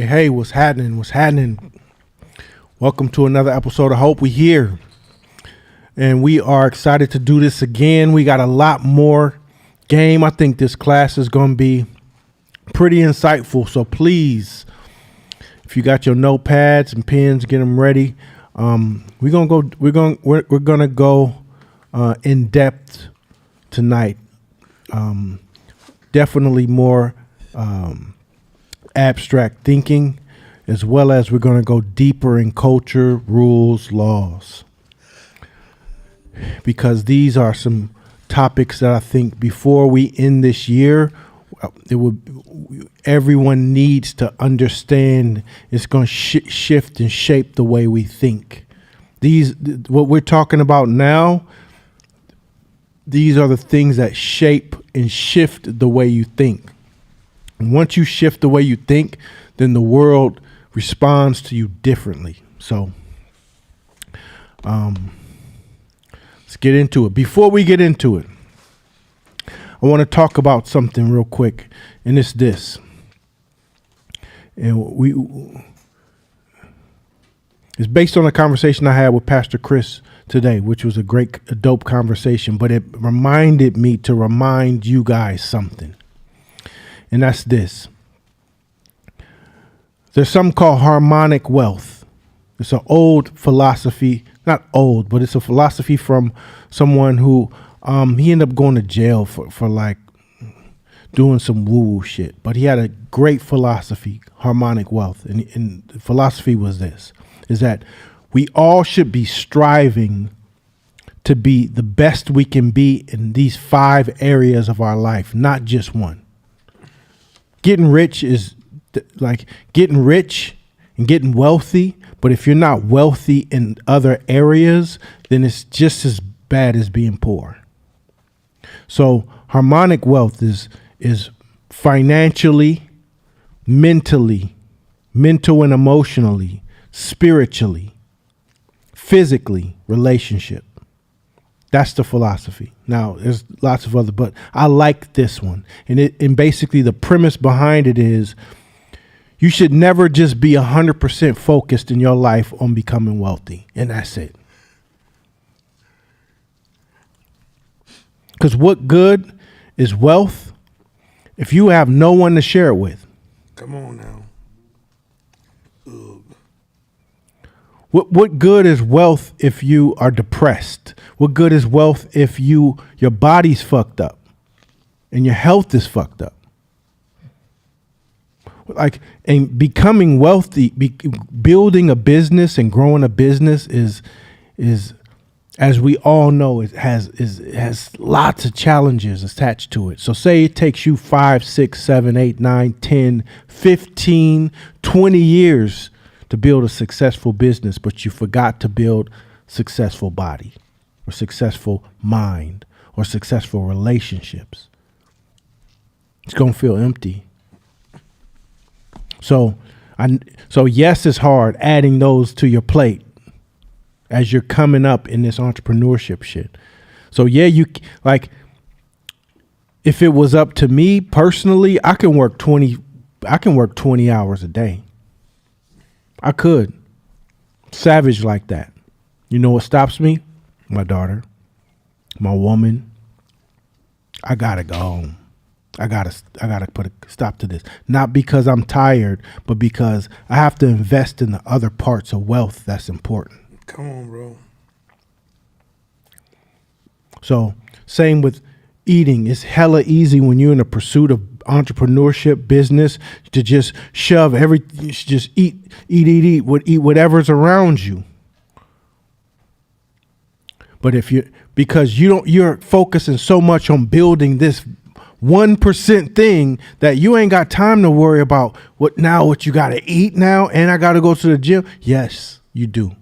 Hey, what's happening? What's happening? Welcome to another episode of Hope. We here. And we are excited to do this again. We got a lot more game. I think this class is going to be pretty insightful. So please, if you got your notepads and pens, get them ready. We're gonna go in depth tonight. Definitely more abstract thinking, as well as we're going to go deeper in culture, rules, laws, because these are some topics that I think before we end this year, everyone needs to understand. It's going to shift and shape the way we think. What we're talking about now, these are the things that shape and shift the way you think. And once you shift the way you think, then the world responds to you differently. So let's get into it. Before we get into it, I want to talk about something real quick, and it's this. And it's based on a conversation I had with Pastor Chris today, which was a dope conversation, but it reminded me to remind you guys something. And that's this. There's something called harmonic wealth. It's an old philosophy, not old, but it's a philosophy from someone who he ended up going to jail for like doing some woo-woo shit. But he had a great philosophy, harmonic wealth. And the philosophy was this, is that we all should be striving to be the best we can be in these 5 areas of our life, not just one. Getting rich is like getting rich and getting wealthy. But if you're not wealthy in other areas, then it's just as bad as being poor. So harmonic wealth is financially, mentally, mental and emotionally, spiritually, physically, relationship. That's the philosophy. Now, there's lots of other, but I like this one. And basically the premise behind it is you should never just be 100% focused in your life on becoming wealthy. And that's it. Because what good is wealth if you have no one to share it with? Come on now. Ugh. What good is wealth if you are depressed? What good is wealth if your body's fucked up and your health is fucked up? Like, and becoming wealthy, building a business and growing a business is, as we all know, it has lots of challenges attached to it. So say it takes you 5, 6, 7, 8, 9, 10, 15, 20 years to build a successful business, but you forgot to build successful body or successful mind or successful relationships. It's going to feel empty. So yes, it's hard adding those to your plate as you're coming up in this entrepreneurship shit. So yeah, if it was up to me personally, I can work 20 hours a day. I could. Savage like that. You know what stops me? My daughter, my woman. I gotta go home. I gotta put a stop to this. Not because I'm tired, but because I have to invest in the other parts of wealth that's important. Come on, bro. So same with eating. It's hella easy when you're in the pursuit of entrepreneurship, business, to just shove everything, just eat whatever's around you. But because you're focusing so much on building this 1% thing that you ain't got time to worry about what you got to eat now, and I got to go to the gym. Yes, you do.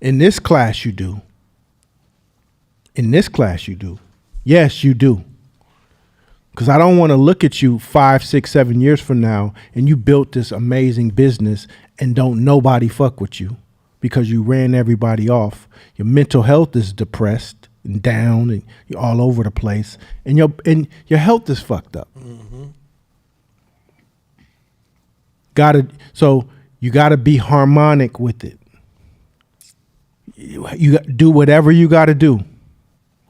In this class, you do. Yes, you do. Because I don't want to look at you 5, 6, 7 years from now and you built this amazing business and don't nobody fuck with you because you ran everybody off. Your mental health is depressed and down and you're all over the place and your health is fucked up. Mm-hmm. You gotta be harmonic with it. You do whatever you gotta do.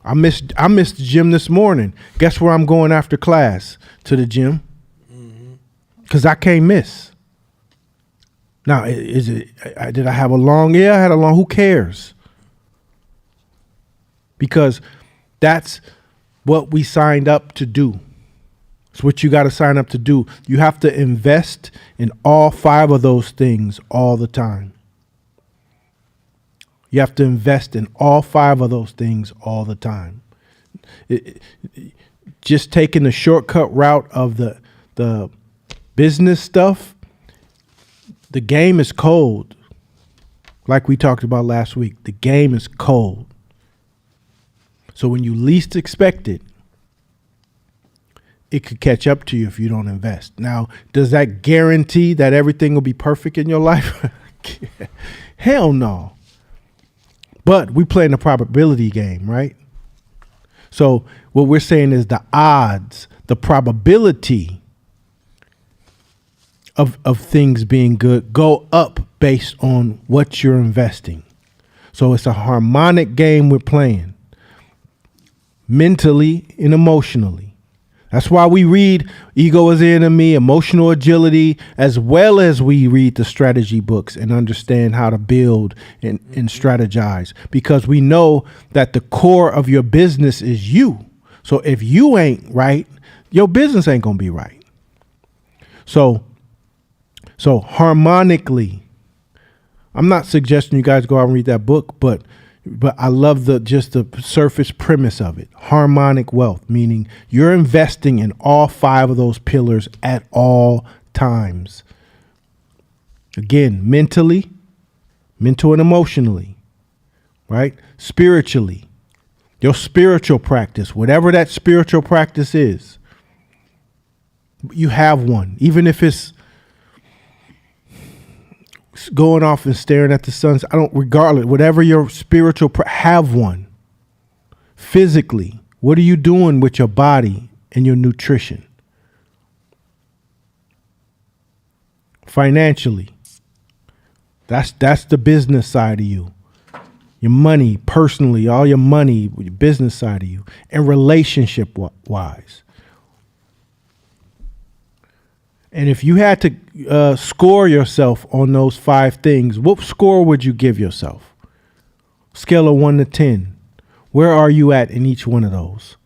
I missed the gym this morning. Guess where I'm going after class? To the gym. Because I can't miss. Now, did I have a long? Yeah, I had a long. Who cares? Because that's what we signed up to do. It's what you got to sign up to do. You have to invest in all 5 of those things all the time. You have to invest in all 5 of those things all the time. Just taking the shortcut route of the business stuff, the game is cold. Like we talked about last week, the game is cold. So when you least expect it, it could catch up to you if you don't invest. Now, does that guarantee that everything will be perfect in your life? Hell no. But we play in the probability game, right? So what we're saying is the odds, the probability of things being good go up based on what you're investing. So it's a harmonic game we're playing, mentally and emotionally. That's why we read Ego is the Enemy, Emotional Agility, as well as we read the strategy books and understand how to build and strategize, because we know that the core of your business is you. So if you ain't right, your business ain't going to be right. So harmonically, I'm not suggesting you guys go out and read that book, but I love the surface premise of it. Harmonic wealth, meaning you're investing in all 5 of those pillars at all times. Again, mental and emotionally, right? Spiritually, your spiritual practice, whatever that spiritual practice is, you have one, even if it's going off and staring at the sun. Regardless, whatever your spiritual, have one. Physically, what are you doing with your body and your nutrition? Financially, that's the business side of you. Your money, personally, all your money, your business side of you, and relationship wise. And if you had to score yourself on those 5 things, what score would you give yourself? Scale of 1 to 10. Where are you at in each one of those?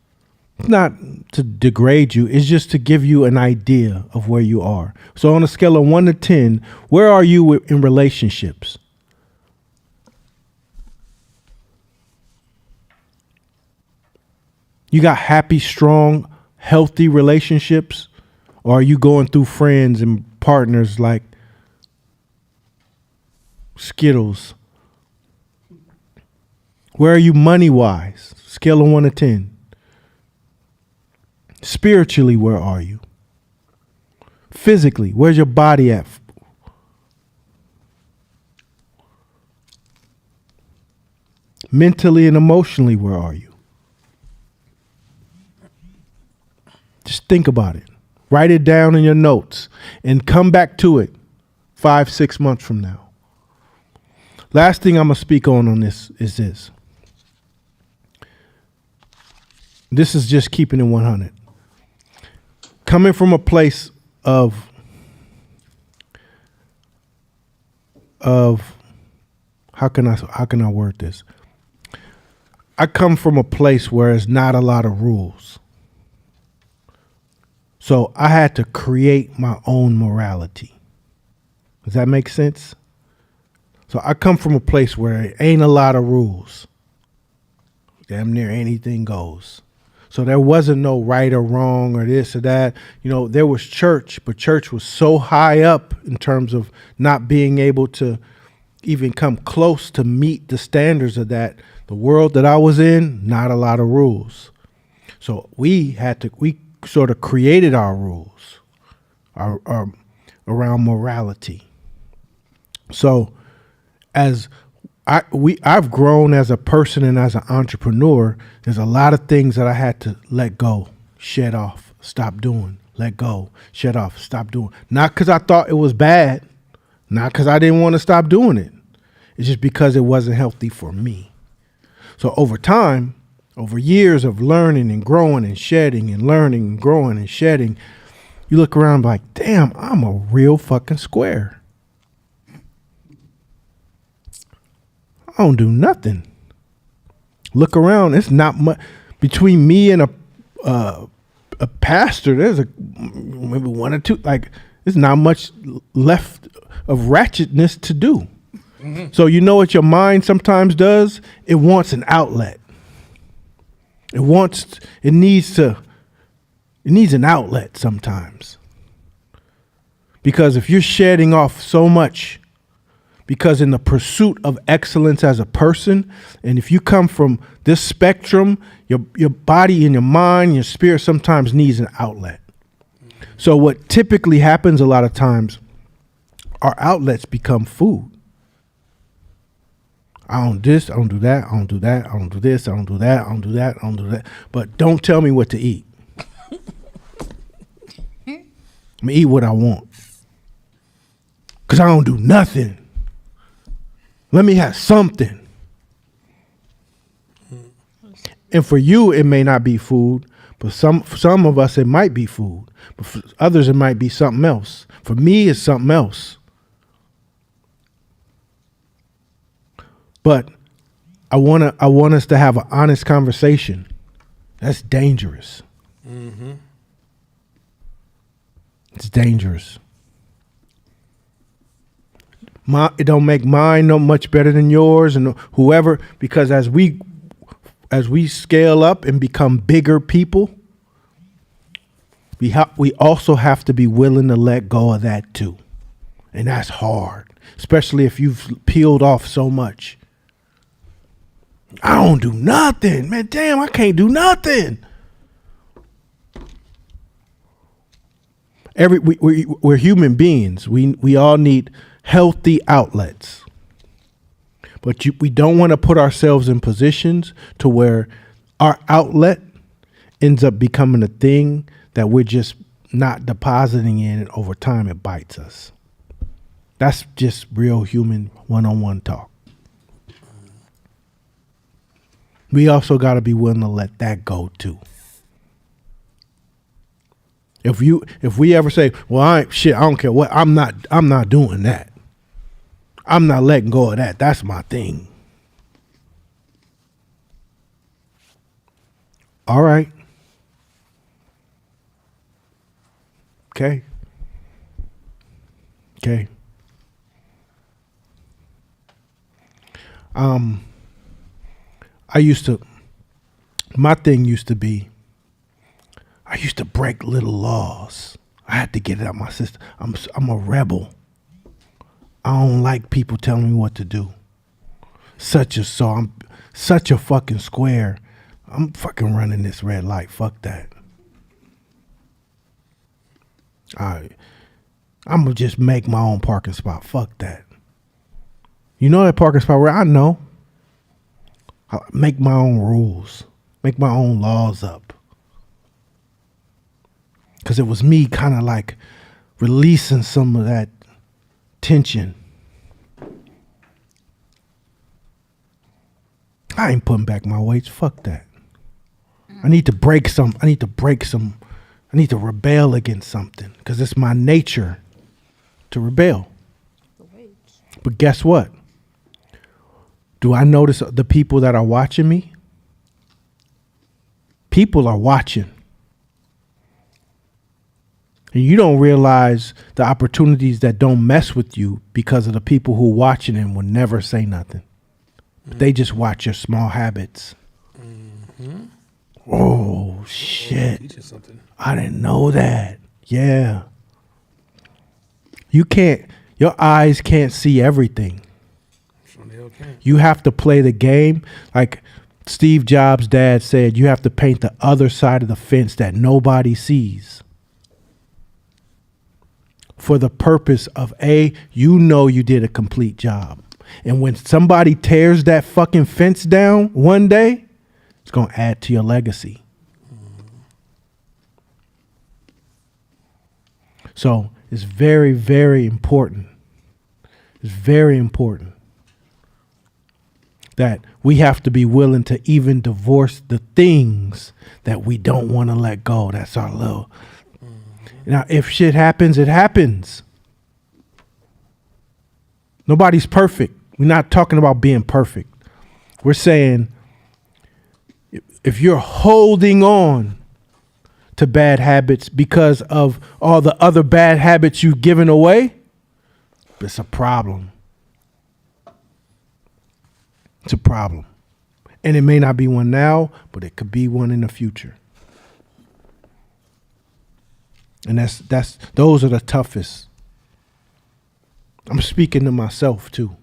It's not to degrade you. It's just to give you an idea of where you are. So on a scale of 1 to 10, where are you in relationships? You got happy, strong, healthy relationships? Or are you going through friends and partners like Skittles? Where are you money-wise? Scale of 1 to 10. Spiritually, where are you? Physically, where's your body at? Mentally and emotionally, where are you? Just think about it. Write it down in your notes and come back to it 5-6 months from now. Last thing I'm going to speak on this is this. This is just keeping it 100. Coming from a place of how can I word this? I come from a place where there's not a lot of rules. So I had to create my own morality. Does that make sense? So I come from a place where there ain't a lot of rules. Damn near anything goes. So there wasn't no right or wrong or this or that. You know, there was church, but church was so high up in terms of not being able to even come close to meet the standards of that. The world that I was in, not a lot of rules. So we sort of created our rules around morality. So as I've grown as a person and as an entrepreneur, there's a lot of things that I had to let go, shed off, stop doing. let go, shut off, stop doing. Not because I thought it was bad, not because I didn't want to stop doing it. It's just because it wasn't healthy for me. So over time, over years of learning and growing and shedding and learning and growing and shedding, you look around like, damn, I'm a real fucking square. I don't do nothing. Look around, it's not much between me and a pastor. There's maybe one or two. Like, there's not much left of ratchetness to do. Mm-hmm. So you know what your mind sometimes does? It wants an outlet. It needs an outlet sometimes. Because if you're shedding off so much, because in the pursuit of excellence as a person, and if you come from this spectrum, your body and your mind, your spirit sometimes needs an outlet. So what typically happens a lot of times, our outlets become food. I don't do this, I don't do that, I don't do that, I don't do this, I don't do that, I don't do that, I don't do that. But don't tell me what to eat. I'm gonna eat what I want. Because I don't do nothing. Let me have something. And for you, it may not be food, but for some of us, it might be food. But for others, it might be something else. For me, it's something else. But I want us to have an honest conversation. That's dangerous. Mm-hmm. It's dangerous. It don't make mine no much better than yours and whoever, because as we scale up and become bigger people, we also have to be willing to let go of that too. And that's hard, especially if you've peeled off so much. I don't do nothing, man. Damn, I can't do nothing. We're human beings. We all need healthy outlets. But we don't want to put ourselves in positions to where our outlet ends up becoming a thing that we're just not depositing in, and over time it bites us. That's just real human one-on-one talk. We also got to be willing to let that go too. If we ever say, well, I don't care what, I'm not doing that. I'm not letting go of that. That's my thing. All right. Okay. My thing used to be, I used to break little laws. I had to get it out of my system. I'm a rebel. I don't like people telling me what to do. I'm such a fucking square. I'm fucking running this red light. Fuck that. I'm gonna just make my own parking spot. Fuck that. You know that parking spot where I know. I make my own rules. Make my own laws up. Because it was me kind of like releasing some of that tension. I ain't putting back my weights. Fuck that. I need to break some. I need to rebel against something because it's my nature to rebel. But guess what? Do I notice the people that are watching me? People are watching. And you don't realize the opportunities that don't mess with you because of the people who watching and will never say nothing. But they just watch your small habits. Mm-hmm. Oh, shit. I didn't know that. Yeah. Your eyes can't see everything. You have to play the game. Like Steve Jobs' dad said, you have to paint the other side of the fence that nobody sees. For the purpose of you did a complete job. And when somebody tears that fucking fence down one day, it's going to add to your legacy. So it's very, very important. It's very important that we have to be willing to even divorce the things that we don't want to let go. That's our little. Now, if shit happens, it happens. Nobody's perfect. We're not talking about being perfect. We're saying if you're holding on to bad habits because of all the other bad habits you've given away, it's a problem. It's a problem. And it may not be one now, but it could be one in the future. And those are the toughest. I'm speaking to myself too.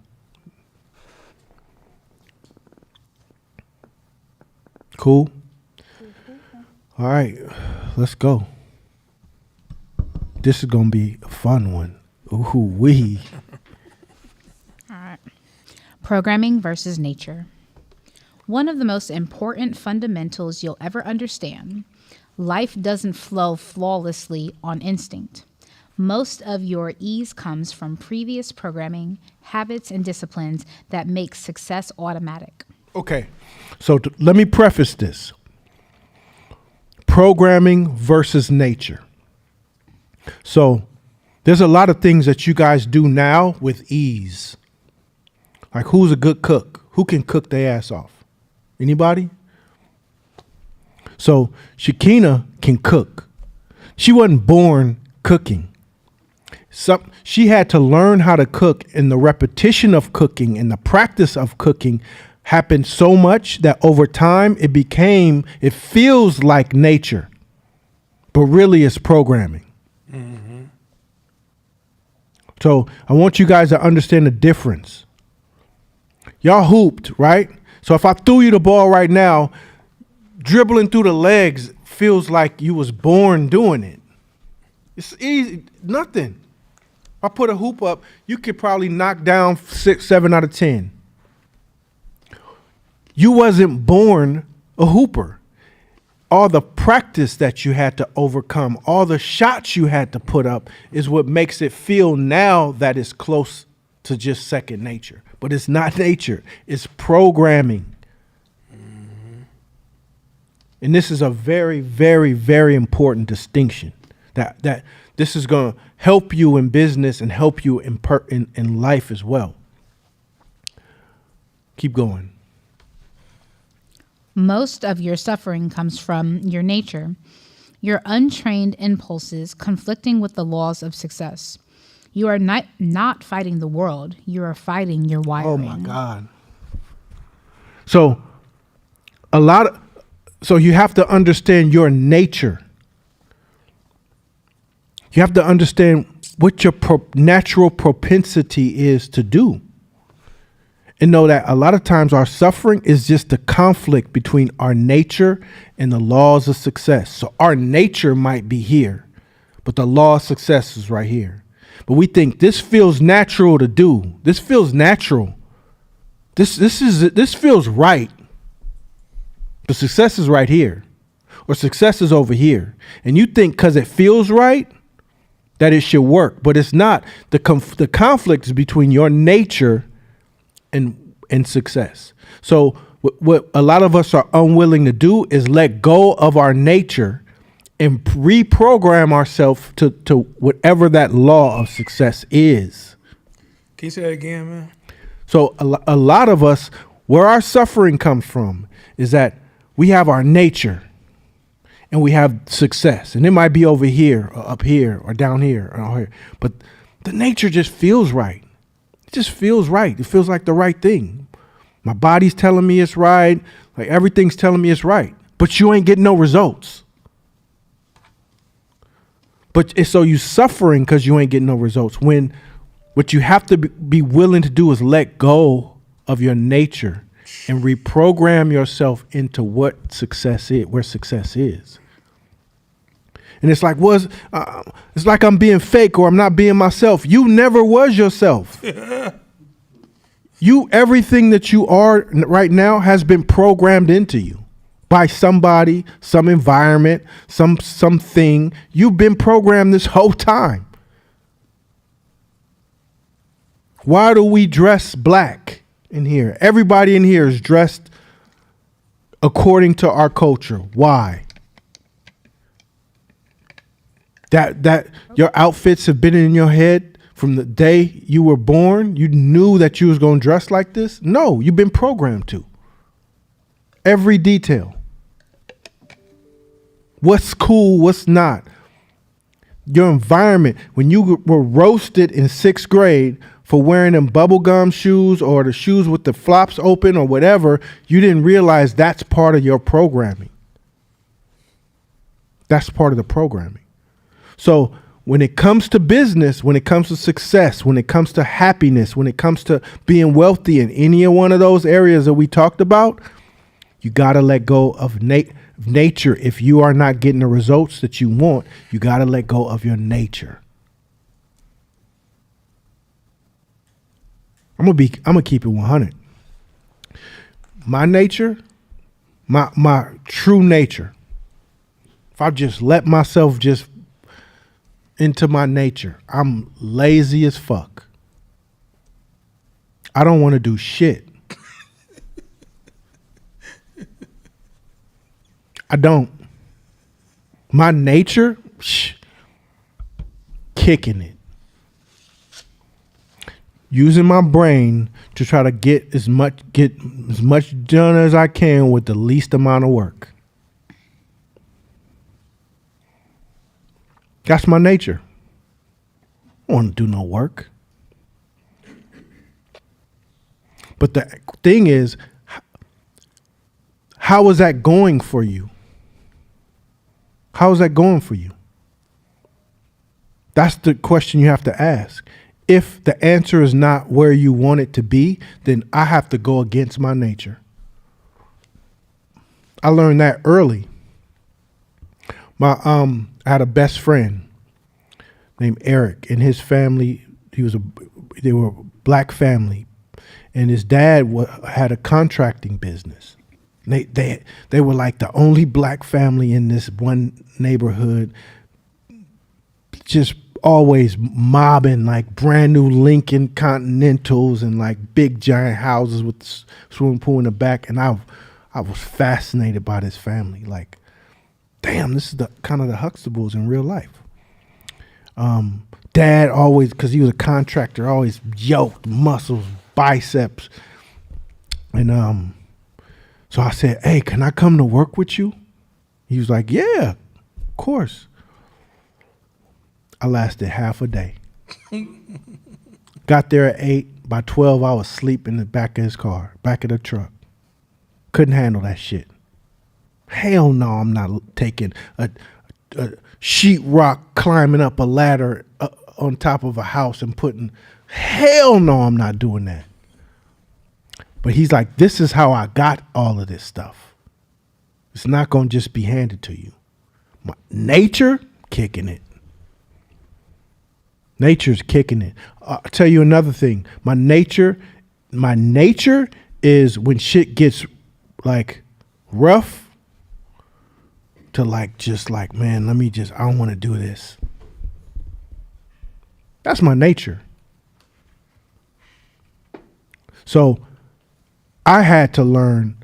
Cool? All right, let's go. This is going to be a fun one. Ooh wee. All right. Programming versus nature. One of the most important fundamentals you'll ever understand. Life doesn't flow flawlessly on instinct. Most of your ease comes from previous programming, habits, and disciplines that make success automatic. Okay, so let me preface this. Programming versus nature. So there's a lot of things that you guys do now with ease. Like, who's a good cook? Who can cook their ass off? Anybody? So Shakina can cook. She wasn't born cooking. She had to learn how to cook, and the repetition of cooking and the practice of cooking happened so much that over time it feels like nature, but really it's programming. Mm-hmm. So I want you guys to understand the difference. Y'all hooped, right? So if I threw you the ball right now, dribbling through the legs feels like you was born doing it. It's easy, nothing. If I put a hoop up, you could probably knock down 6, 7 out of 10. You wasn't born a hooper. All the practice that you had to overcome, all the shots you had to put up is what makes it feel now that it's close to just second nature. But it's not nature, it's programming. Mm-hmm. And this is a very, very, very important distinction that this is going to help you in business and help you in life as well. Keep going. Most of your suffering comes from your nature, your untrained impulses conflicting with the laws of success. You are not fighting the world. You are fighting your wiring. Oh, my God. So you have to understand your nature. You have to understand what your natural propensity is to do. And know that a lot of times our suffering is just the conflict between our nature and the laws of success. So our nature might be here, but the law of success is right here. But we think this feels natural to do. This feels natural. This feels right. But success is right here, or success is over here. And you think because it feels right that it should work, but it's not. The conflict is between your nature and success. So what a lot of us are unwilling to do is let go of our nature and reprogram ourselves to whatever that law of success is. Can you say that again, man? So a lot of us, where our suffering comes from is that we have our nature and we have success. And it might be over here or up here or down here or out here. But the nature just feels right. It just feels right. It feels like the right thing. My body's telling me it's right. Like everything's telling me it's right. But you ain't getting no results. But it's so you suffering because you ain't getting no results. When what you have to be willing to do is let go of your nature and reprogram yourself into what success is, where success is. And it's like, it's like I'm being fake or I'm not being myself. You never was yourself. Everything that you are right now has been programmed into you. by somebody, some environment, something. You've been programmed this whole time. Why do we dress black in here? Everybody in here is dressed according to our culture. Why? That your outfits have been in your head from the day you were born. You knew that you was going to dress like this? No, you've been programmed to. Every detail. What's cool, what's not. Your environment. When you were roasted in 6th grade for wearing them bubblegum shoes or the shoes with the flops open or whatever, you didn't realize that's part of your programming. That's part of the programming. So when it comes to business, when it comes to success, when it comes to happiness, when it comes to being wealthy in any one of those areas that we talked about, you got to let go of nature. If you are not getting the results that you want, you got to let go of your nature. I'm gonna keep it 100. My nature, my true nature. If I just let myself just into my nature, I'm lazy as fuck. I don't want to do shit. I don't. My nature, kicking it. Using my brain to try to get as much done as I can with the least amount of work. That's my nature. I don't want to do no work. But the thing is, how is that going for you? How is that going for you? That's the question you have to ask. If the answer is not where you want it to be, then I have to go against my nature. I learned that early. I had a best friend named Eric, and his family, they were a black family, and his dad had a contracting business. They were like the only black family in this one neighborhood, just always mobbing like brand new Lincoln Continentals and like big giant houses with the swimming pool in the back. And I was fascinated by this family. Like, damn, this is the kind of the Huxtables in real life. Dad always, because he was a contractor, always yoked, muscles, biceps. And so I said, hey, can I come to work with you? He was like, yeah, of course. I lasted half a day. Got there at 8. By 12, I was asleep in the back of his car, back of the truck. Couldn't handle that shit. Hell no, I'm not taking a sheetrock climbing up a ladder on top of a house and putting. Hell no, I'm not doing that. But he's like, this is how I got all of this stuff. It's not going to just be handed to you. My nature, kicking it. Nature's kicking it. I'll tell you another thing. My nature is when shit gets like rough to like, just like, man, I don't want to do this. That's my nature. So I had to learn,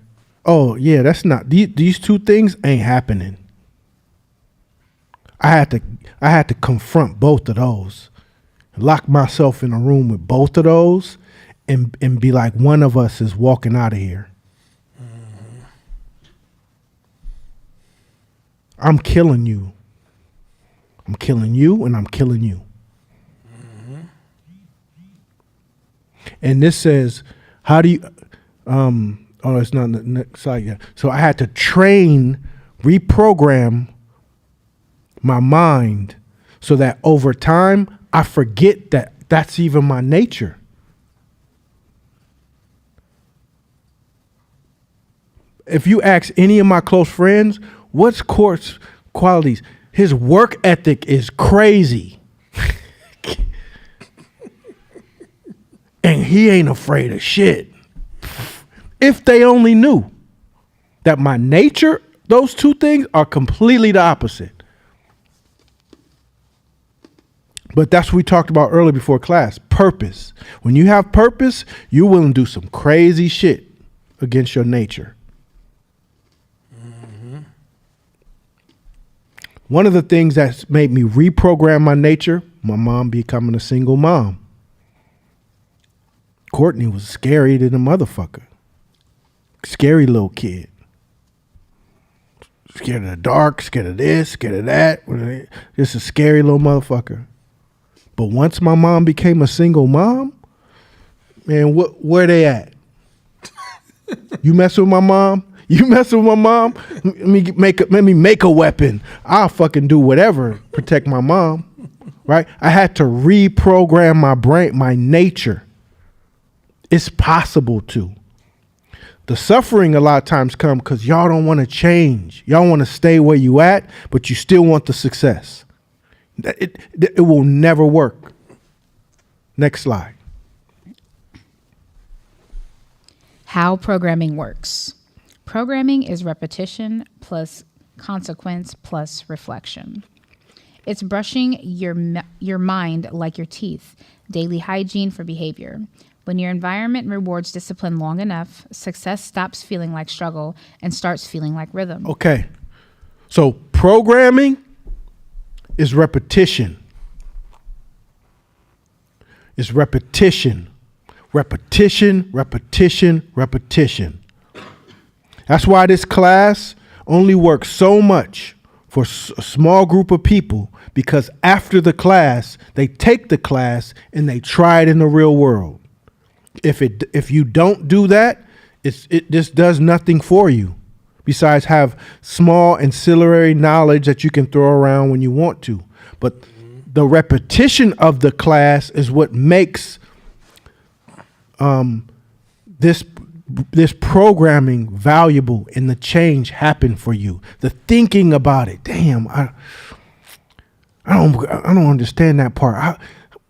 oh yeah, that's not, these two things ain't happening. I had to confront both of those. Lock myself in a room with both of those and be like, one of us is walking out of here. Mm-hmm. I'm killing you. I'm killing you and I'm killing you. Mm-hmm. And this says, how do you, it's not the next slide yet. So I had to reprogram my mind so that over time, I forget that that's even my nature. If you ask any of my close friends, what's Court's qualities? His work ethic is crazy. And he ain't afraid of shit. If they only knew. that my nature, those two things are completely the opposite. But that's what we talked about earlier before class. Purpose. When you have purpose, you're willing to do some crazy shit against your nature. One of the things that's made me reprogram my nature, my mom becoming a single mom. Courtney was scary than a motherfucker. Scary little kid. Scared of the dark, scared of this, scared of that. Just a scary little motherfucker. But once my mom became a single mom, man, where they at? You messing with my mom? You messing with my mom? Let me make a weapon. I'll fucking do whatever, protect my mom. Right? I had to reprogram my brain, my nature. It's possible to. The suffering a lot of times come because y'all don't want to change. Y'all want to stay where you at, but you still want the success. It will never work. Next slide. How programming works. Programming is repetition plus consequence plus reflection. It's brushing your mind like your teeth, daily hygiene for behavior. When your environment rewards discipline long enough, success stops feeling like struggle and starts feeling like rhythm. Okay. So programming is repetition. It's repetition. Repetition, repetition, repetition. That's why this class only works so much for a small group of people, because after the class, they take the class and they try it in the real world. If you don't do that, it just does nothing for you besides have small ancillary knowledge that you can throw around when you want to. But the repetition of the class is what makes this programming valuable and the change happen for you. The thinking about it. Damn, I don't understand that part.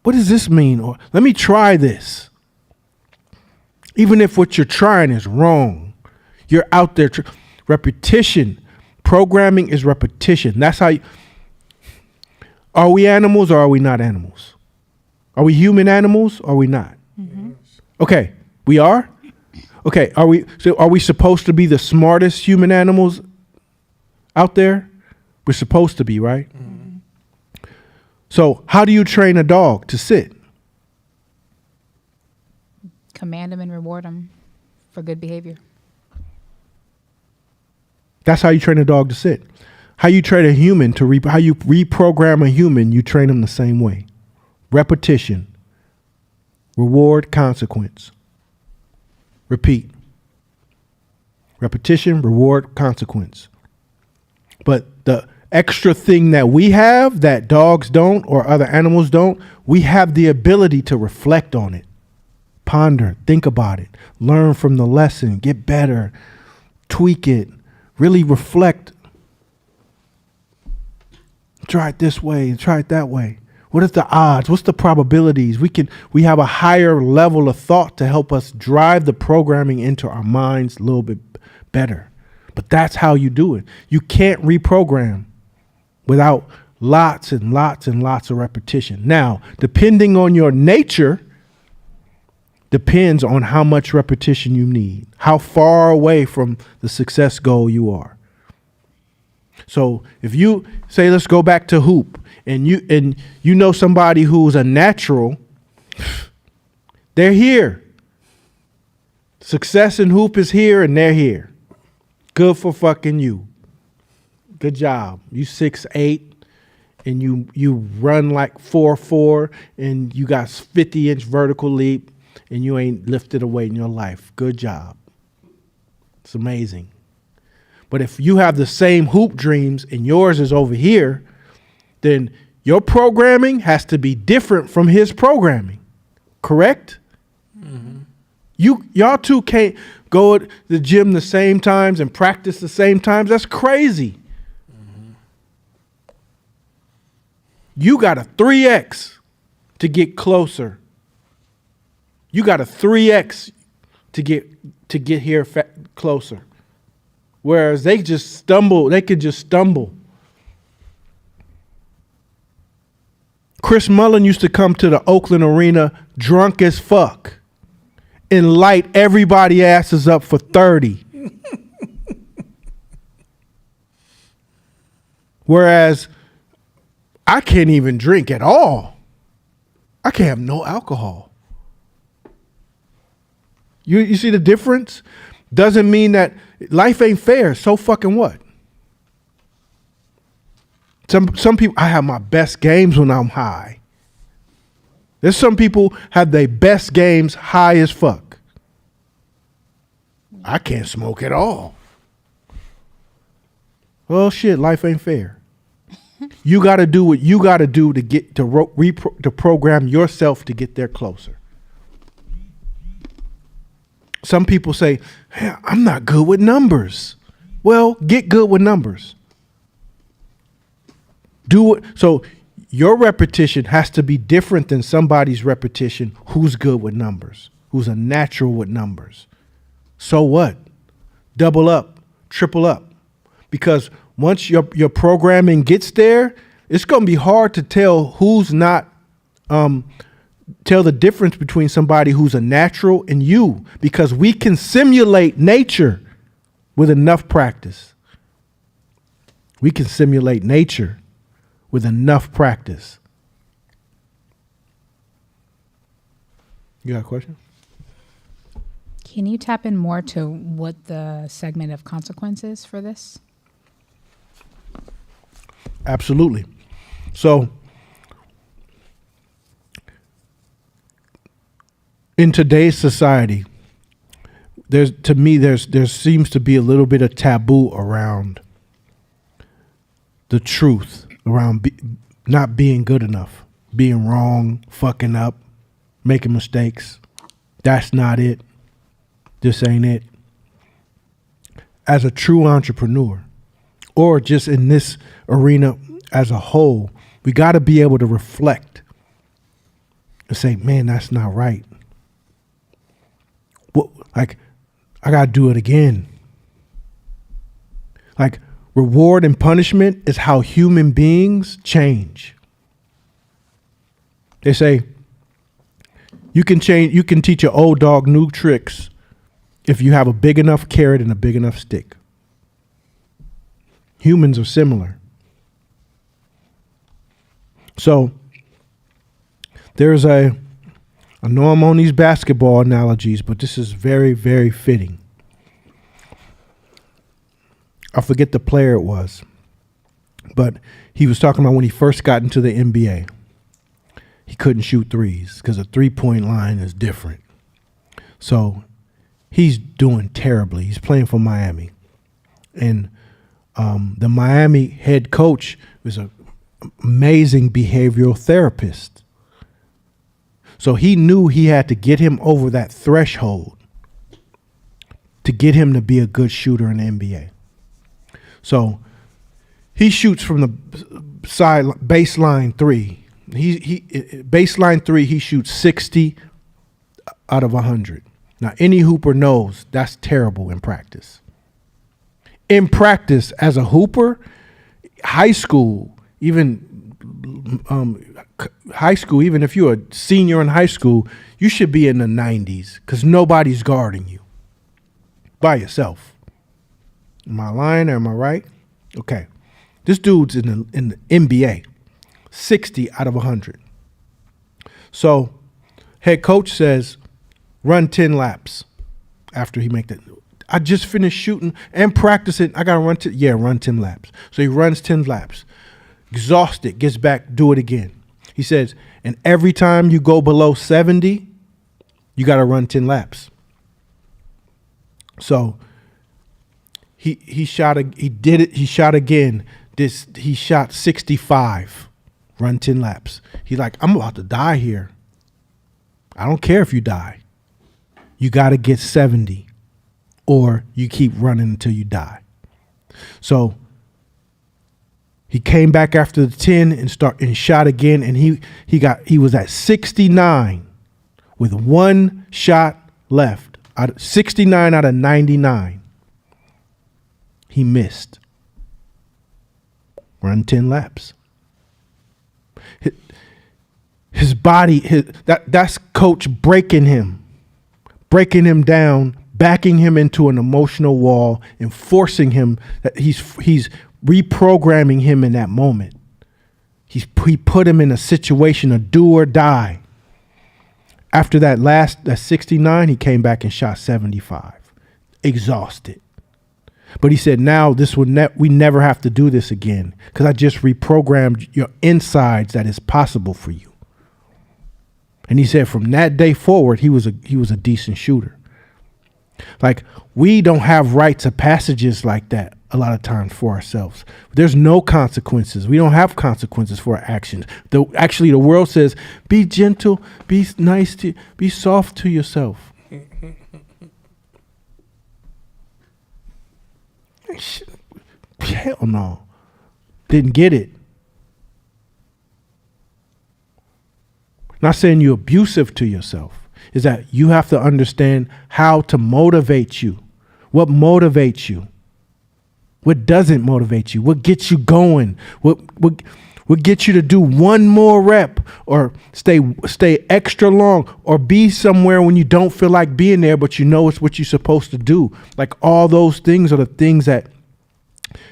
What does this mean? Or let me try this. Even if what you're trying is wrong, you're out there. Repetition. Programming is repetition. That's how are we animals or are we not animals? Are we human animals or are we not? Mm-hmm. Okay, we are? Okay, are we supposed to be the smartest human animals out there? We're supposed to be, right? Mm-hmm. So how do you train a dog to sit? Command them and reward them for good behavior. That's how you train a dog to sit. How you train a human to how you reprogram a human, you train them the same way. Repetition, reward, consequence. Repeat. Repetition, reward, consequence. But the extra thing that we have that dogs don't or other animals don't, we have the ability to reflect on it. Ponder, think about it, learn from the lesson, get better, tweak it, really reflect. Try it this way, try it that way. What is the odds? What's the probabilities? We have a higher level of thought to help us drive the programming into our minds a little bit better. But that's how you do it. You can't reprogram without lots and lots and lots of repetition. Now, depending on your nature, depends on how much repetition you need, how far away from the success goal you are. So if you say, let's go back to hoop, and you know somebody who's a natural, they're here. Success in hoop is here and they're here. Good for fucking you. Good job. You 6'8", and you run like 4'4", and you got 50-inch vertical leap, and you ain't lifted a weight in your life. Good job. It's amazing. But if you have the same hoop dreams and yours is over here, then your programming has to be different from his programming. Correct? Mm-hmm. Y'all two can't go to the gym the same times and practice the same times. That's crazy. Mm-hmm. You got a 3x to get closer. You got a 3x to get here closer. Whereas they just stumble, they could just stumble. Chris Mullin used to come to the Oakland Arena drunk as fuck and light everybody asses up for 30. Whereas I can't even drink at all. I can't have no alcohol. You see the difference? Doesn't mean that life ain't fair. So fucking what? Some people, I have my best games when I'm high. There's some people have their best games high as fuck. I can't smoke at all. Well, shit, life ain't fair. You got to do what you got to do to get to program yourself to get there closer. Some people say, hey, I'm not good with numbers. Well, get good with numbers. Do it. So your repetition has to be different than somebody's repetition who's good with numbers, who's a natural with numbers. So what? Double up, triple up. Because once your programming gets there, it's going to be hard to tell who's not, tell the difference between somebody who's a natural and you, because we can simulate nature with enough practice. We can simulate nature with enough practice. You got a question? Can you tap in more to what the segment of consequence is for this? Absolutely. So in today's society, there seems to be a little bit of taboo around the truth, around not being good enough, being wrong, fucking up, making mistakes. That's not it. This ain't it. As a true entrepreneur, or just in this arena as a whole, we got to be able to reflect and say, man, that's not right. Like, I got to do it again. Like, reward and punishment is how human beings change. They say you can teach an old dog new tricks if you have a big enough carrot and a big enough stick. Humans are similar. So there's I know I'm on these basketball analogies, but this is very, very fitting. I forget the player it was, but he was talking about when he first got into the NBA. He couldn't shoot threes because a 3-point line is different. So he's doing terribly. He's playing for Miami. And the Miami head coach was an amazing behavioral therapist. So he knew he had to get him over that threshold to get him to be a good shooter in the NBA. So he shoots from the side baseline three. He baseline three, he shoots 60 out of 100. Now, any hooper knows that's terrible in practice. In practice, as a hooper, high school, even if you're a senior in high school, you should be in the 90s because nobody's guarding you by yourself. Am I lying or am I right? Okay. This dude's in the NBA, 60 out of 100. So head coach says, run 10 laps after he make that. I just finished shooting and practicing. I got to run 10 laps. So he runs 10 laps. Exhausted, gets back, do it again. He says, and every time you go below 70, you got to run 10 laps. So he shot again. He shot 65, run 10 laps. He's like, I'm about to die here. I don't care if you die. You got to get 70 or you keep running until you die. So he came back after the 10 and shot again, and he was at 69 with one shot left. 69 out of 99. He missed. Run 10 laps. His body, that's coach breaking him down, backing him into an emotional wall and forcing him that he's reprogramming him in that moment. He put him in a situation of do or die. After that 69, he came back and shot 75, exhausted. But he said, now we never have to do this again because I just reprogrammed your insides that it's possible for you. And he said from that day forward, he was a decent shooter. Like, we don't have rites of passages like that a lot of times for ourselves. There's no consequences. We don't have consequences for our actions. Actually, the world says, be gentle, be nice, be soft to yourself. Hell no. Didn't get it. Not saying you're abusive to yourself. Is that you have to understand how to motivate you. What motivates you? What doesn't motivate you? What gets you going? What gets you to do one more rep or stay extra long or be somewhere when you don't feel like being there, but you know it's what you're supposed to do. Like, all those things are the things that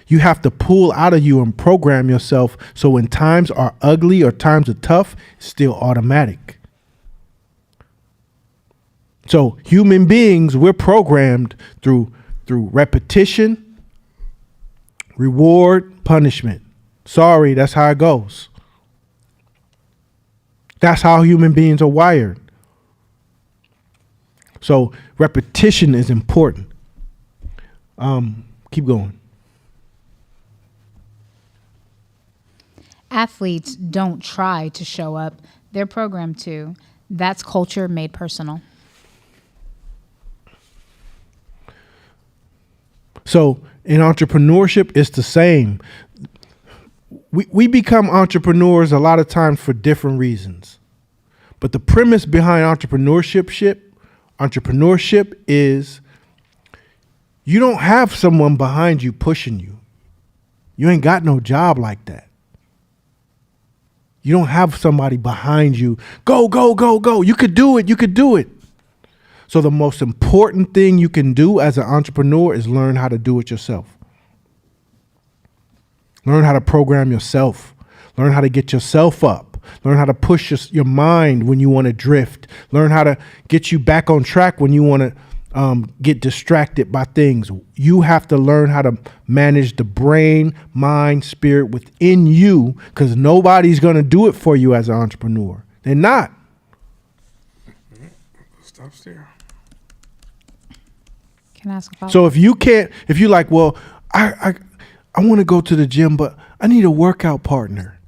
you have to pull out of you and program yourself so when times are ugly or times are tough, it's still automatic. So human beings, we're programmed through repetition, reward, punishment. Sorry, that's how it goes. That's how human beings are wired. So repetition is important. Keep going. Athletes don't try to show up. They're programmed to. That's culture made personal. So in entrepreneurship, it's the same. We become entrepreneurs a lot of times for different reasons. But the premise behind entrepreneurship is you don't have someone behind you pushing you. You ain't got no job like that. You don't have somebody behind you. Go, go, go, go. You could do it. You could do it. So the most important thing you can do as an entrepreneur is learn how to do it yourself. Learn how to program yourself. Learn how to get yourself up. Learn how to push your mind when you want to drift. Learn how to get you back on track when you want to get distracted by things. You have to learn how to manage the brain, mind, spirit within you, because nobody's going to do it for you as an entrepreneur. They're not. Stop there. Can I ask a follow-up? So if you're like, well, I want to go to the gym, but I need a workout partner.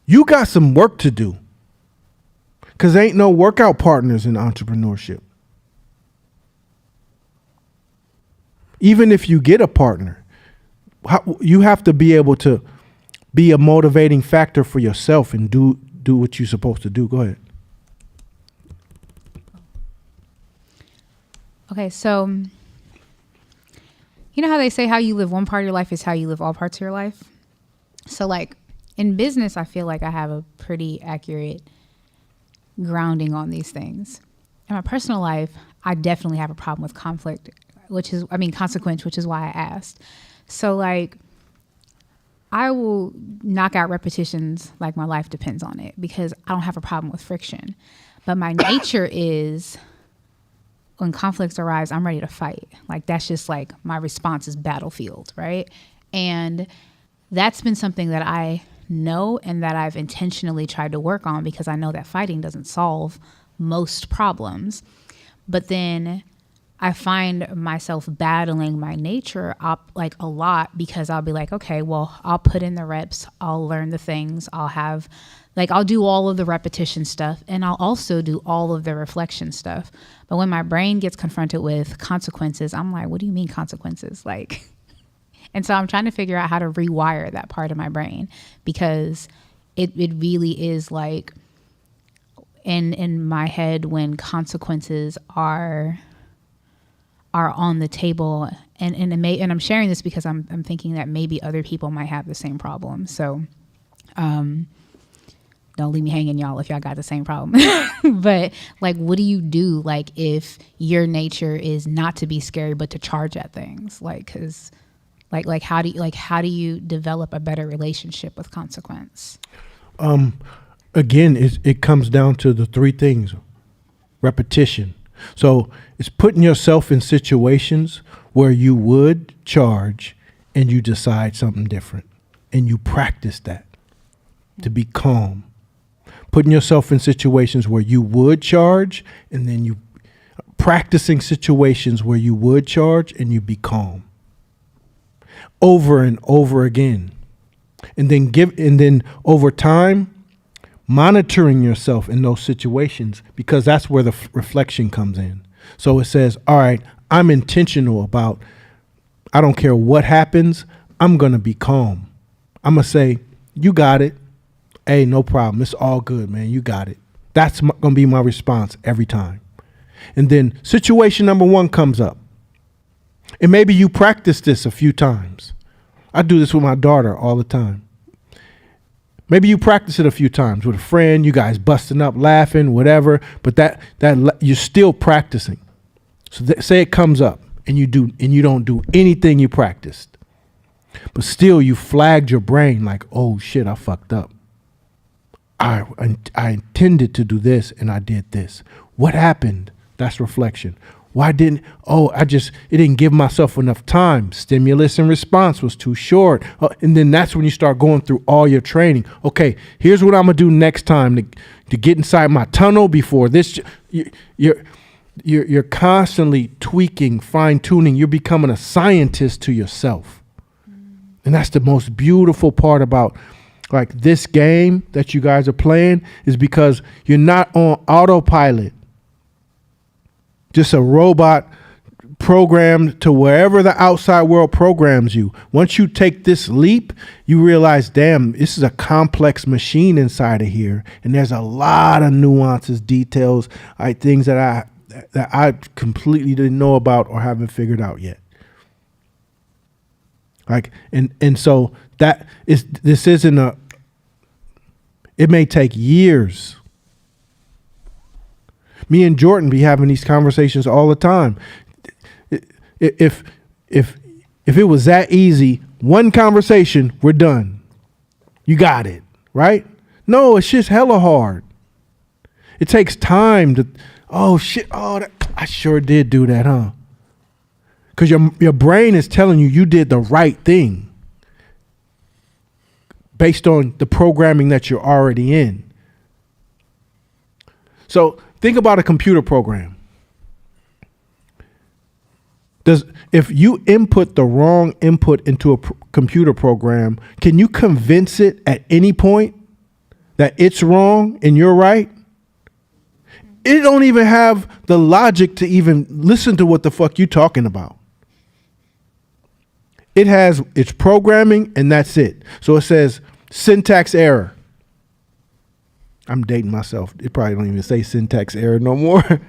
You got some work to do, because ain't no workout partners in entrepreneurship. Even if you get a partner, you have to be able to be a motivating factor for yourself and do what you're supposed to do. Go ahead. Okay, so you know how they say how you live one part of your life is how you live all parts of your life? So like in business, I feel like I have a pretty accurate grounding on these things. In my personal life, I definitely have a problem with consequence, which is why I asked. So like, I will knock out repetitions like my life depends on it because I don't have a problem with friction. But my nature is when conflicts arise, I'm ready to fight. Like that's just like my response is battlefield, right? And that's been something that I know and that I've intentionally tried to work on because I know that fighting doesn't solve most problems. But then I find myself battling my nature up like a lot because I'll be like, okay, well, I'll put in the reps, I'll learn the things, I'll do all of the repetition stuff, and I'll also do all of the reflection stuff. But when my brain gets confronted with consequences, I'm like, what do you mean consequences? And so I'm trying to figure out how to rewire that part of my brain because it really is like in my head when consequences are are on the table, and I'm sharing this because I'm thinking that maybe other people might have the same problem. So don't leave me hanging, y'all, if y'all got the same problem. But like, what do you do, like, if your nature is not to be scary but to charge at things? Like, because how do you develop a better relationship with consequence? Again, it comes down to the three things: repetition. So it's putting yourself in situations where you would charge and you decide something different, and you practice that to be calm. Putting yourself in situations where you would charge, and then you practicing situations where you would charge and you be calm over and over again. And then over time, monitoring yourself in those situations, because that's where the reflection comes in. So it says, all right, I'm intentional about, I don't care what happens, I'm going to be calm. I'm going to say, you got it. Hey, no problem. It's all good, man. You got it. That's going to be my response every time. And then situation number one comes up. And maybe you practice this a few times. I do this with my daughter all the time. Maybe you practice it a few times with a friend, you guys busting up, laughing, whatever, but that you're still practicing. So say it comes up and you don't do anything you practiced, but still you flagged your brain like, oh shit, I fucked up. I intended to do this and I did this. What happened? That's reflection. Why didn't, it didn't give myself enough time. Stimulus and response was too short. And then that's when you start going through all your training. Okay, here's what I'm going to do next time to get inside my tunnel before this. You're constantly tweaking, fine tuning. You're becoming a scientist to yourself. And that's the most beautiful part about like this game that you guys are playing, is because you're not on autopilot. Just a robot programmed to wherever the outside world programs you. Once you take this leap, you realize, damn, this is a complex machine inside of here. And there's a lot of nuances, details, things that I completely didn't know about or haven't figured out yet. Like, and so this isn't it may take years. Me and Jordan be having these conversations all the time. If it was that easy, one conversation, we're done. You got it, right? No, it's just hella hard. It takes time to, I sure did do that, huh? Because your brain is telling you did the right thing based on the programming that you're already in. So think about a computer program. If you input the wrong input into a computer program, can you convince it at any point that it's wrong and you're right? It don't even have the logic to even listen to what the fuck you talking about. It has its programming and that's it. So it says syntax error. I'm dating myself. It probably don't even say syntax error no more.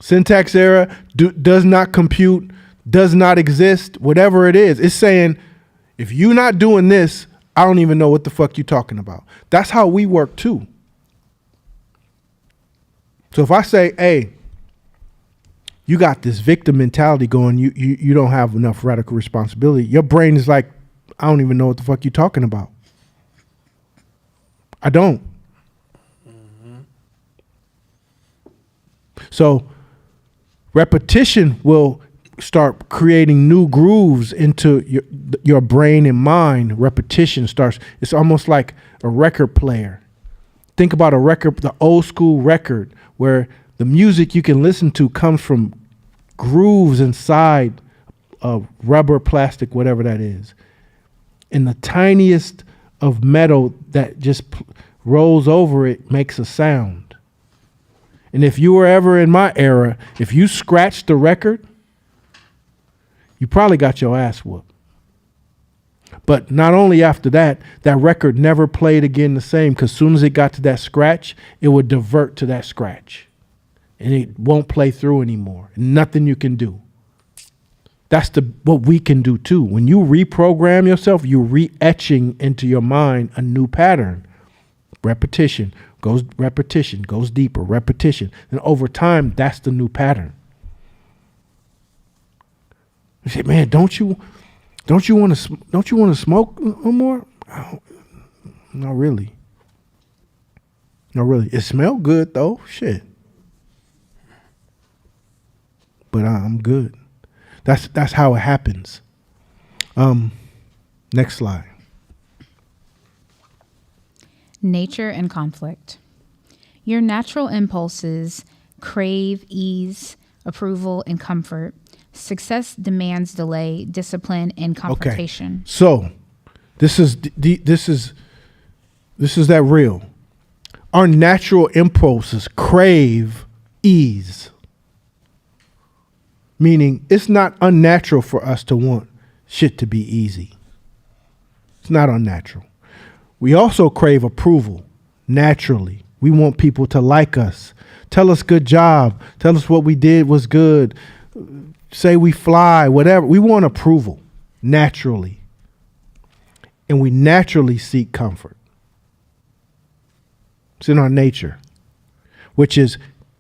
Syntax error, does not compute, does not exist, whatever it is. It's saying, if you're not doing this, I don't even know what the fuck you're talking about. That's how we work too. So if I say, hey, you got this victim mentality going, you don't have enough radical responsibility. Your brain is like, I don't even know what the fuck you're talking about. I don't. Mm-hmm. So repetition will start creating new grooves into your brain and mind. Repetition starts, it's almost like a record player. Think about a record, the old school record, where the music you can listen to comes from grooves inside of rubber, plastic, whatever that is. And the tiniest of metal that just rolls over it makes a sound. And if you were ever in my era, if you scratched the record, you probably got your ass whooped. But not only after that, that record never played again the same, because as soon as it got to that scratch, it would divert to that scratch. and it won't play through anymore. Nothing you can do. That's what we can do too. When you reprogram yourself, you're re-etching into your mind a new pattern. Repetition goes deeper, repetition. And over time, that's the new pattern. You say, man, don't you want to smoke no more? Not really. Not really. It smelled good though. Shit. But I'm good. That's how it happens. Next slide. Nature and conflict. Your natural impulses crave ease, approval, and comfort. Success demands delay, discipline, and confrontation. Okay. So, this is that real. Our natural impulses crave ease. Meaning, it's not unnatural for us to want shit to be easy. It's not unnatural. We also crave approval naturally. We want people to like us, tell us good job, tell us what we did was good, say we fly, whatever. We want approval naturally. And we naturally seek comfort. It's in our nature, which is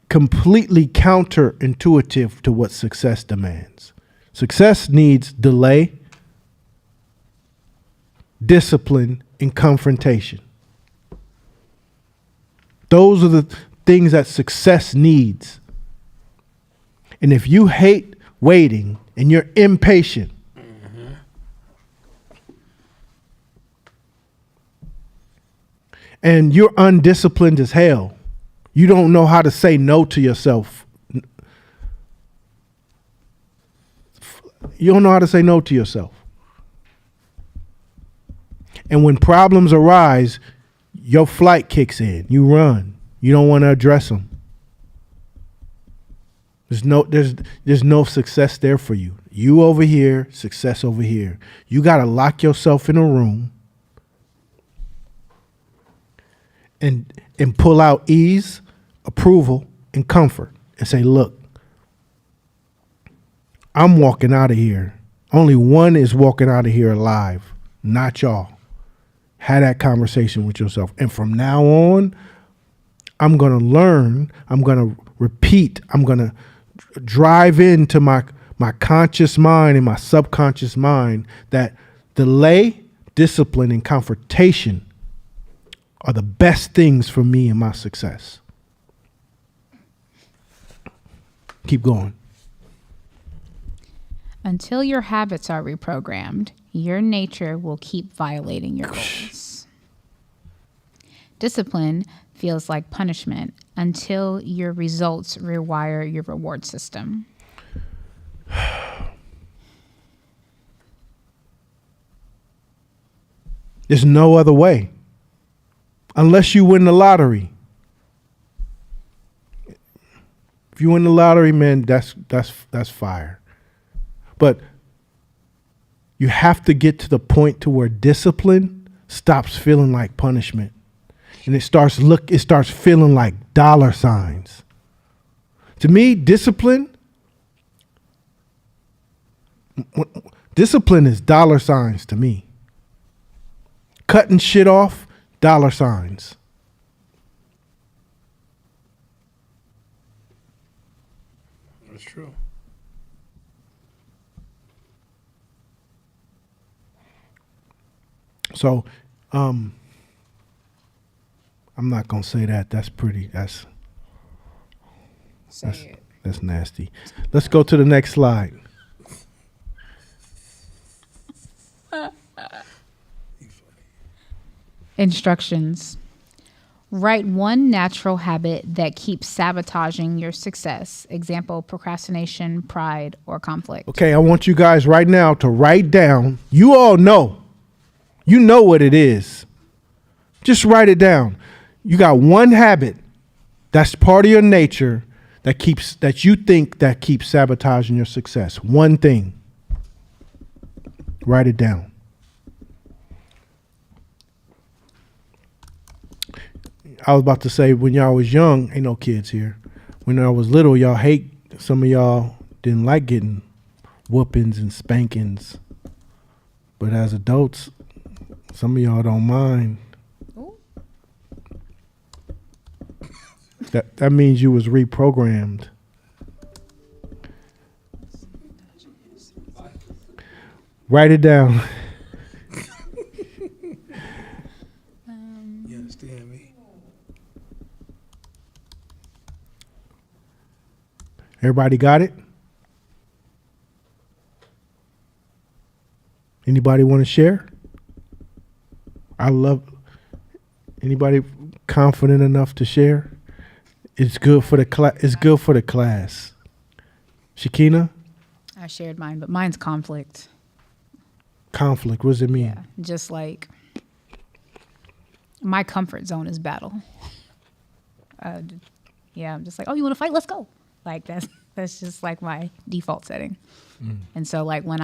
completely counterintuitive to what success demands. Success needs delay, discipline, and confrontation. Those are the things that success needs. And if you hate waiting and you're impatient, and you're undisciplined as hell, you don't know how to say no to yourself. You don't know how to say no to yourself. And when problems arise, your flight kicks in. You run. You don't want to address them. There's no success there for you. You over here, success over here. You got to lock yourself in a room and pull out ease, approval, and comfort and say, look, I'm walking out of here. Only one is walking out of here alive, not y'all. Have that conversation with yourself. And from now on, I'm going to learn, I'm going to repeat, I'm going to drive into my conscious mind and my subconscious mind that delay, discipline, and confrontation are the best things for me and my success. Keep going. Until your habits are reprogrammed, your nature will keep violating your goals. Discipline feels like punishment until your results rewire your reward system. There's no other way. Unless you win the lottery. If you win the lottery, man, that's fire. But you have to get to the point to where discipline stops feeling like punishment. And it starts feeling like dollar signs. To me, discipline is dollar signs to me. Cutting shit off, dollar signs. That's true. So, I'm not gonna say that. That's nasty. Let's go to the next slide. Instructions. Write one natural habit that keeps sabotaging your success. Example, procrastination, pride, or conflict. Okay, I want you guys right now to write down. You all know. You know what it is. Just write it down. You got one habit that's part of your nature that you think keeps sabotaging your success. One thing. Write it down. I was about to say when y'all was young, ain't no kids here. when I was little, some of y'all didn't like getting whoopings and spankings. But as adults, some of y'all don't mind. Ooh. That means you was reprogrammed. Write it down. You understand me? Everybody got it? Anybody want to share? Anybody confident enough to share? It's good for the class. It's good for the class. Shakina? I shared mine, but mine's conflict. Conflict. What does it mean? Yeah, just like my comfort zone is battle. Yeah, I'm just like, oh, you want to fight? Let's go. Like that's just like my default setting. And so like when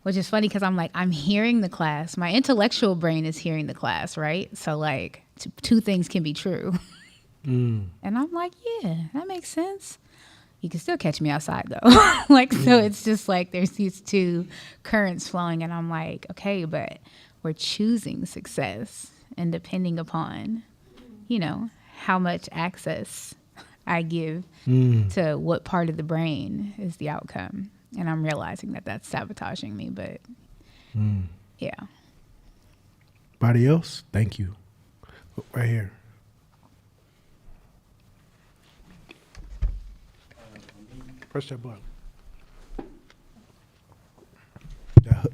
which is funny because I'm like, I'm hearing the class. My intellectual brain is hearing the class, right? So like two things can be true. And I'm like, yeah, that makes sense. You can still catch me outside though. So it's just like there's these two currents flowing and I'm like, okay, but we're choosing success and depending upon, how much access I give to what part of the brain is the outcome. And I'm realizing that that's sabotaging me, but yeah. Anybody else? Thank you. Right here. Press that button.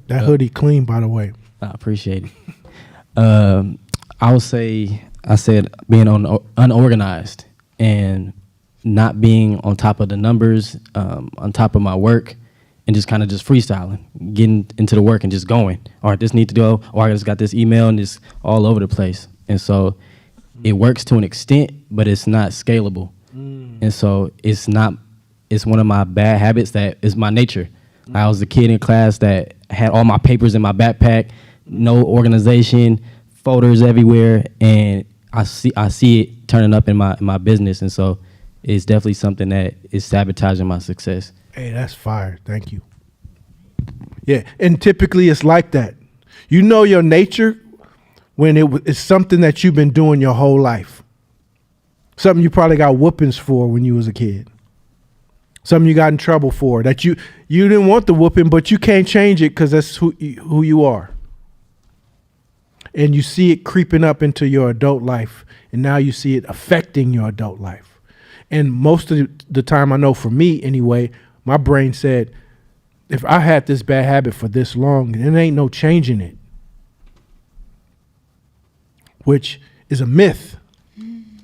That hoodie clean, by the way. I appreciate it. I said being unorganized and not being on top of the numbers, on top of my work, and just kind of just freestyling, getting into the work and just going. All right, this need to go. Or I just got this email and it's all over the place. And so it works to an extent, but it's not scalable. And so it's one of my bad habits that is my nature. I was a kid in class that had all my papers in my backpack, no organization, folders everywhere, and I see it turning up in my business, and so it's definitely something that is sabotaging my success. Hey, that's fire. Thank you. Yeah, and typically it's like that. You know your nature when it's something that you've been doing your whole life. Something you probably got whoopings for when you was a kid. Something you got in trouble for that you didn't want the whooping, but you can't change it because that's who you are. And you see it creeping up into your adult life, and now you see it affecting your adult life. And most of the time, I know for me anyway, my brain said, if I had this bad habit for this long, there ain't no changing it. Which is a myth. In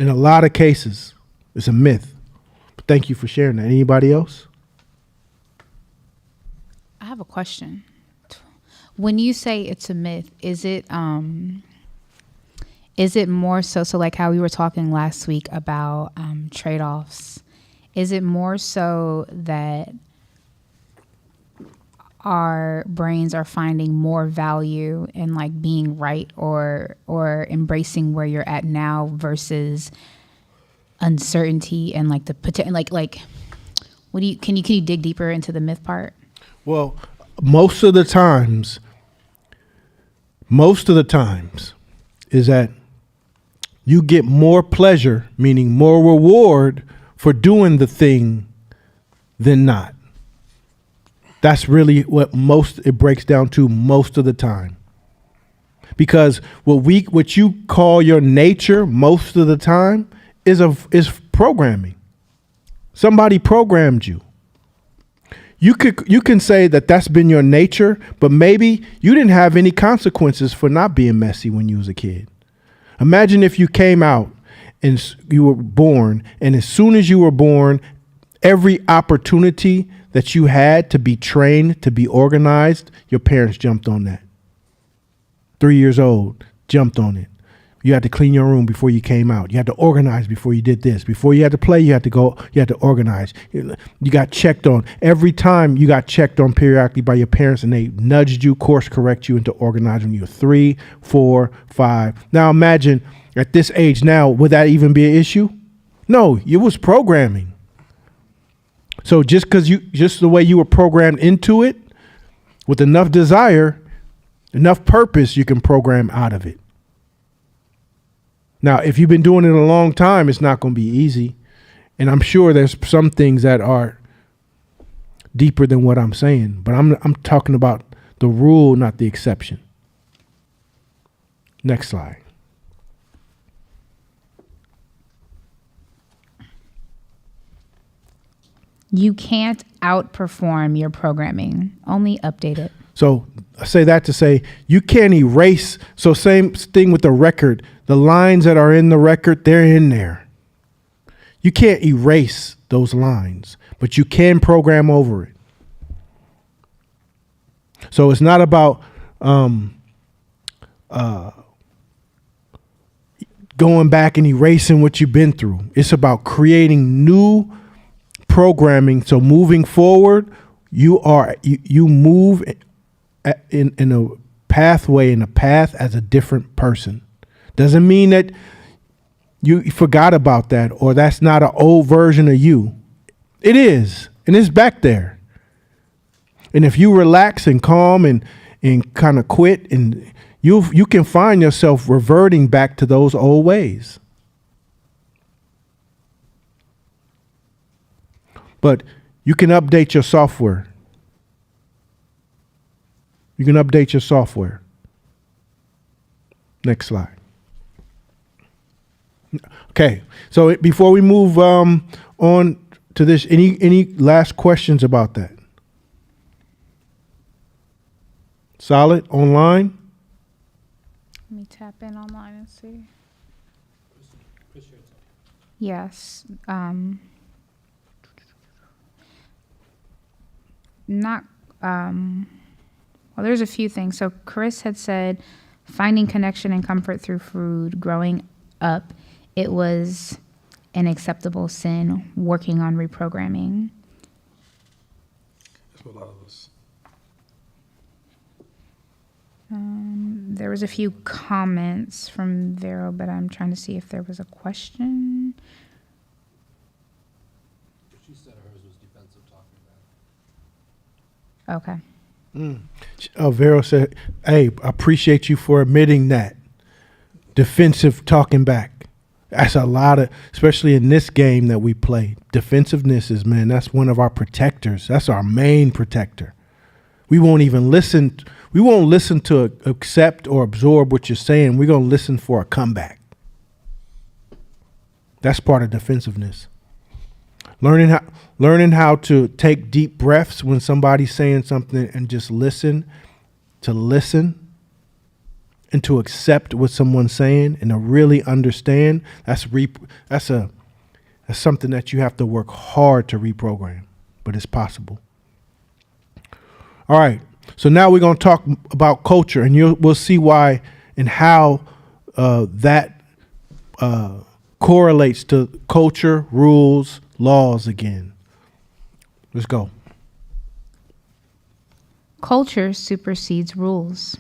a lot of cases, it's a myth. But thank you for sharing that. Anybody else? I have a question. When you say it's a myth, is it more so like how we were talking last week about trade-offs? Is it more so that our brains are finding more value in like being right or embracing where you're at now versus uncertainty and like the potential, like can you dig deeper into the myth part? Well, most of the times is that you get more pleasure, meaning more reward for doing the thing than not. That's really what it breaks down to most of the time. Because what you call your nature most of the time is programming. Somebody programmed you. You can say that that's been your nature, but maybe you didn't have any consequences for not being messy when you was a kid. Imagine if you came out and you were born, and as soon as you were born, every opportunity that you had to be trained, to be organized, your parents jumped on that. 3 years old, jumped on it. You had to clean your room before you came out. You had to organize before you did this. Before you had to play, you had to organize. You got checked on. Every time you got checked on periodically by your parents, and they nudged you, course correct you into organizing when you were 3, 4, 5. Now imagine at this age now, would that even be an issue? No, it was programming. So just the way you were programmed into it, with enough desire, enough purpose, you can program out of it. Now, if you've been doing it a long time, it's not going to be easy. And I'm sure there's some things that are deeper than what I'm saying, but I'm talking about the rule, not the exception. Next slide. You can't outperform your programming, only update it. So I say that to say you can't erase. So same thing with the record. The lines that are in the record, they're in there. You can't erase those lines, but you can program over it. So it's not about going back and erasing what you've been through. It's about creating new programming. So moving forward, you move in a pathway, in a path as a different person. Doesn't mean that you forgot about that or that's not an old version of you. It is, and it's back there. And if you relax and calm and kind of quit, and you can find yourself reverting back to those old ways. But you can update your software. You can update your software. Next slide. Okay, so before we move on to this, any last questions about that? Solid online? Let me tap in online and see. Yes. Not, well, there's a few things. So Chris had said finding connection and comfort through food, growing up, it was an acceptable sin, working on reprogramming. That's what a lot of us. There was a few comments from Vero, but I'm trying to see if there was a question. She said hers was defensive talking back. Okay. Vero said, hey, I appreciate you for admitting that. Defensive talking back. That's a lot of, especially in this game that we play. Defensiveness is, man, that's one of our protectors. That's our main protector. We won't even listen. We won't listen to accept or absorb what you're saying. We're going to listen for a comeback. That's part of defensiveness. Learning how to take deep breaths when somebody's saying something and just listen and to accept what someone's saying and to really understand. That's something that you have to work hard to reprogram, but it's possible. All right. So now we're going to talk about culture, and we'll see why and how that correlates to culture, rules, laws again. Let's go. Culture supersedes rules.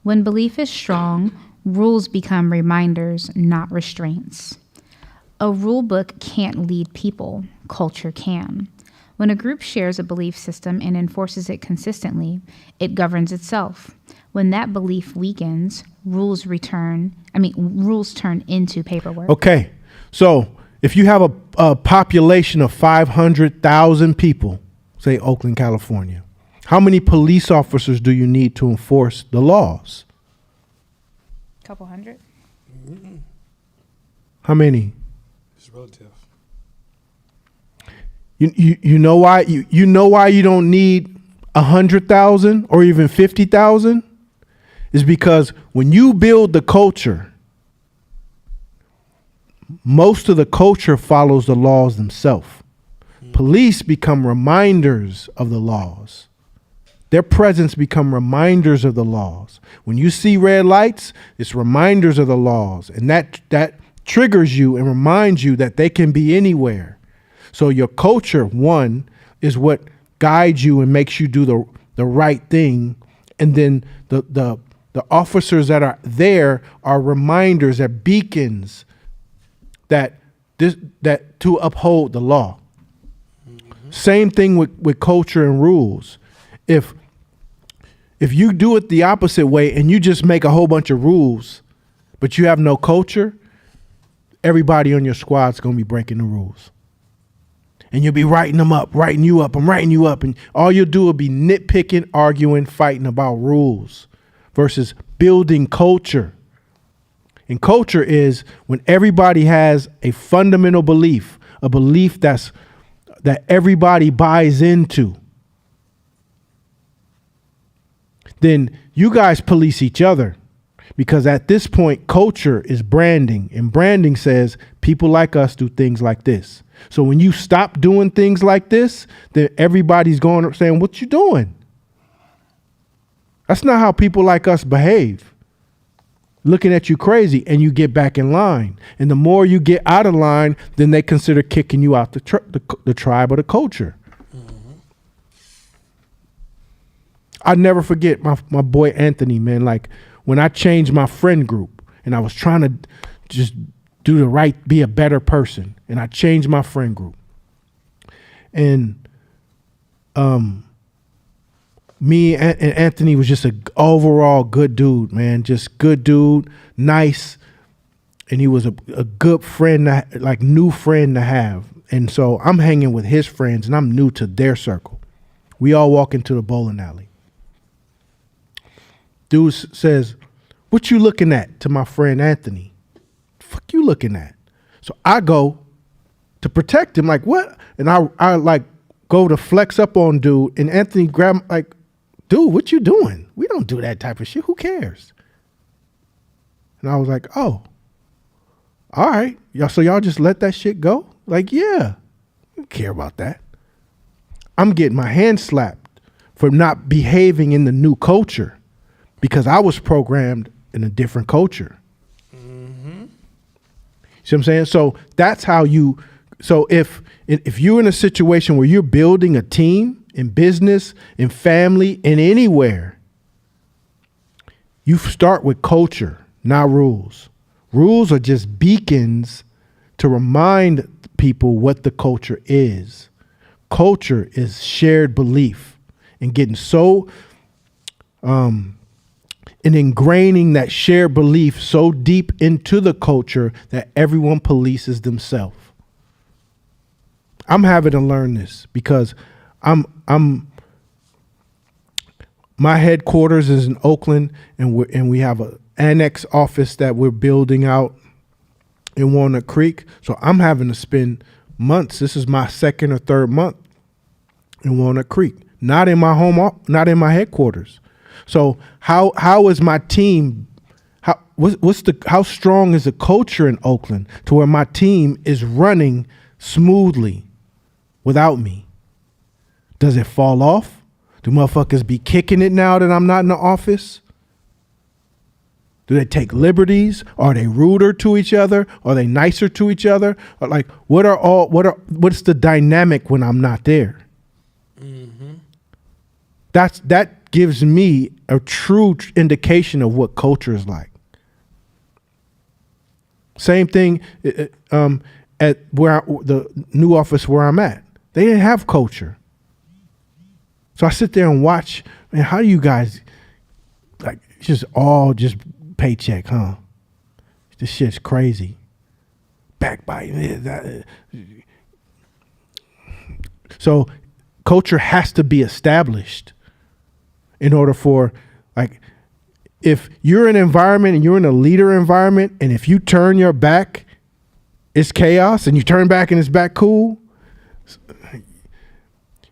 When belief is strong, rules become reminders, not restraints. A rule book can't lead people. Culture can. When a group shares a belief system and enforces it consistently, it governs itself. When that belief weakens, rules turn into paperwork. Okay. So if you have a population of 500,000 people, say Oakland, California, how many police officers do you need to enforce the laws? Couple hundred. How many? It's relative. You know why you know why you don't need 100,000 or even 50,000 is because when you build the culture, most of the culture follows the laws themselves. Police become reminders of the laws. Their presence become reminders of the laws. When you see red lights, it's reminders of the laws, and that triggers you and reminds you that they can be anywhere. So your culture, one, is what guides you and makes you do the right thing. And then the The officers that are there are reminders, are beacons that to uphold the law. Same thing with culture and rules. If you do it the opposite way and you just make a whole bunch of rules, but you have no culture, everybody on your squad's gonna be breaking the rules. And you'll be writing them up, writing you up, and all you'll do will be nitpicking, arguing, fighting about rules versus building culture. And culture is when everybody has a fundamental belief, a belief that everybody buys into. Then you guys police each other, because at this point, culture is branding, and branding says people like us do things like this. So when you stop doing things like this, then everybody's going saying, "What you doing?" That's not how people like us behave. Looking at you crazy, and you get back in line. And the more you get out of line, then they consider kicking you out the tribe or the culture. I never forget my boy Anthony, man. Like when I changed my friend group and I was trying to just do the right, be a better person, and I changed my friend group. And me and Anthony was just a overall good dude, man. Just good dude, nice, and he was a good friend, like new friend to have. And so I'm hanging with his friends, and I'm new to their circle. We all walk into the bowling alley. Dude says, "What you looking at?" to my friend Anthony. "Fuck you looking at?" So I go to protect him, like, "What?" And I like go to flex up on dude, and Anthony grab like, "Dude, what you doing? We don't do that type of shit. Who cares?" And I was like, "Oh, all right. So y'all just let that shit go?" Like, yeah, I don't care about that. I'm getting my hand slapped for not behaving in the new culture because I was programmed in a different culture. See what I'm saying? So that's how you, so if you're in a situation where you're building a team in business, in family, in anywhere, you start with culture, not rules. Rules are just beacons to remind people what the culture is. Culture is shared belief and getting so, and ingraining that shared belief so deep into the culture that everyone polices themselves. I'm having to learn this because my headquarters is in Oakland, and we have an annex office that we're building out in Walnut Creek. So I'm having to spend months. This is my second or third month in Walnut Creek, not in my home, not in my headquarters. So how is my team? How strong is the culture in Oakland to where my team is running smoothly without me? Does it fall off? Do motherfuckers be kicking it now that I'm not in the office? Do they take liberties? Are they ruder to each other? Are they nicer to each other? Or like, what's the dynamic when I'm not there? That gives me a true indication of what culture is like. Same thing at the new office where I'm at. They didn't have culture. So I sit there and watch, man, how do you guys, like, just paycheck, huh? This shit's crazy. Backbiting. So culture has to be established in order for, like, if you're in an environment and you're in a leader environment, and if you turn your back, it's chaos, and you turn back and it's back cool,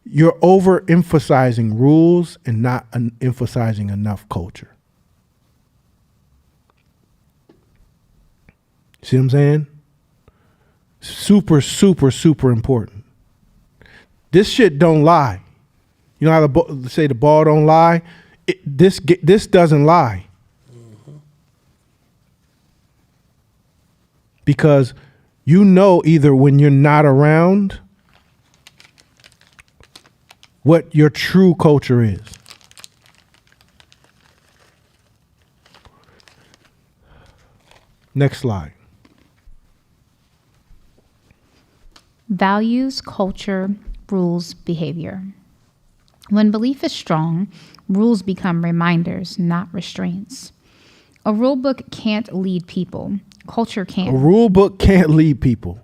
you're overemphasizing rules and not emphasizing enough culture. See what I'm saying? Super, super, super important. This shit don't lie. You know how they say the ball don't lie? This doesn't lie. Because you know either when you're not around what your true culture is. Next slide. Values, culture, rules, behavior. When belief is strong, rules become reminders, not restraints. A rule book can't lead people. Culture A can. rule book can't lead people.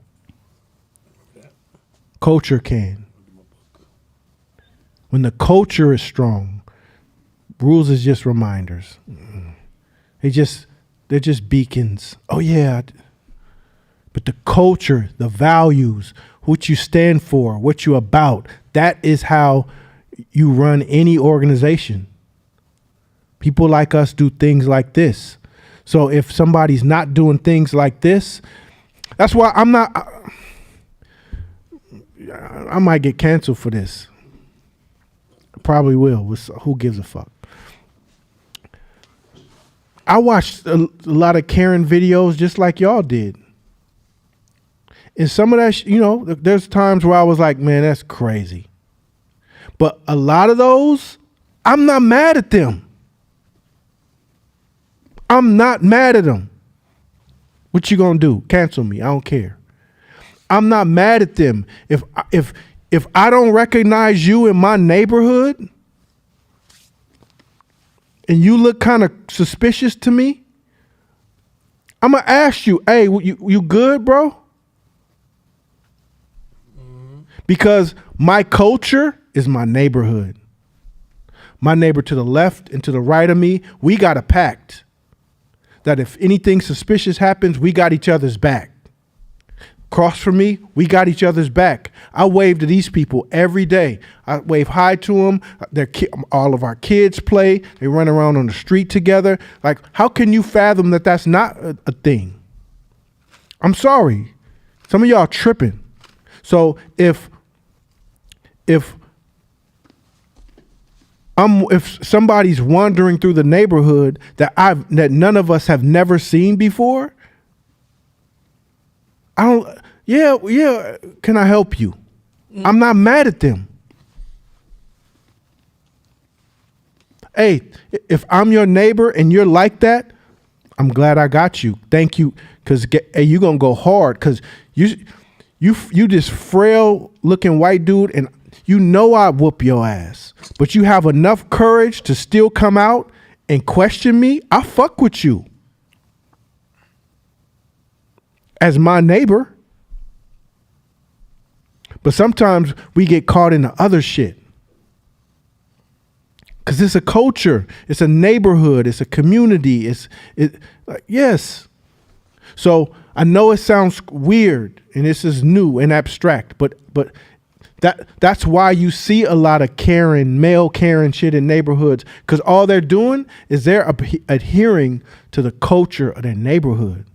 Culture can. When the culture is strong, rules is just reminders. They're just beacons. Oh yeah. But the culture, the values, what you stand for, what you're about, that is how you run any organization. People like us do things like this. So if somebody's not doing things like this, that's why I might get canceled for this. Probably will. Who gives a fuck? I watched a lot of Karen videos just like y'all did. And some of that, there's times where I was like, man, that's crazy. But a lot of those, I'm not mad at them. I'm not mad at them. What you gonna do? Cancel me. I don't care. I'm not mad at them. If I don't recognize you in my neighborhood and you look kind of suspicious to me, I'm gonna ask you, hey, you good, bro? Because my culture is my neighborhood. My neighbor to the left and to the right of me, we got a pact that if anything suspicious happens, we got each other's back. Across from me, we got each other's back. I wave to these people every day. I wave hi to them. All of our kids play. They run around on the street together. Like, how can you fathom that that's not a thing? I'm sorry. Some of y'all tripping. So if somebody's wandering through the neighborhood that none of us have never seen before, yeah, can I help you? I'm not mad at them. Hey, if I'm your neighbor and you're like that, I'm glad I got you. Thank you. Cause you're gonna go hard because you this frail looking white dude and I whoop your ass, but you have enough courage to still come out and question me. I fuck with you as my neighbor. But sometimes we get caught in the other shit. Cause it's a culture, it's a neighborhood, it's a community, yes. So I know it sounds weird and this is new and abstract, but that's why you see a lot of male Karen shit in neighborhoods, because all they're doing is they're adhering to the culture of their neighborhood.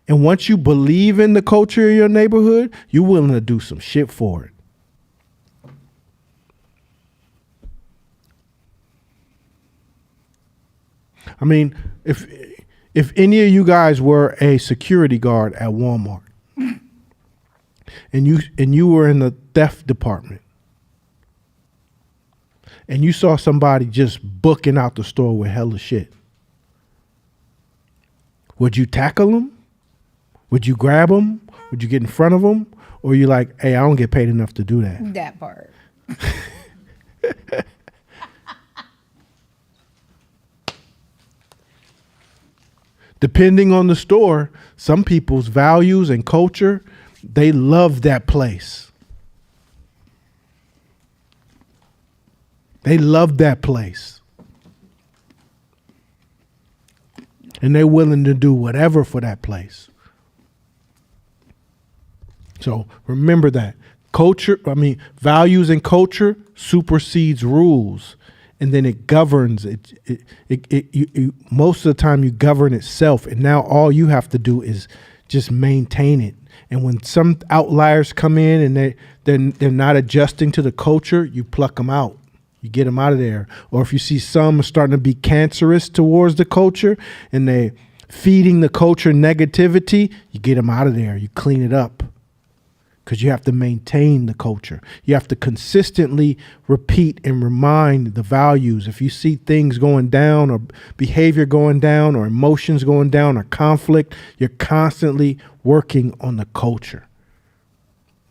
And once you believe in the culture of your neighborhood, you're willing to do some shit for it. I mean, if any of you guys were a security guard at Walmart and you were in the theft department and you saw somebody just booking out the store with hella shit, would you tackle them? Would you grab them? Would you get in front of them? Or you like, hey, I don't get paid enough to do that? That part. Depending on the store, some people's values and culture, they love that place. They love that place. And they're willing to do whatever for that place. So remember that. Values and culture supersedes rules. And then it governs it. Most of the time you govern itself, and now all you have to do is just maintain it. And when some outliers come in and they're not adjusting to the culture, you pluck them out. You get them out of there. Or if you see some starting to be cancerous towards the culture and they feeding the culture negativity, you get them out of there. You clean it up. because you have to maintain the culture. You have to consistently repeat and remind the values. If you see things going down or behavior going down or emotions going down or conflict, you're constantly working on the culture.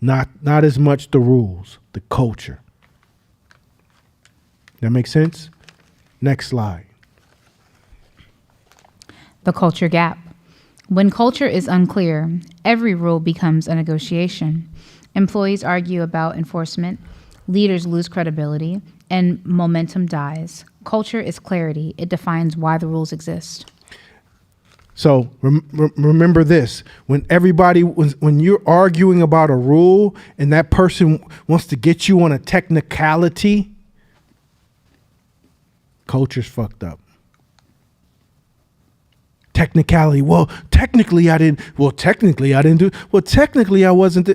Not as much the rules, the culture. That makes sense? Next slide. The culture gap. When culture is unclear, every rule becomes a negotiation. Employees argue about enforcement, leaders lose credibility, and momentum dies. Culture is clarity. It defines why the rules exist. So remember this: when you're arguing about a rule and that person wants to get you on a technicality, culture's fucked up. Technicality. Well, technically I didn't do. Well, technically I wasn't.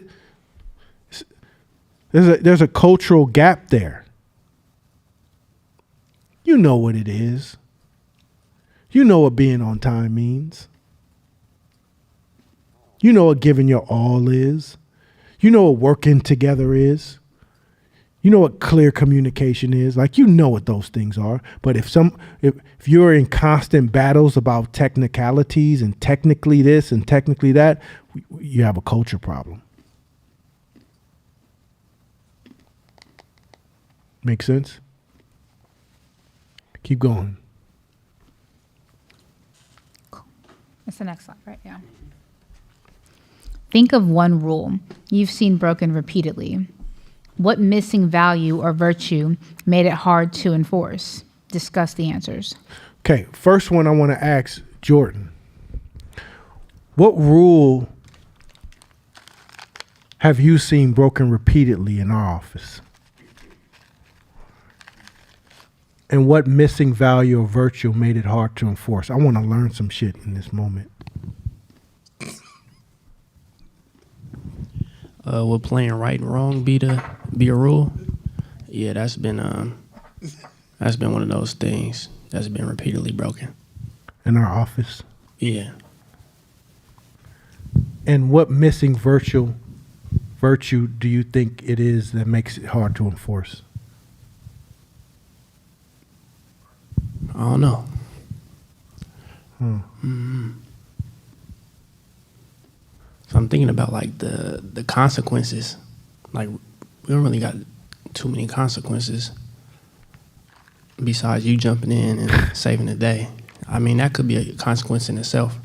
There's a cultural gap there. You know what it is. You know what being on time means. You know what giving your all is. You know what working together is. You know what clear communication is. Like, you know what those things are. But if you're in constant battles about technicalities and technically this and technically that, you have a culture problem. Make sense? Keep going. That's the next slide, right? Yeah. Think of one rule you've seen broken repeatedly. What missing value or virtue made it hard to enforce? Discuss the answers. Okay, first one I want to ask Jordan. What rule have you seen broken repeatedly in our office? And what missing value or virtue made it hard to enforce? I want to learn some shit in this moment. Will playing right and wrong be a rule? Yeah, that's been one of those things that's been repeatedly broken in our office. Yeah. And what missing virtue do you think it is that makes it hard to enforce? I don't know. So I'm thinking about like the consequences. Like, we don't really got too many consequences besides you jumping in and saving the day. I mean, that could be a consequence in itself.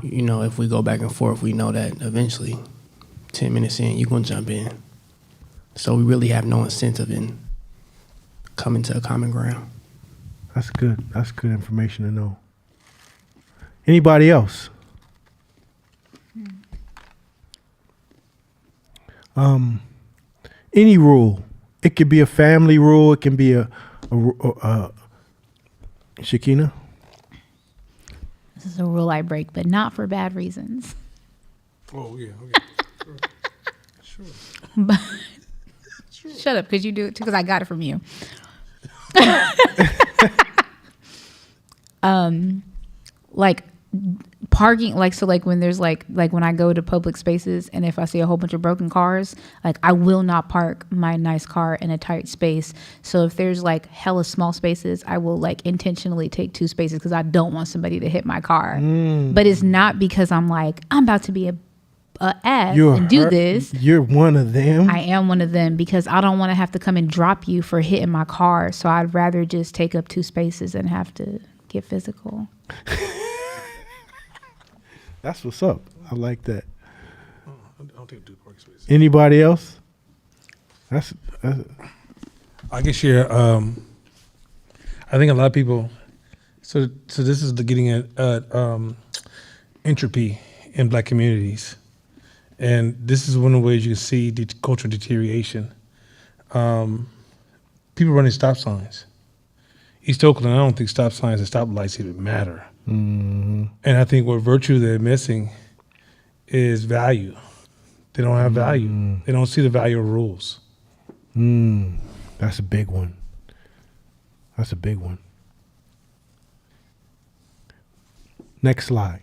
You know, if we go back and forth, we know that eventually, 10 minutes in, you're going to jump in. So we really have no incentive in coming to a common ground. That's good. That's good information to know. Anybody else? Any rule. It could be a family rule. It can be a Shakina? This is a rule I break, but not for bad reasons. Oh, yeah. Okay. Sure. But shut up, because you do it too, because I got it from you. Like parking, like, so like when there's like when I go to public spaces and if I see a whole bunch of broken cars, like I will not park my nice car in a tight space. So if there's like hella small spaces, I will like intentionally take 2 spaces because I don't want somebody to hit my car. But it's not because I'm like, I'm about to be a ass and do this. You're one of them. I am one of them because I don't want to have to come and drop you for hitting my car. So I'd rather just take up 2 spaces and have to get physical. That's what's up. I like that. I don't take 2 parking spaces. Anybody else? That's I guess you're. I think a lot of people. So this is the getting at entropy in Black communities, and this is one of the ways you can see the cultural deterioration. People running stop signs. East Oakland, I don't think stop signs and stoplights even matter. And I think what virtue they're missing is value. They don't have value. They don't see the value of rules. That's a big one. That's a big one. Next slide.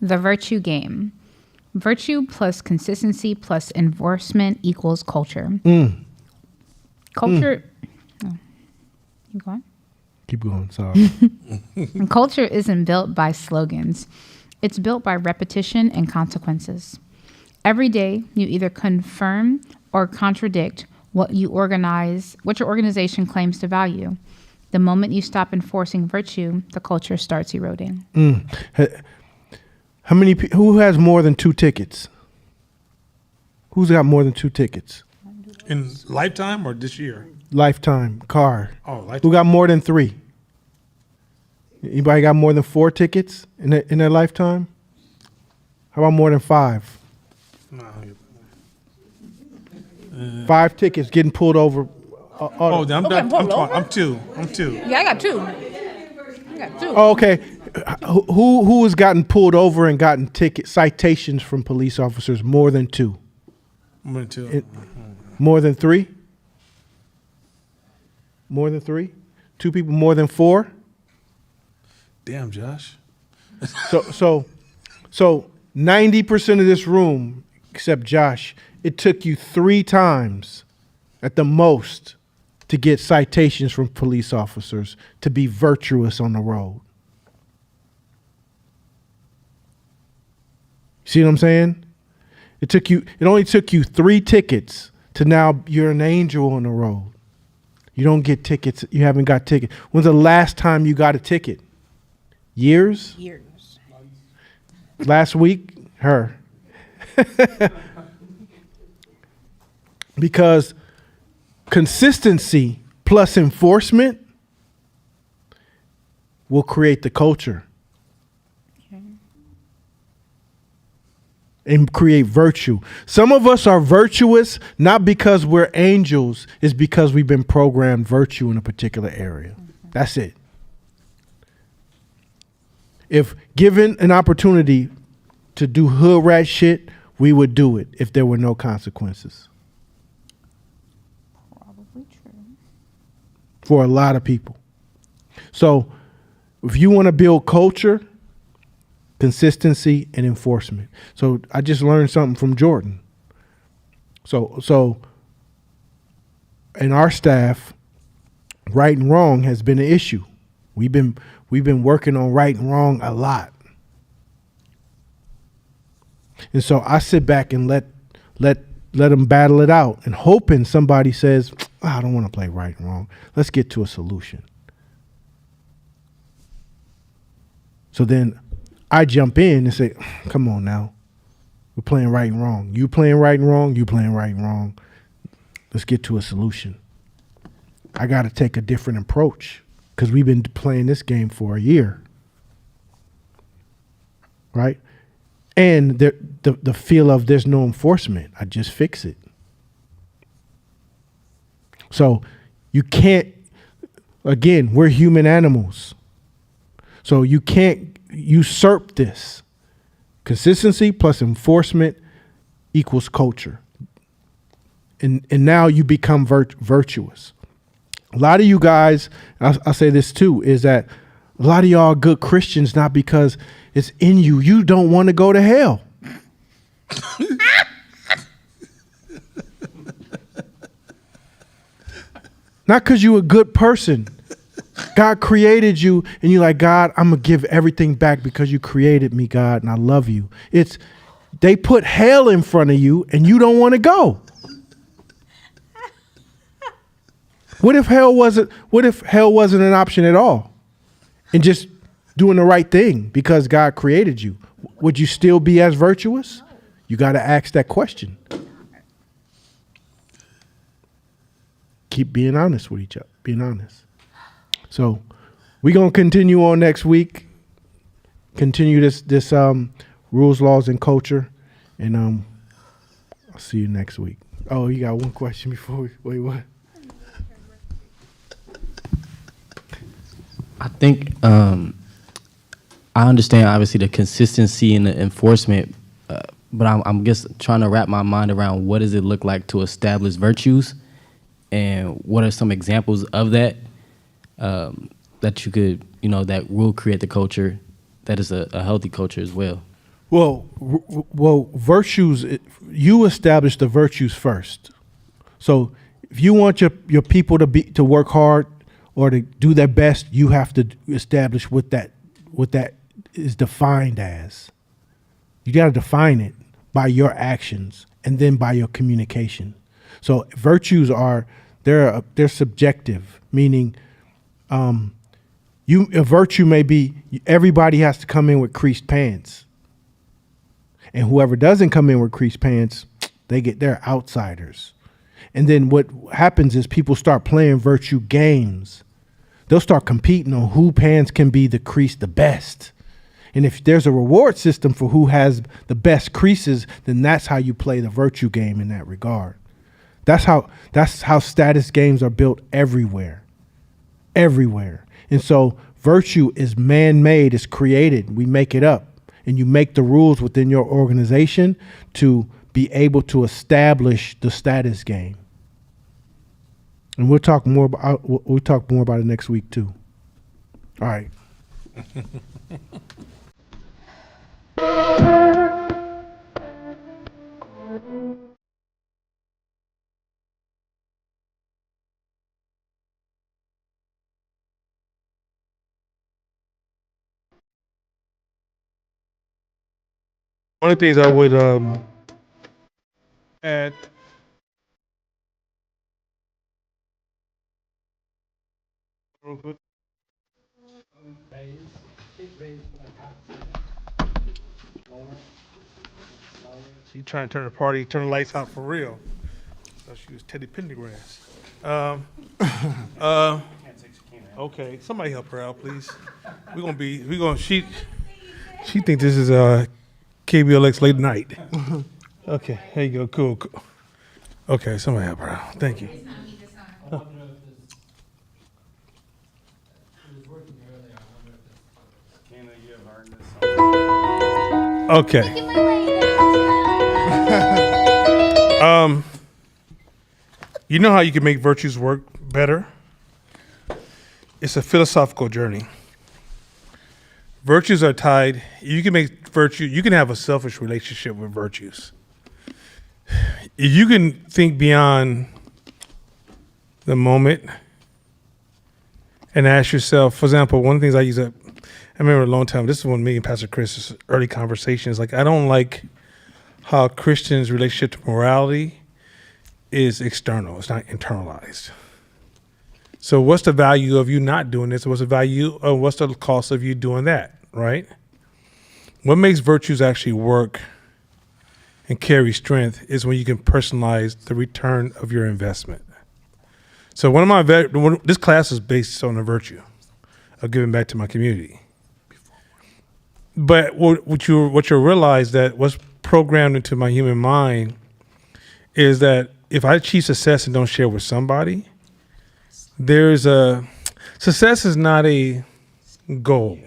The virtue game. Virtue plus consistency plus enforcement equals culture. Culture. Oh, you going? Keep going. Sorry. And culture isn't built by slogans. It's built by repetition and consequences. Every day, you either confirm or contradict what your organization claims to value. The moment you stop enforcing virtue, the culture starts eroding. How many? Who has more than 2 tickets? Who's got more than 2 tickets? In lifetime or this year? Lifetime car. Oh, Who lifetime. got more than 3? Anybody got more than 4 tickets in their lifetime? How about more than 5? No. 5 tickets getting pulled over. Oh, I'm Okay, done. pull over. I'm two. Yeah, I got 2. Oh, okay. Who has gotten pulled over and gotten citations from police officers more than 2? I'm two. More than 3? More than 3? 2 people more than 4? Damn, Josh. So 90% of this room, except Josh, it took you 3 times at the most to get citations from police officers to be virtuous on the road. See what I'm saying? It only took you 3 tickets to now you're an angel on the road. You don't get tickets. You haven't got tickets. When's the last time you got a ticket? Years? Last week? Her. Because consistency plus enforcement will create the culture and create virtue. Some of us are virtuous not because we're angels, it's because we've been programmed virtue in a particular area. That's it. If given an opportunity to do hood rat shit, we would do it if there were no consequences. Probably true. For a lot of people. So if you want to build culture, consistency, and enforcement. So I just learned something from Jordan. So in our staff, right and wrong has been an issue. We've been working on right and wrong a lot. And so I sit back and let them battle it out and hoping somebody says, I don't want to play right and wrong. Let's get to a solution. So then I jump in and say, come on now. We're playing right and wrong. You playing right and wrong, you playing right and wrong. Let's get to a solution. I got to take a different approach because we've been playing this game for a year. Right? And the feel of there's no enforcement. I just fix it. So you can't, again, we're human animals. So you can't usurp this. Consistency plus enforcement equals culture. And now you become virtuous. A lot of you guys, I'll say this too, is that a lot of y'all are good Christians not because it's in you. You don't want to go to hell. Not because you're a good person. God created you and you're like, God, I'm going to give everything back because you created me, God, and I love you. They put hell in front of you and you don't want to go. What if hell wasn't an option at all? And just doing the right thing because God created you. Would you still be as virtuous? You got to ask that question. Keep being honest with each other, being honest. So we're going to continue on next week, continue this rules, laws, and culture. And I'll see you next week. Oh, you got one question before wait, what? I think I understand obviously the consistency and the enforcement, but I'm just trying to wrap my mind around what does it look like to establish virtues, and what are some examples of that that you could that will create the culture that is a healthy culture as well. Well, virtues. You establish the virtues first. So if you want your people to work hard or to do their best, you have to establish what that is defined as. You got to define it by your actions and then by your communication. So virtues they're subjective, meaning a virtue may be everybody has to come in with creased pants. And whoever doesn't come in with creased pants, they're outsiders. And then what happens is people start playing virtue games. They'll start competing on who pants can be the crease the best. And if there's a reward system for who has the best creases, then that's how you play the virtue game in that regard. That's how status games are built everywhere. Everywhere. And so virtue is man-made, it's created. We make it up. And you make the rules within your organization to be able to establish the status game. And we'll talk more about it next week too. All right. One of the things I would add. Real quick. She trying to turn the lights out for real. So she was Teddy Pendergrass. Okay, somebody help her out, please. She think this is KBLX late night. Okay, here you go. Cool. Okay, somebody help her out. Thank you. Okay. You know how you can make virtues work better? It's a philosophical journey. Virtues are tied. You can have a selfish relationship with virtues. If you can think beyond the moment and ask yourself, for example, one of the things I remember a long time, this is one of me and Pastor Chris' early conversations, like I don't like how Christians' relationship to morality is external, it's not internalized. So what's the value of you not doing this? What's the cost of you doing that, right? What makes virtues actually work and carry strength is when you can personalize the return of your investment. So this class is based on a virtue of giving back to my community. But what you'll realize that what's programmed into my human mind is that if I achieve success and don't share with somebody, success is not a goal.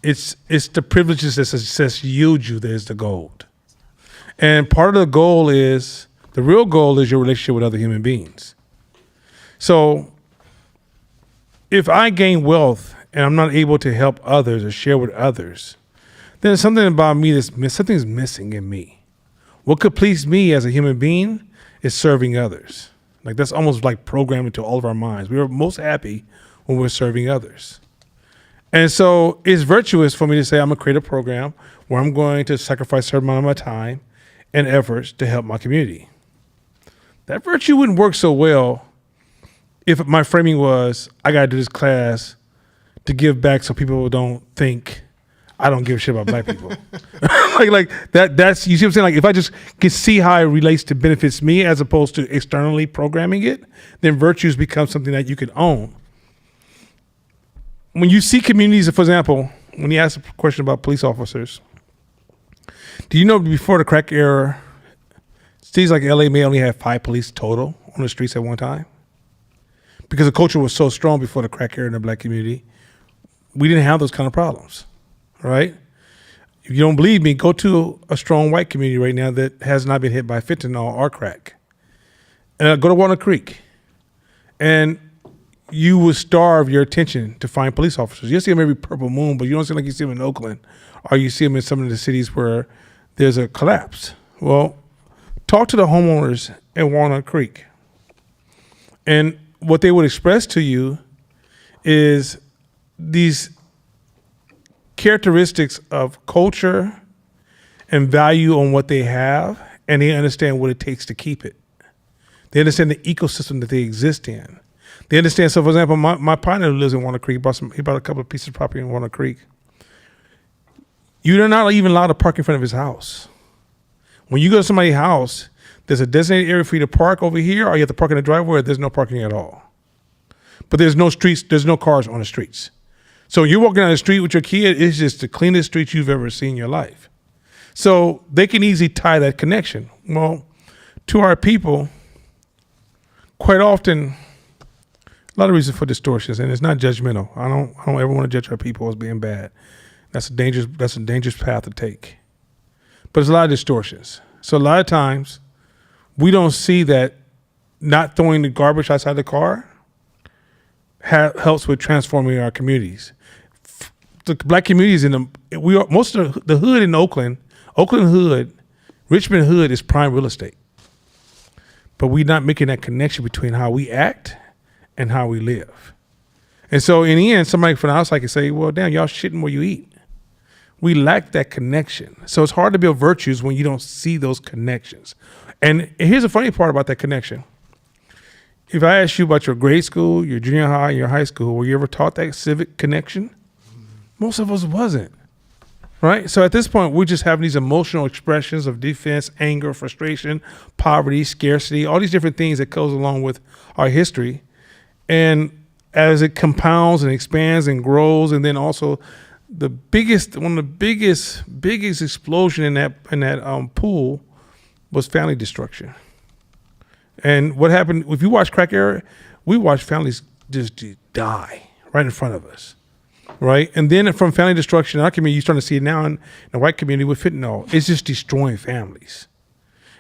It's the privileges that success yields you that is the gold. And part of the real goal is your relationship with other human beings. So if I gain wealth and I'm not able to help others or share with others, then there's something about me something's missing in me. What could please me as a human being is serving others. Like that's almost like programmed into all of our minds. We are most happy when we're serving others. And so it's virtuous for me to say I'm going to create a program where I'm going to sacrifice a certain amount of my time and efforts to help my community. That virtue wouldn't work so well if my framing was, I got to do this class to give back so people don't think I don't give a shit about black people. like that's, you see what I'm saying? Like if I just can see how it relates to benefits me as opposed to externally programming it, then virtues become something that you can own. When you see communities, for example, when you ask a question about police officers, do you know before the crack era, cities like LA may only have 5 police total on the streets at one time? Because the culture was so strong before the crack era in the black community, we didn't have those kind of problems, right? If you don't believe me, go to a strong white community right now that has not been hit by fentanyl or crack. Go to Walnut Creek. And you would starve your attention to find police officers. You see them every purple moon, but you don't see like you see them in Oakland, or you see them in some of the cities where there's a collapse. Well, talk to the homeowners in Walnut Creek, and what they would express to you is these characteristics of culture and value on what they have, and they understand what it takes to keep it. They understand the ecosystem that they exist in. They understand. So, for example, my partner who lives in Walnut Creek he bought a couple of pieces of property in Walnut Creek. You're not even allowed to park in front of his house. When you go to somebody's house, there's a designated area for you to park over here, or you have to park in the driveway, or there's no parking at all. But there's no streets, there's no cars on the streets. So you're walking down the street with your kid, it's just the cleanest street you've ever seen in your life. So they can easily tie that connection. Well, to our people, quite often, a lot of reasons for distortions, and it's not judgmental. I don't ever want to judge our people as being bad. That's a dangerous path to take. But there's a lot of distortions. So a lot of times, we don't see that not throwing the garbage outside the car helps with transforming our communities. The black communities most of the hood in Oakland hood, Richmond hood is prime real estate. But we're not making that connection between how we act and how we live. And so in the end, somebody from the outside can say, well, damn, y'all shitting where you eat. We lack that connection. So it's hard to build virtues when you don't see those connections. And here's the funny part about that connection. If I ask you about your grade school, your junior high, your high school, were you ever taught that civic connection? Most of us wasn't, right? So at this point, we're just having these emotional expressions of defense, anger, frustration, poverty, scarcity, all these different things that goes along with our history. And as it compounds and expands and grows, and then also one of the biggest explosion in that pool was family destruction. And what happened, if you watch Crack Era, we watched families just die right in front of us, right? And then from family destruction in our community, you're starting to see it now in the white community with fentanyl. It's just destroying families.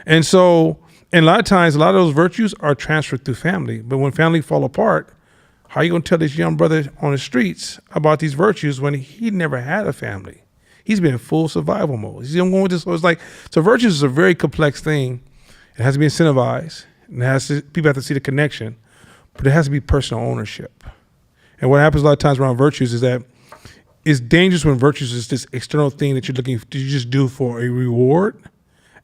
And so, and a lot of times, a lot of those virtues are transferred through family. But when family fall apart, how are you going to tell this young brother on the streets about these virtues when he never had a family? He's been in full survival mode. He's going with this. So it's like, so virtues is a very complex thing. It has to be incentivized. And people have to see the connection, but it has to be personal ownership. And what happens a lot of times around virtues is that it's dangerous when virtues is this external thing that you just do for a reward,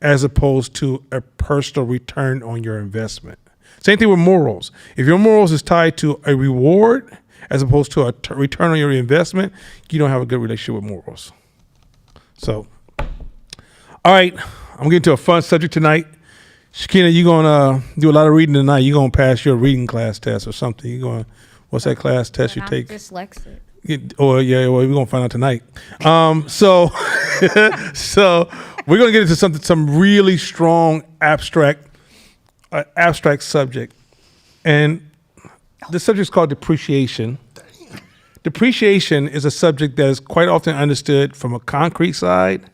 as opposed to a personal return on your investment. Same thing with morals. If your morals is tied to a reward as opposed to a return on your investment, you don't have a good relationship with morals. So, all right, I'm getting to a fun subject tonight. Shakina, you're going to do a lot of reading tonight. You're going to pass your reading class test or something. You're going, what's that class test you take? I'm dyslexic. We're going to find out tonight. So we're going to get into some really strong abstract subject. And the subject is called depreciation. Depreciation is a subject that is quite often understood from a concrete side,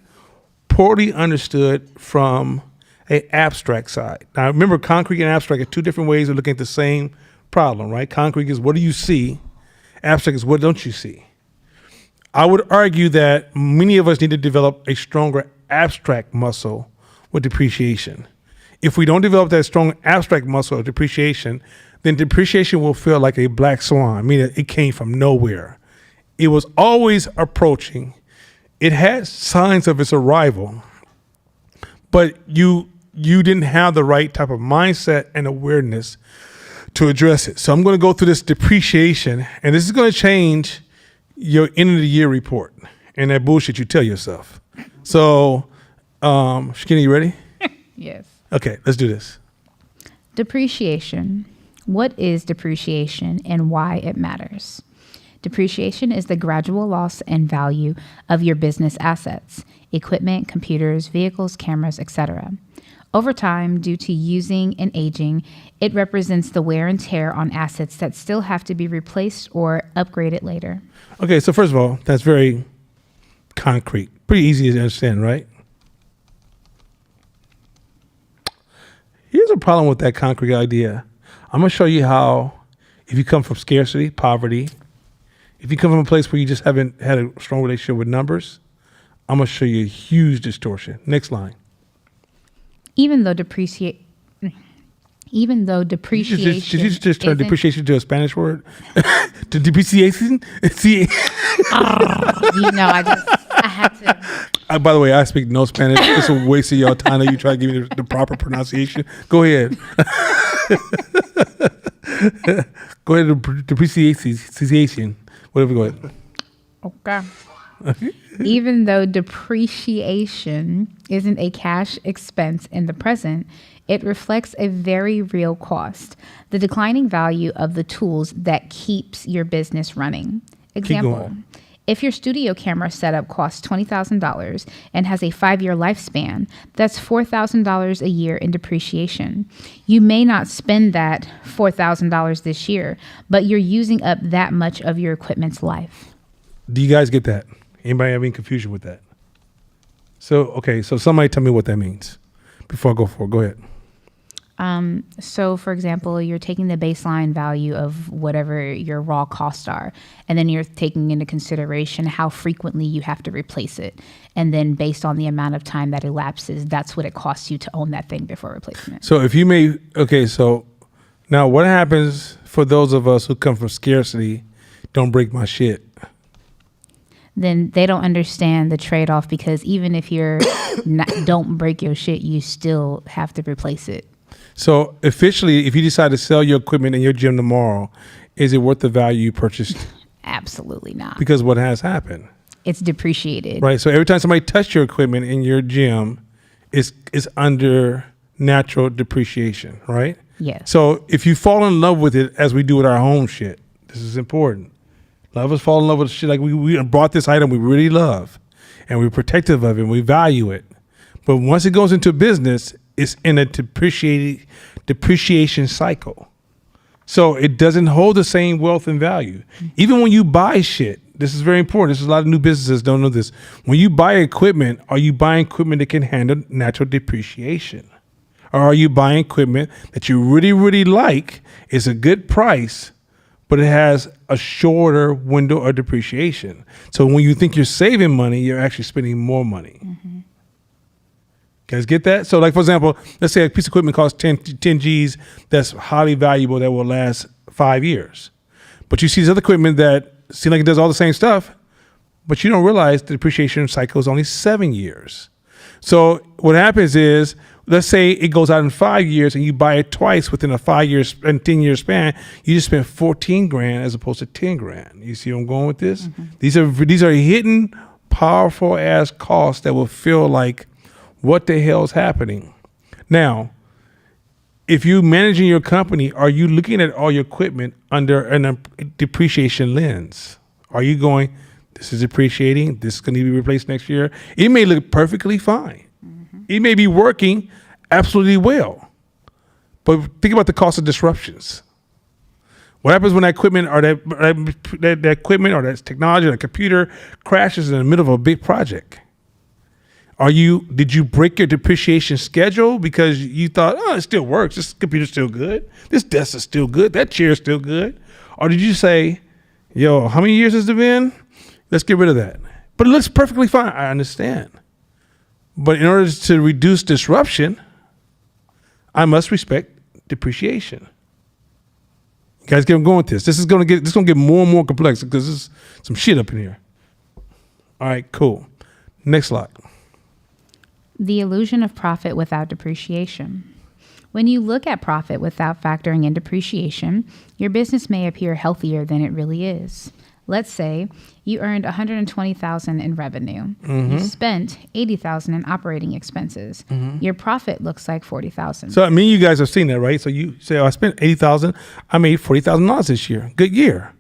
poorly understood from an abstract side. Now, remember, concrete and abstract are two different ways of looking at the same problem, right? Concrete is what do you see? Abstract is what don't you see? I would argue that many of us need to develop a stronger abstract muscle with depreciation. If we don't develop that strong abstract muscle of depreciation, then depreciation will feel like a black swan, meaning it came from nowhere. It was always approaching. It had signs of its arrival, but you didn't have the right type of mindset and awareness to address it. So I'm going to go through this depreciation, and this is going to change your end of the year report and that bullshit you tell yourself. So, Shakina, you ready? Yes. Okay, let's do this. Depreciation. What is depreciation and why it matters? Depreciation is the gradual loss in value of your business assets, equipment, computers, vehicles, cameras, etc. Over time, due to using and aging, it represents the wear and tear on assets that still have to be replaced or upgraded later. Okay, so first of all, that's very concrete. Pretty easy to understand, right? Here's a problem with that concrete idea. I'm going to show you how If you come from scarcity, poverty, if you come from a place where you just haven't had a strong relationship with numbers, I'm gonna show you a huge distortion. Next line. Even though depreciation Did you just turn isn't- depreciation to a Spanish word? To depreciation? See, I had to. by the way, I speak no Spanish. It's a waste of y'all time that you try to give me the proper pronunciation. Go ahead. Go ahead. Depreciation. Whatever. Go ahead. Okay. Even though depreciation isn't a cash expense in the present, it reflects a very real cost, the declining value of the tools that keeps your business running. Example, going. if your studio camera setup costs $20,000 and has a 5-year lifespan, that's $4,000 a year in depreciation. You may not spend that $4,000 this year, but you're using up that much of your equipment's life. Do you guys get that? Anybody having confusion with that? So somebody tell me what that means before I go forward. Go ahead. So, for example, you're taking the baseline value of whatever your raw costs are, and then you're taking into consideration how frequently you have to replace it. And then based on the amount of time that elapses, that's what it costs you to own that thing before replacing it. So if you may, so now what happens for those of us who come from scarcity, don't break my shit? Then they don't understand the trade-off, because even if you're don't break your shit, you still have to replace it. So officially, if you decide to sell your equipment in your gym tomorrow, is it worth the value you purchased? Absolutely not. Because what has happened? It's depreciated. Right. So every time somebody touched your equipment in your gym, it's under natural depreciation, right? Yes. So if you fall in love with it, as we do with our home shit, this is important. A lot of us fall in love with shit like we bought this item we really love, and we're protective of it and we value it. But once it goes into business, it's in a depreciation cycle. So it doesn't hold the same wealth and value. Even when you buy shit, this is very important. This is a lot of new businesses don't know this. When you buy equipment, are you buying equipment that can handle natural depreciation? Or are you buying equipment that you really, really like, it's a good price, but it has a shorter window of depreciation? So when you think you're saving money, you're actually spending more money. Mm-hmm. Guys get that? So like, for example, let's say a piece of equipment costs 10 G's that's highly valuable that will last 5 years. But you see this other equipment that seems like it does all the same stuff, but you don't realize the depreciation cycle is only 7 years. So what happens is, let's say it goes out in 5 years and you buy it twice within a 5 year and 10 year span, you just spent 14 grand as opposed to 10 grand. You see where I'm going with this? Mm-hmm. These are hidden, powerful ass costs that will feel like, what the hell is happening? Now, if you're managing your company, are you looking at all your equipment under a depreciation lens? Are you going, this is depreciating, this is going to be replaced next year? It may look perfectly fine. Mm-hmm. It may be working absolutely well. But think about the cost of disruptions. What happens when that equipment or that equipment or that technology or that computer crashes in the middle of a big project? Did you break your depreciation schedule because you thought, oh, it still works. This computer's still good. This desk is still good. That chair is still good. Or did you say, yo, how many years has it been? Let's get rid of that. But it looks perfectly fine. I understand. But in order to reduce disruption, I must respect depreciation. You guys get where I'm going with this. This is gonna get more and more complex because there's some shit up in here. All right, cool. Next slide. The illusion of profit without depreciation. When you look at profit without factoring in depreciation, your business may appear healthier than it really is. Let's say you earned $120,000 in revenue. Mm-hmm. You spent $80,000 in operating expenses. Mm-hmm. Your profit looks like $40,000. So I mean, you guys have seen that, right? So you say, oh, I spent $80,000. I made $40,000 this year. Good year.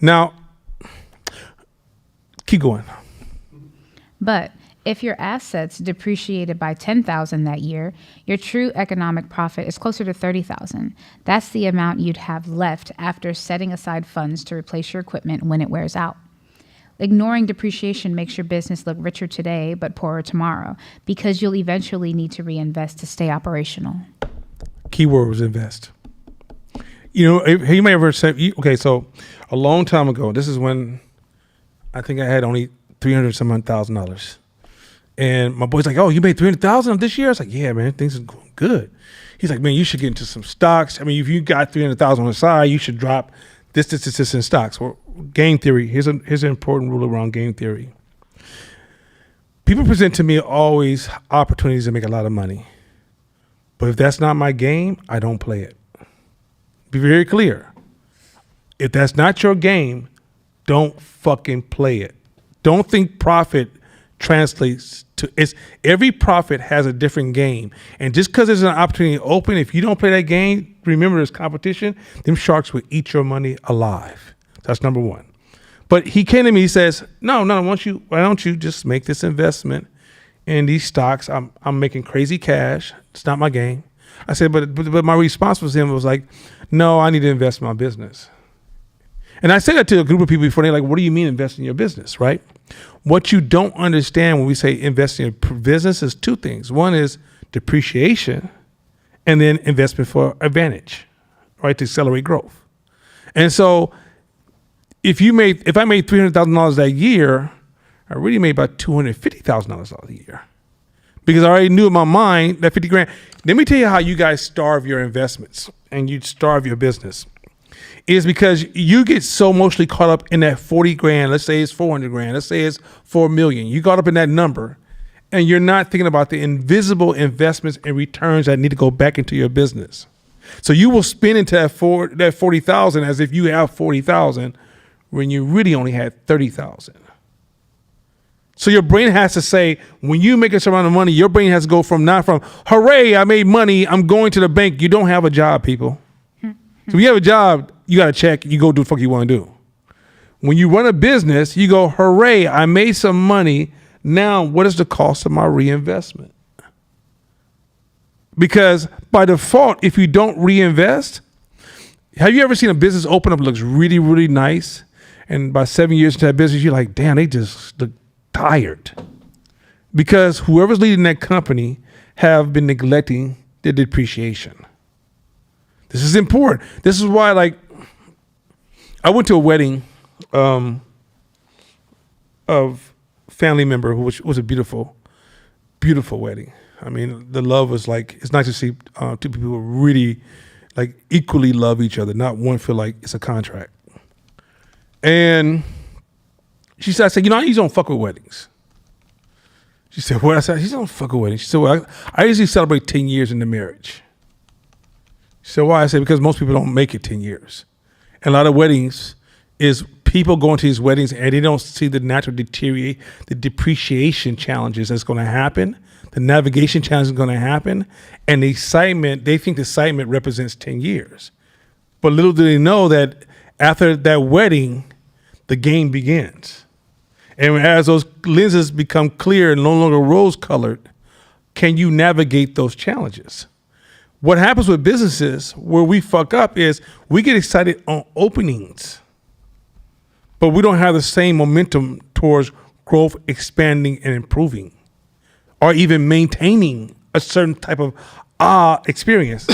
Now, keep going. But if your assets depreciated by $10,000 that year, your true economic profit is closer to $30,000. That's the amount you'd have left after setting aside funds to replace your equipment when it wears out. Ignoring depreciation makes your business look richer today but poorer tomorrow, because you'll eventually need to reinvest to stay operational. Keyword was invest. You may have ever said, okay, so a long time ago, this is when I think I had only $300,000. And my boy's like, oh, you made $300,000 this year? I was like, yeah, man, things are going good. He's like, man, you should get into some stocks. I mean, if you got $300,000 on the side, you should drop this in stocks. Or game theory. Here's an important rule around game theory. People present to me always opportunities to make a lot of money. But if that's not my game, I don't play it. Be very clear. If that's not your game, don't fucking play it. Don't think profit translates to every profit has a different game. And just because there's an opportunity open, if you don't play that game, remember there's competition, them sharks will eat your money alive. That's number one. But he came to me, he says, no, why don't you just make this investment in these stocks? I'm making crazy cash. It's not my game. I said, but my response was him was like, no, I need to invest in my business. And I said that to a group of people before. They're like, what do you mean invest in your business, right? What you don't understand when we say invest in your business is two things. One is depreciation and then investment for advantage, right, to accelerate growth. And so if I made $300,000 that year, I really made about $250,000 a year because I already knew in my mind that 50 grand. Let me tell you how you guys starve your investments and you starve your business. Is because you get so emotionally caught up in that 40 grand, let's say it's 400 grand, let's say it's 4 million. You got up in that number and you're not thinking about the invisible investments and returns that need to go back into your business. So you will spin into that 40,000 as if you have 40,000 when you really only had 30,000. So your brain has to say, when you make a certain amount of money, your brain has to go from hooray, I made money, I'm going to the bank. You don't have a job, people. So when you have a job, you got to check, you go do the fuck you want to do. When you run a business, you go, hooray, I made some money. Now, what is the cost of my reinvestment? Because by default, if you don't reinvest, have you ever seen a business open up, looks really, really nice? And by 7 years into that business, you're like, damn, they just look tired. Because whoever's leading that company have been neglecting the depreciation. This is important. This is why, I went to a wedding of family member who was a beautiful, beautiful wedding. I mean, the love was it's nice to see two people who really equally love each other, not one feel like it's a contract. And she said, I said, I usually don't fuck with weddings. She said, what? I said, she don't fuck with weddings. She said, well, I usually celebrate 10 years in the marriage. She said, why? I said, because most people don't make it 10 years. And a lot of weddings is people going to these weddings and they don't see the natural the depreciation challenges that's going to happen. The navigation challenge is going to happen. And the excitement, they think the excitement represents 10 years. But little do they know that after that wedding, the game begins. And as those lenses become clear and no longer rose-colored, can you navigate those challenges? What happens with businesses where we fuck up is we get excited on openings, but we don't have the same momentum towards growth, expanding, and improving, or even maintaining a certain type of experience.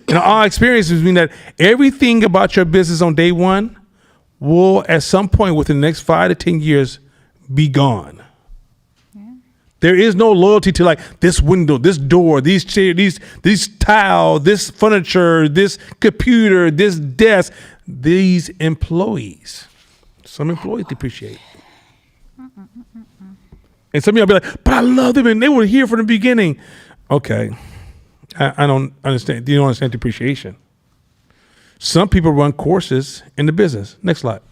And experience means that everything about your business on day one will, at some point within the next 5 to 10 years, be gone. There is no loyalty to this window, this door, these chairs, these tile, this furniture, this computer, this desk, these employees. Some employees depreciate. And some of y'all be like, but I love them and they were here from the beginning. Okay. I don't understand. You don't understand depreciation. Some people run courses in the business. Next slide.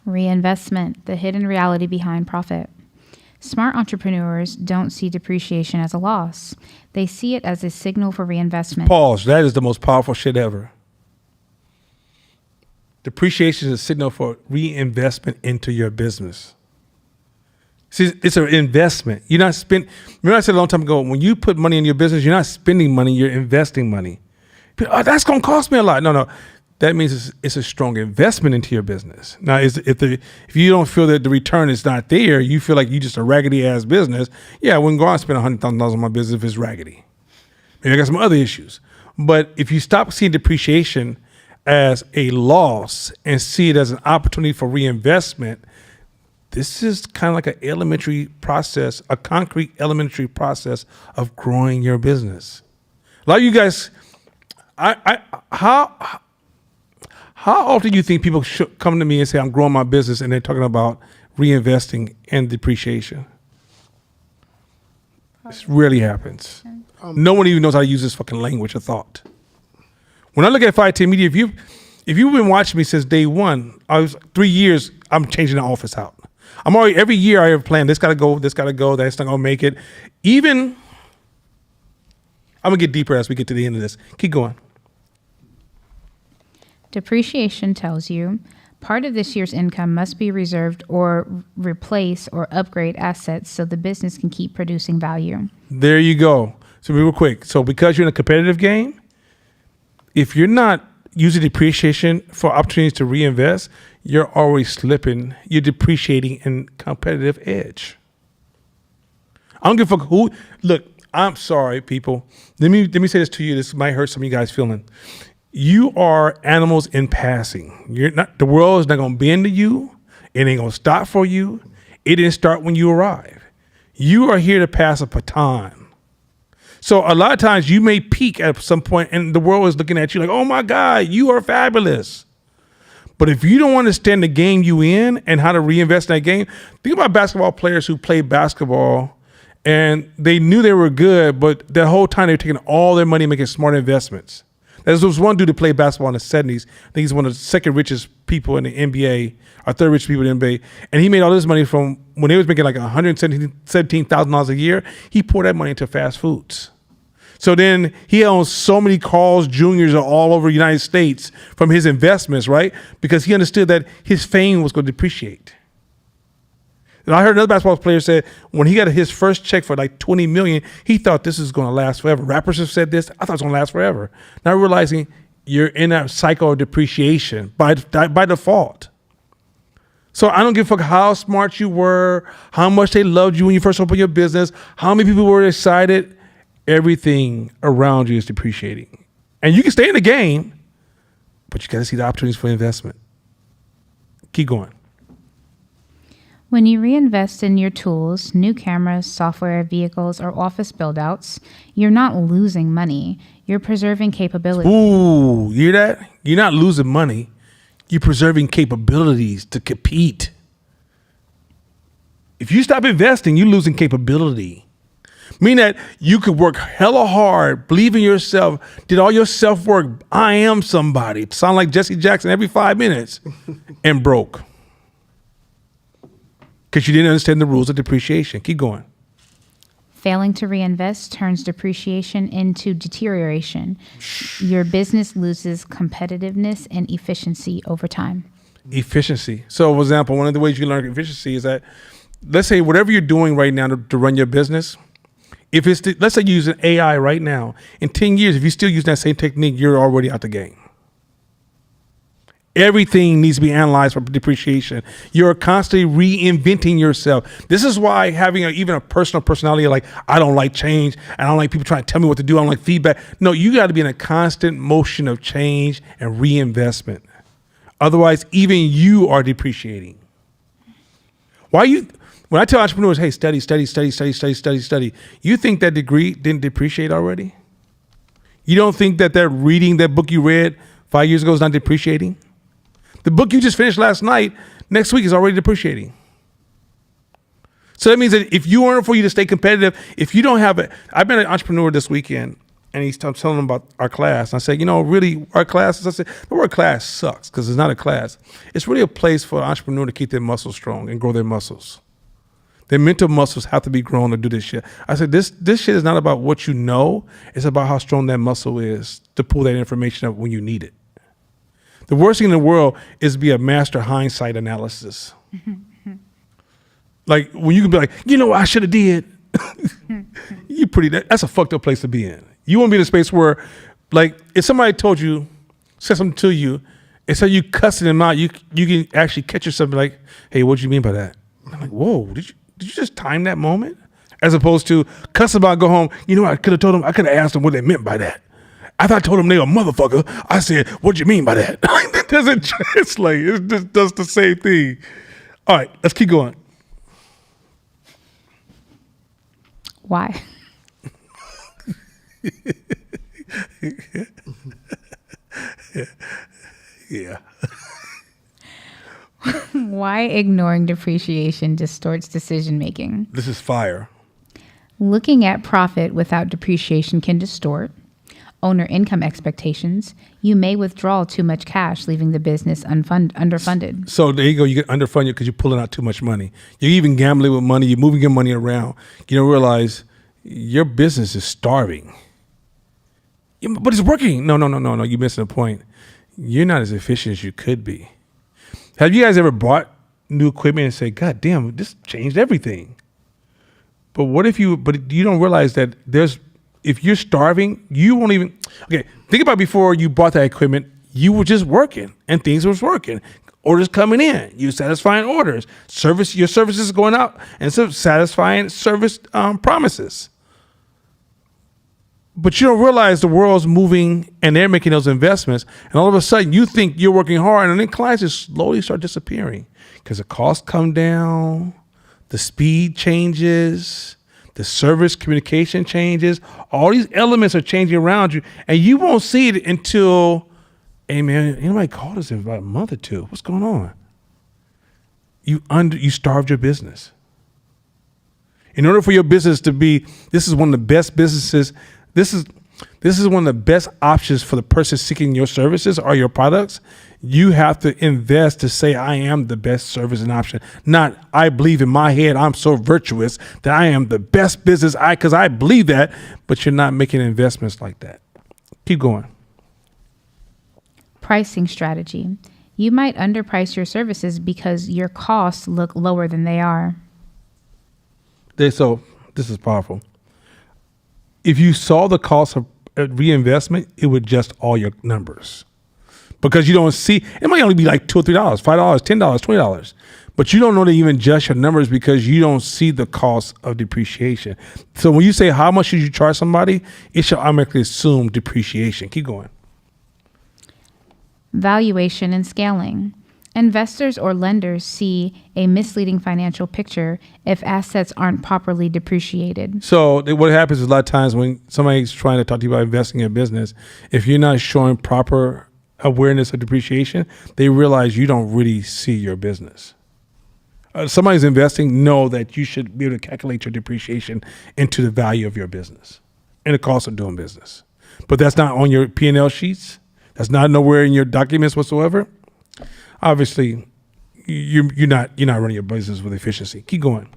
Reinvestment, the hidden reality behind profit. Smart entrepreneurs don't see depreciation as a loss. They see it as a signal for reinvestment. Pause. That is the most powerful shit ever. Depreciation is a signal for reinvestment into your business. See, it's an investment. You're not spending. Remember I said a long time ago, when you put money in your business, you're not spending money, you're investing money. Oh, that's going to cost me a lot. No. That means it's a strong investment into your business. Now, if you don't feel that the return is not there, you feel like you just a raggedy ass business. Yeah, I wouldn't go out and spend $100,000 on my business if it's raggedy. Maybe I got some other issues. But if you stop seeing depreciation as a loss and see it as an opportunity for reinvestment, this is kind of like an elementary process, a concrete elementary process of growing your business. A lot of you guys, how often do you think people should come to me and say, I'm growing my business, and they're talking about reinvesting and depreciation? This rarely happens. No one even knows how to use this fucking language or thought. When I look at 510 Media, if you've been watching me since day one, 3 years, I'm changing the office out. I'm already, every year I have planned, this gotta go, that's not gonna make it. Even, I'm gonna get deeper as we get to the end of this. Keep going. Depreciation tells you part of this year's income must be reserved or replace or upgrade assets so the business can keep producing value. There you go. So real quick. So because you're in a competitive game, if you're not using depreciation for opportunities to reinvest, you're already slipping. You're depreciating in competitive edge. I don't give a fuck who. Look, I'm sorry, people. Let me say this to you. This might hurt some of you guys' feeling. You are animals in passing. You're not. The world is not going to bend to you. It ain't going to stop for you. It didn't start when you arrived. You are here to pass a baton. So a lot of times you may peak at some point and the world is looking at you like, oh my God, you are fabulous. But if you don't understand the game you in and how to reinvest in that game, think about basketball players who play basketball and they knew they were good, but the whole time they were taking all their money making smart investments. There was one dude who played basketball in the 70s. I think he's one of the second richest people in the NBA, or third richest people in the NBA. And he made all this money from when they was making like $117,000 a year. He poured that money into fast foods. So then he owns so many Carl's Juniors all over the United States from his investments, right? Because he understood that his fame was going to depreciate. And I heard another basketball player say when he got his first check for like $20 million, he thought this is going to last forever. Rappers have said this. I thought it's going to last forever. Now realizing you're in that cycle of depreciation by default. So I don't give a fuck how smart you were, how much they loved you when you first opened your business, how many people were excited. Everything around you is depreciating. And you can stay in the game, but you got to see the opportunities for investment. Keep going. When you reinvest in your tools, new cameras, software, vehicles, or office build-outs, you're not losing money. You're preserving capability. Ooh, you hear that? You're not losing money. You're preserving capabilities to compete. If you stop investing, you're losing capability. Meaning that you could work hella hard, believe in yourself, did all your self-work, I am somebody, sound like Jesse Jackson every 5 minutes, and broke. Because you didn't understand the rules of depreciation. Keep going. Failing to reinvest turns depreciation into deterioration. Your business loses competitiveness and efficiency over time. Efficiency. So, for example, one of the ways you learn efficiency is that, let's say whatever you're doing right now to run your business, if it's, let's say you're using AI right now, in 10 years, if you're still using that same technique, you're already out the game. Everything needs to be analyzed for depreciation. You're constantly reinventing yourself. This is why having even a personal personality, like I don't like change, I don't like people trying to tell me what to do, I don't like feedback. No, you got to be in a constant motion of change and reinvestment. Otherwise, even you are depreciating. When I tell entrepreneurs, hey, study, you think that degree didn't depreciate already? You don't think that reading that book you read 5 years ago is not depreciating? The book you just finished last night, next week is already depreciating. So that means that if you want for you to stay competitive, if you don't have it, I've been an entrepreneur this weekend, and I'm telling him about our class. And I said, really, our classes, I said, the word class sucks because it's not a class. It's really a place for an entrepreneur to keep their muscles strong and grow their muscles. Their mental muscles have to be grown to do this shit. I said, this shit is not about what you know. It's about how strong that muscle is to pull that information up when you need it. The worst thing in the world is to be a master hindsight analysis. Like when you can be like, I should have did. That's a fucked up place to be in. You want to be in a space where, like, if somebody said something to you, instead of you cussing them out, you can actually catch yourself and be like, hey, what do you mean by that? I'm like, whoa, did you just time that moment? As opposed to cuss about, go home, I could have told them, I could have asked them what they meant by that. After I told them they were a motherfucker, I said, what do you mean by that? It doesn't translate. It just does the same thing. All right, let's keep going. Why? Yeah. Why ignoring depreciation distorts decision making? This is fire. Looking at profit without depreciation can distort owner income expectations. You may withdraw too much cash, leaving the business underfunded. So there you go. You get underfunded because you're pulling out too much money. You're even gambling with money. You're moving your money around. You don't realize your business is starving. Yeah, but it's working. No. You're missing the point. You're not as efficient as you could be. Have you guys ever bought new equipment and say, God damn, this changed everything? But but you don't realize that if you're starving, you won't even, okay, think about before you bought that equipment, you were just working and things was working. Orders coming in, you satisfying orders. Your service is going out and so satisfying service promises. But you don't realize the world's moving and they're making those investments. And all of a sudden you think you're working hard and then clients just slowly start disappearing because the costs come down, the speed changes, the service communication changes. All these elements are changing around you and you won't see it until, hey man, anybody called us in about a month or two. What's going on? You starved your business. In order for your business to be, this is one of the best businesses. This is one of the best options for the person seeking your services or your products. You have to invest to say, I am the best service and option. Not, I believe in my head, I'm so virtuous that I am the best business because I believe that, but you're not making investments like that. Keep going. Pricing strategy. You might underprice your services because your costs look lower than they are. So this is powerful. If you saw the cost of reinvestment, it would adjust all your numbers because you don't see, it might only be like $2 or $3, $5, $10, $20, but you don't know to even adjust your numbers because you don't see the cost of depreciation. So when you say, how much should you charge somebody? It should automatically assume depreciation. Keep going. Valuation and scaling. Investors or lenders see a misleading financial picture if assets aren't properly depreciated. So what happens is a lot of times when somebody's trying to talk to you about investing in a business, if you're not showing proper awareness of depreciation, they realize you don't really see your business. Somebody's investing, know that you should be able to calculate your depreciation into the value of your business and the cost of doing business. But that's not on your P&L sheets. That's not nowhere in your documents whatsoever. Obviously, you're not running your business with efficiency. Keep going.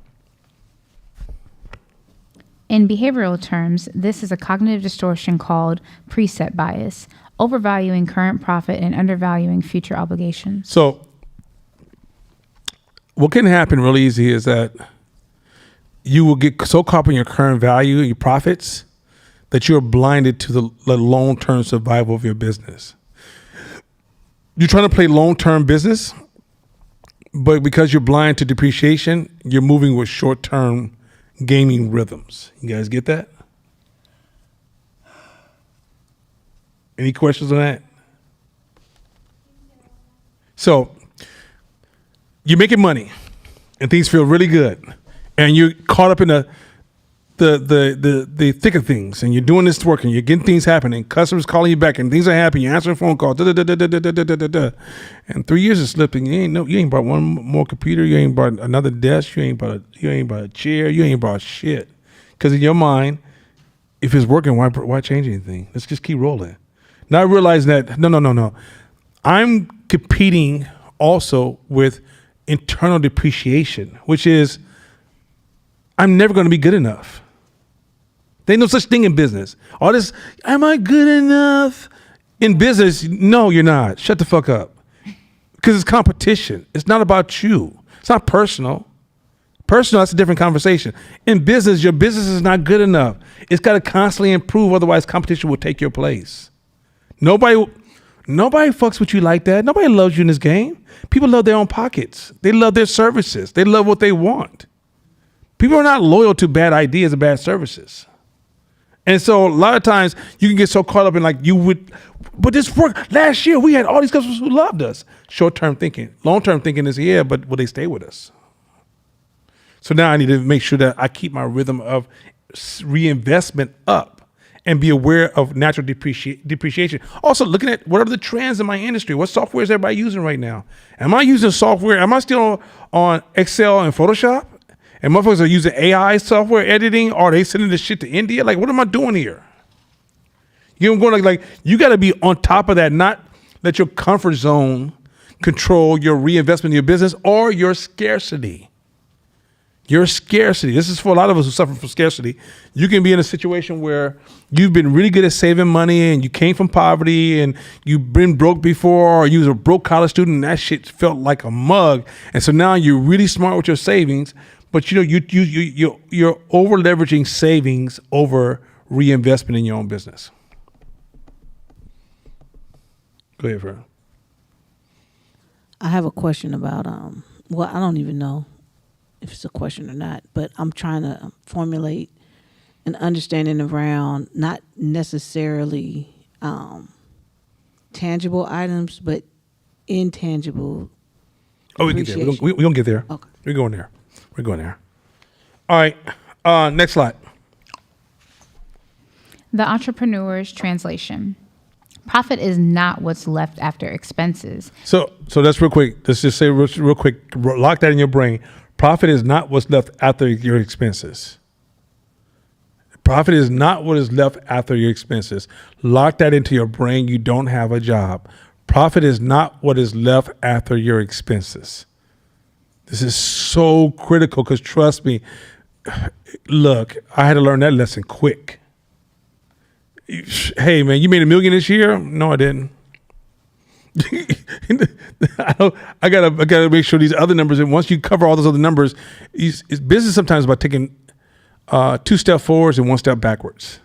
In behavioral terms, this is a cognitive distortion called preset bias, overvaluing current profit and undervaluing future obligations. So what can happen really easy is that you will get so caught up in your current value, your profits, that you're blinded to the long-term survival of your business. You're trying to play long-term business, but because you're blind to depreciation, you're moving with short-term gaming rhythms. You guys get that? Any questions on that? So you're making money and things feel really good and you're caught up in the thick of things and you're doing this work and you're getting things happening, customers calling you back and things are happening, you're answering phone calls, and 3 years is slipping. You ain't bought one more computer, you ain't bought another desk, you ain't bought a chair, you ain't bought shit. Because in your mind, if it's working, why change anything? Let's just keep rolling. Not realizing that no. I'm competing also with internal depreciation, which is I'm never going to be good enough. There ain't no such thing in business. All this, am I good enough? In business, no, you're not. Shut the fuck up. Because it's competition. It's not about you. It's not personal. Personal, that's a different conversation. In business, your business is not good enough. It's got to constantly improve, otherwise competition will take your place. Nobody fucks with you like that. Nobody loves you in this game. People love their own pockets. They love their services. They love what they want. People are not loyal to bad ideas and bad services. And so a lot of times you can get so caught up in like but this worked. Last year we had all these customers who loved us. Short-term thinking. Long-term thinking is, yeah, but will they stay with us? So now I need to make sure that I keep my rhythm of reinvestment up and be aware of natural depreciation. Also looking at what are the trends in my industry? What software is everybody using right now? Am I using software? Am I still on Excel and Photoshop? And motherfuckers are using AI software editing, or are they sending this shit to India? Like, what am I doing here? You know, I'm going like you got to be on top of that, not let your comfort zone control your reinvestment in your business or your scarcity. Your scarcity. This is for a lot of us who suffer from scarcity. You can be in a situation where you've been really good at saving money and you came from poverty and you've been broke before, or you was a broke college student and that shit felt like a mug. And so now you're really smart with your savings, but you know you're over leveraging savings over reinvestment in your own business. Go ahead, Fern. I have a question about well, I don't even know if it's a question or not, but I'm trying to formulate an understanding around not necessarily tangible items, but intangible. Oh, we get there. We're gonna get there. Okay. We're going there. We're going there. All right. Next slide. The Entrepreneur's Translation. Profit is not what's left after expenses. So that's real quick. Let's just say real quick. Lock that in your brain. Profit is not what's left after your expenses. Profit is not what is left after your expenses. Lock that into your brain. You don't have a job. Profit is not what is left after your expenses. This is so critical because trust me, look, I had to learn that lesson quick. Hey man, you made $1 million this year? No, I didn't. I gotta make sure these other numbers, and once you cover all those other numbers, it's business sometimes about taking 2 steps forwards and 1 step backwards.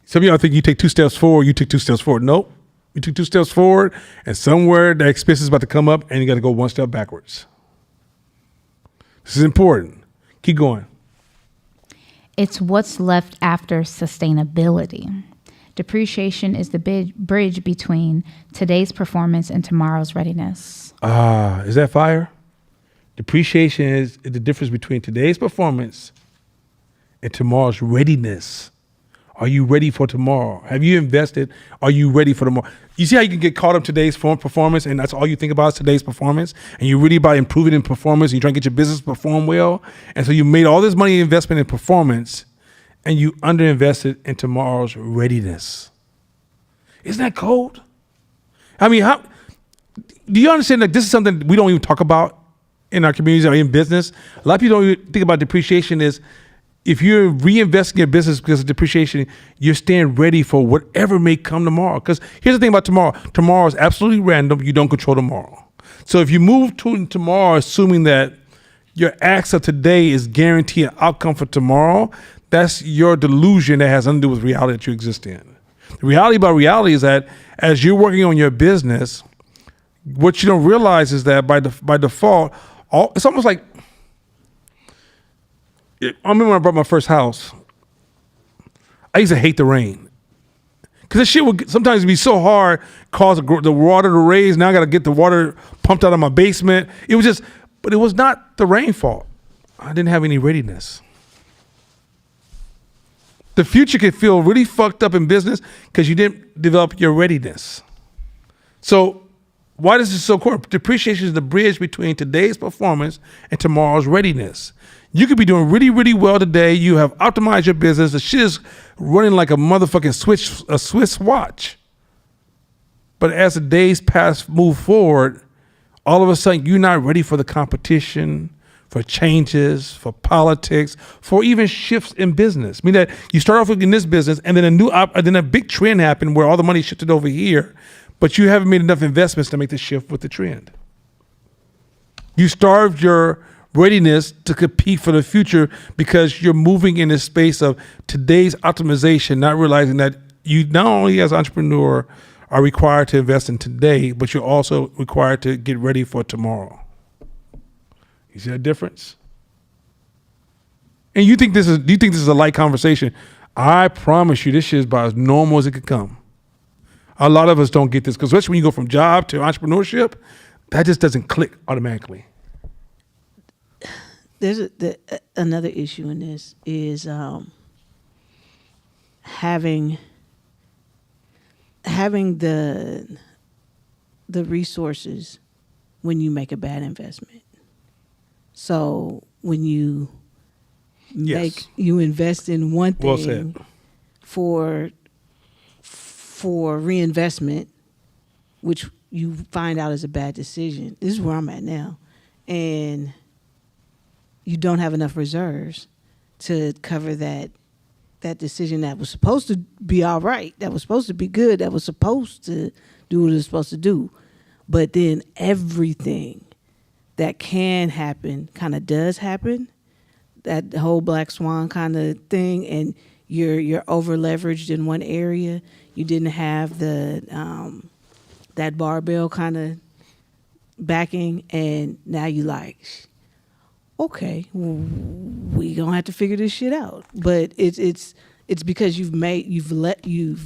Some of y'all think you take 2 steps forward, you take 2 steps forward. Nope. You took 2 steps forward, and somewhere the expense is about to come up, and you got to go 1 step backwards. This is important. Keep going. It's what's left after sustainability. Depreciation is the bridge between today's performance and tomorrow's readiness. Is that fire? Depreciation is the difference between today's performance and tomorrow's readiness. Are you ready for tomorrow? Have you invested? Are you ready for tomorrow? You see how you can get caught up today's performance and that's all you think about is today's performance, and you're really about improving in performance and you're trying to get your business to perform well. And so you made all this money investment in performance and you underinvested in tomorrow's readiness. Isn't that cold? I mean, how do you understand that this is something we don't even talk about in our communities or in business? A lot of people don't even think about depreciation. Is if you're reinvesting in your business because of depreciation, you're staying ready for whatever may come tomorrow. Because here's the thing about tomorrow. Tomorrow is absolutely random. You don't control tomorrow. So if you move to tomorrow assuming that your acts of today is guaranteed an outcome for tomorrow, that's your delusion that has nothing to do with reality that you exist in. The reality about reality is that as you're working on your business, what you don't realize is that by default, it's almost like, I remember when I bought my first house, I used to hate the rain. Because this shit would sometimes be so hard, cause the water to raise. Now I got to get the water pumped out of my basement. It was just, but it was not the rain fault. I didn't have any readiness. The future can feel really fucked up in business because you didn't develop your readiness. So why is this so important? Depreciation is the bridge between today's performance and tomorrow's readiness. You could be doing really, really well today. You have optimized your business. The shit is running like a motherfucking Swiss watch. But as the days move forward, all of a sudden you're not ready for the competition, for changes, for politics, for even shifts in business. I mean that you start off in this business and then a big trend happened where all the money shifted over here, but you haven't made enough investments to make the shift with the trend. You starved your readiness to compete for the future because you're moving in this space of today's optimization, not realizing that you not only as an entrepreneur are required to invest in today, but you're also required to get ready for tomorrow. You see that difference? And do you think this is a light conversation? I promise you, this shit is about as normal as it could come. A lot of us don't get this, because especially when you go from job to entrepreneurship, that just doesn't click automatically. There's another issue in this is having the resources when you make a bad investment. So when you Yes. you invest in one Well thing said. for reinvestment, which you find out is a bad decision. This is where I'm at now, and you don't have enough reserves to cover that decision that was supposed to be all right, that was supposed to be good, that was supposed to do what it was supposed to do. But then everything that can happen kind of does happen, that whole black swan kind of thing, and you're over leveraged in one area. You didn't have the that barbell kind of backing, and now you like, okay, we gonna have to figure this shit out. But it's because you've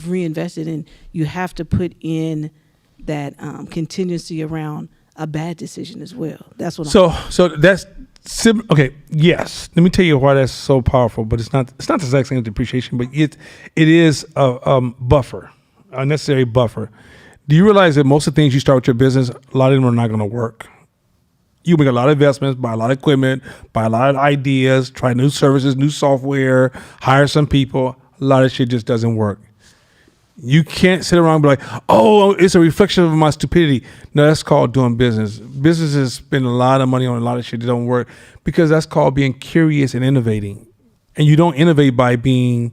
reinvested, and you have to put in that contingency around a bad decision as well. That's what. So that's okay. Yes, let me tell you why that's so powerful. But it's not the exact same as depreciation, but it is a buffer, a necessary buffer. Do you realize that most of the things you start with your business, a lot of them are not going to work? You make a lot of investments, buy a lot of equipment, buy a lot of ideas, try new services, new software, hire some people. A lot of shit just doesn't work. You can't sit around and be like, oh, it's a reflection of my stupidity. No, that's called doing business. Businesses spend a lot of money on a lot of shit that don't work, because that's called being curious and innovating. And you don't innovate by being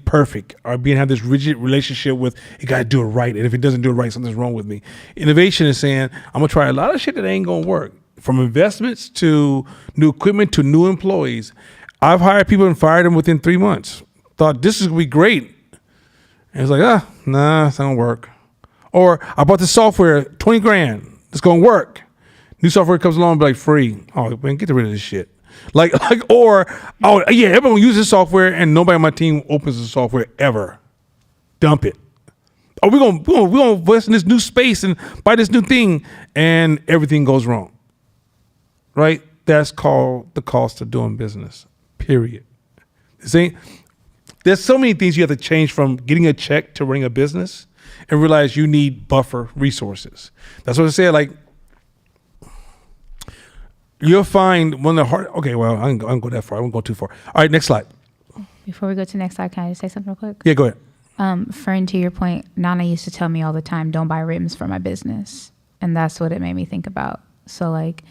perfect or have this rigid relationship with, you got to do it right. And if it doesn't do it right, something's wrong with me. Innovation is saying, I'm going to try a lot of shit that ain't going to work, from investments to new equipment to new employees. I've hired people and fired them within 3 months. Thought this is going to be great. And it's like, nah, it's not going to work. Or I bought this software, 20 grand. It's going to work. New software comes along and be like, free. Oh, man, get rid of this shit. Or everyone uses this software and nobody on my team opens the software ever. Dump it. Oh, we're gonna invest in this new space and buy this new thing, and everything goes wrong. Right? That's called the cost of doing business. Period. There's so many things you have to change from getting a check to running a business, and realize you need buffer resources. That's what I said. Like, you'll find one of the hard. Okay, well, I don't go that far. I won't go too far. All right, next slide. Before we go to the next slide, can I just say something real quick? Yeah, go ahead. Friend, to your point, Nana used to tell me all the time, don't buy rims for my business. And that's what it made me think about. So like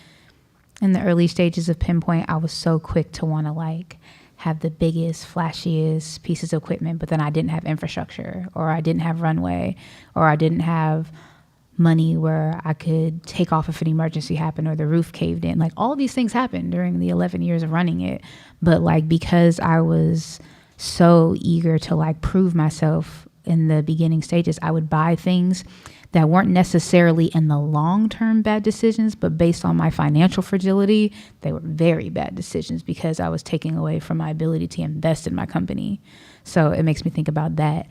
in the early stages of Pinpoint, I was so quick to want to like have the biggest, flashiest pieces of equipment, but then I didn't have infrastructure, or I didn't have runway, or I didn't have money where I could take off if an emergency happened or the roof caved in. Like all these things happened during the 11 years of running it. But like, because I was so eager to like prove myself in the beginning stages, I would buy things that weren't necessarily in the long-term bad decisions, but based on my financial fragility, they were very bad decisions because I was taking away from my ability to invest in my company. So it makes me think about that.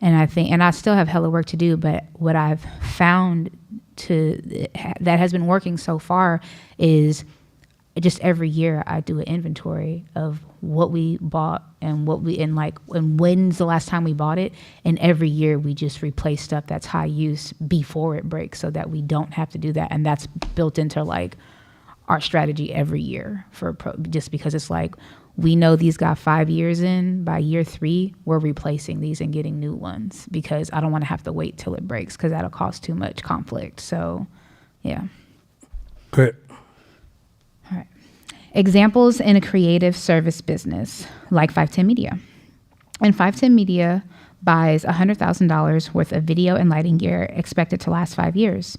And I still have hella work to do, but what I've found that has been working so far is just every year I do an inventory of what we bought and and when's the last time we bought it. And every year we just replace stuff that's high use before it breaks so that we don't have to do that. And that's built into like our strategy every year just because it's like, we know these got 5 years in. By year 3, we're replacing these and getting new ones because I don't want to have to wait till it breaks because that'll cause too much conflict. So, yeah. Great. All right. Examples in a creative service business like 510 Media. And 510 Media buys $100,000 worth of video and lighting gear expected to last 5 years.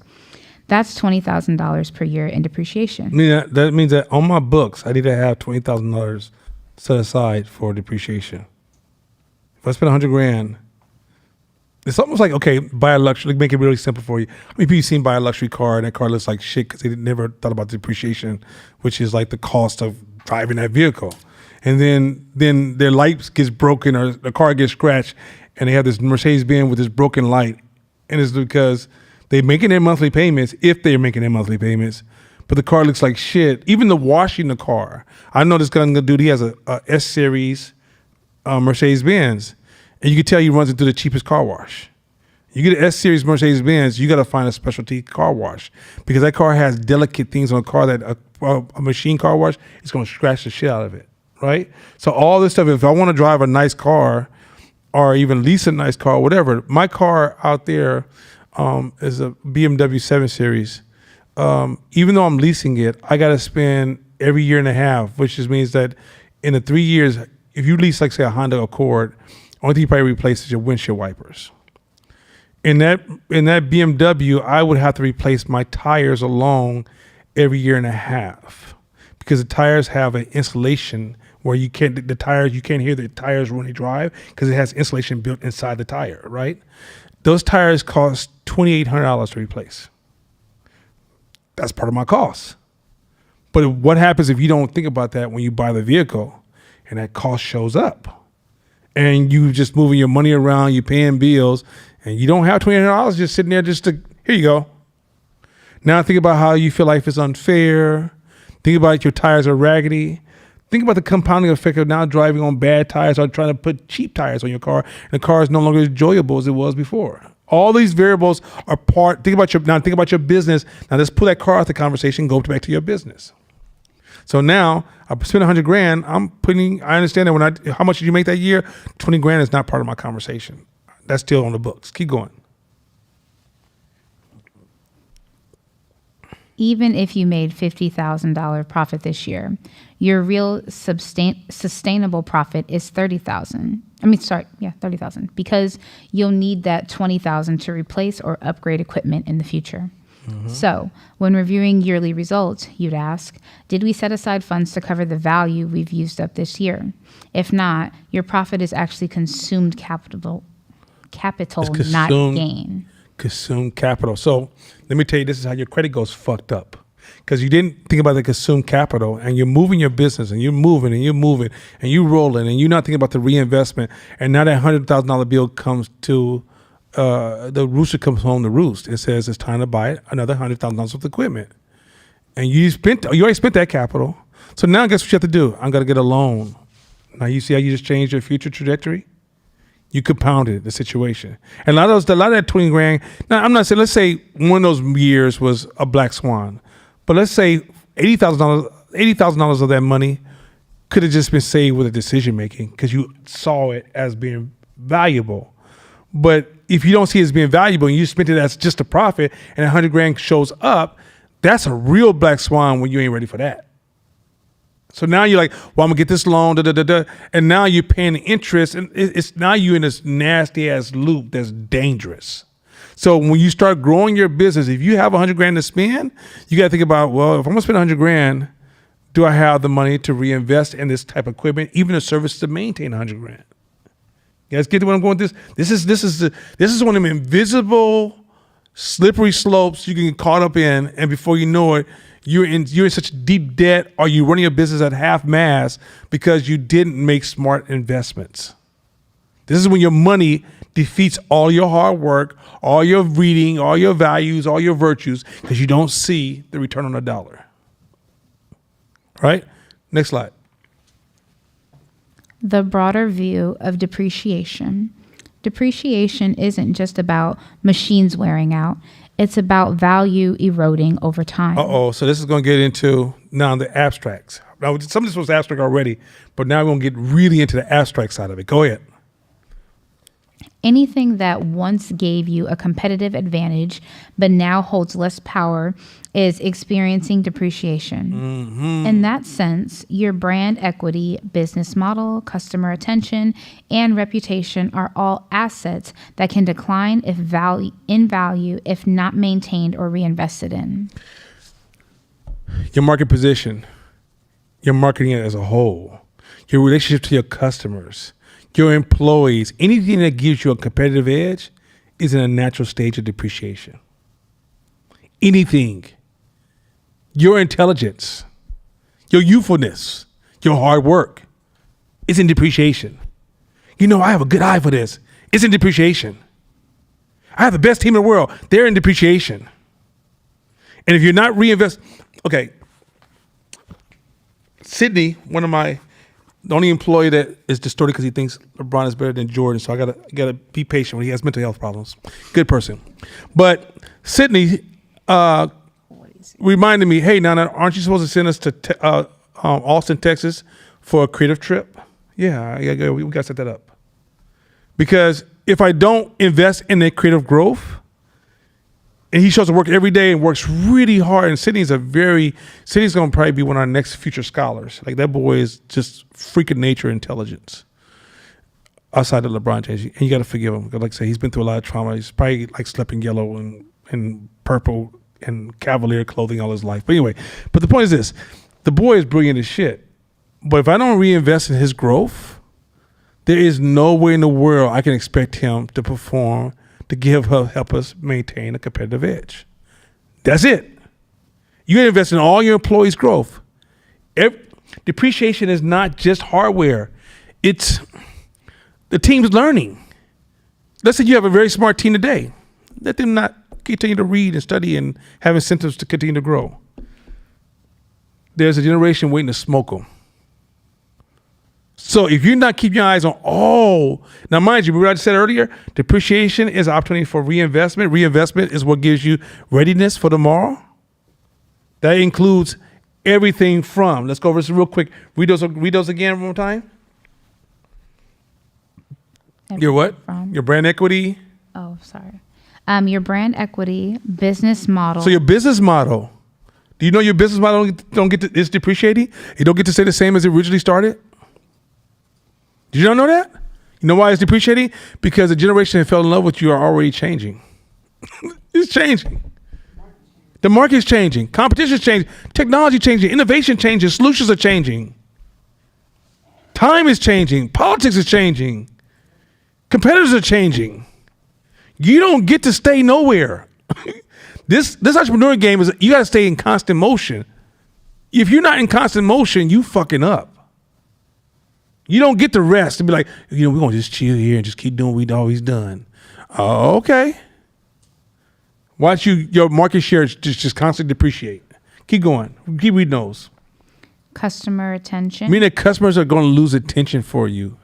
That's $20,000 per year in depreciation. I mean, that means that on my books, I need to have $20,000 set aside for depreciation. If I spend $100,000, it's almost like, okay, buy a luxury, make it really simple for you. I mean, people seen buy a luxury car and that car looks like shit because they never thought about depreciation, which is like the cost of driving that vehicle. and then their light gets broken or the car gets scratched, and they have this Mercedes Benz with this broken light, and it's because they're making their monthly payments, if they're making their monthly payments, but the car looks like shit. Even the washing the car. I know this gonna dude. He has a S series Mercedes Benz, and you can tell he runs it through the cheapest car wash. You get an S series Mercedes Benz, you got to find a specialty car wash because that car has delicate things on a car that a machine car wash is going to scratch the shit out of it, right? So all this stuff, if I want to drive a nice car or even lease a nice car, whatever, my car out there is a BMW 7 Series. Even though I'm leasing it, I got to spend every year and a half, which just means that in the 3 years, if you lease, like say a Honda Accord, only thing you probably replace is your windshield wipers. In that BMW, I would have to replace my tires alone every year and a half because the tires have an insulation where you can't hear the tires when they drive because it has insulation built inside the tire, right? Those tires cost $2,800 to replace. That's part of my cost. But what happens if you don't think about that when you buy the vehicle and that cost shows up and you just moving your money around, you paying bills, and you don't have $2,800 just sitting there here you go. Now think about how you feel life is unfair. Think about your tires are raggedy. Think about the compounding effect of now driving on bad tires or trying to put cheap tires on your car, and the car is no longer as enjoyable as it was before. All these variables are think about your business. Now let's pull that car out the conversation, go back to your business. So now I spent $100,000. I understand that how much did you make that year? $20,000 is not part of my conversation. That's still on the books. Keep going. Even if you made $50,000 profit this year, your real sustainable profit is $30,000. $30,000 because you'll need that $20,000 to replace or upgrade equipment in the future. So when reviewing yearly results, you'd ask, did we set aside funds to cover the value we've used up this year? If not, your profit is actually consumed capital, not gain. Consumed capital. So let me tell you, this is how your credit goes fucked up. Because you didn't think about the consumed capital, and you're moving your business, and you're moving, and you're rolling, and you're not thinking about the reinvestment. And now that $100,000 bill comes to the rooster comes home to roost. It says it's time to buy another $100,000 worth of equipment, and you already spent that capital. So now guess what you have to do? I'm gonna get a loan. Now you see how you just changed your future trajectory. You compounded the situation, and a lot of that $20,000. Now I'm not saying. Let's say one of those years was a black swan, but let's say $80,000 of that money could have just been saved with a decision making because you saw it as being valuable. But if you don't see it as being valuable and you spent it as just a profit, and $100,000 shows up, that's a real black swan when you ain't ready for that. So now you're like, well, I'm gonna get this loan, and now you're paying the interest, and it's now you're in this nasty ass loop that's dangerous. So when you start growing your business, if you have $100,000 to spend, you got to think about, well, if I'm gonna spend $100,000, do I have the money to reinvest in this type of equipment, even a service to maintain $100,000? You guys get to where I'm going with this? This is one of them invisible, slippery slopes you can get caught up in, and before you know it, you're in such deep debt, or you're running your business at half mast because you didn't make smart investments. This is when your money defeats all your hard work, all your reading, all your values, all your virtues, because you don't see the return on a dollar. Right? Next slide. The broader view of depreciation. Depreciation isn't just about machines wearing out. It's about value eroding over time. So this is going to get into now the abstracts. Now, some of this was abstract already, but now we're going to get really into the abstract side of it. Go ahead. Anything that once gave you a competitive advantage but now holds less power is experiencing depreciation. Mm-hmm. In that sense, your brand equity, business model, customer attention, and reputation are all assets that can decline in value if not maintained or reinvested in. Your market position, your marketing as a whole, your relationship to your customers, your employees, anything that gives you a competitive edge is in a natural stage of depreciation. Anything. Your intelligence, your youthfulness, your hard work, It's in depreciation. You know, I have a good eye for this. It's in depreciation. I have the best team in the world. They're in depreciation. And if you're not okay, Sydney, the only employee that is distorted because he thinks LeBron is better than Jordan. So I gotta be patient when he has mental health problems. Good person. But Sydney reminded me, hey, Nana, aren't you supposed to send us to Austin, Texas for a creative trip? Yeah, we got to set that up. Because if I don't invest in that creative growth, and he shows up to work every day and works really hard, and Sydney's going to probably be one of our next future scholars. Like, that boy is just freaking nature intelligence outside of LeBron James. And you got to forgive him. Like I say, he's been through a lot of trauma. He's probably like slept in yellow and purple and cavalier clothing all his life. But anyway, the point is this. The boy is brilliant as shit. But if I don't reinvest in his growth, there is no way in the world I can expect him to perform to help us maintain a competitive edge. That's it. You invest in all your employees' growth. Depreciation is not just hardware. It's the team's learning. Let's say you have a very smart team today. Let them not continue to read and study and have incentives to continue to grow. There's a generation waiting to smoke them. So if you're not keeping your eyes on now mind you, what I said earlier, depreciation is an opportunity for reinvestment. Reinvestment is what gives you readiness for tomorrow. That includes everything from, let's go over this real quick. Read those again one more time. Your what? Your brand equity. Oh, sorry. Your brand equity, business model. So your business model. Do you know your business model don't get to, it's depreciating? You don't get to stay the same as it originally started? Did you not know that? You know why it's depreciating? Because the generation that fell in love with you are already changing. It's changing. The market's changing. Competition's changing. Technology changing. Innovation changing. Solutions are changing. Time is changing. Politics is changing. Competitors are changing. You don't get to stay nowhere. This entrepreneur game is, you got to stay in constant motion. If you're not in constant motion, you fucking up. You don't get to rest and be like, we're going to just chill here and just keep doing what we've always done. Oh, okay. Watch your market share just constantly depreciate. Keep going. Keep reading those. Customer attention. Meaning that customers are going to lose attention for you.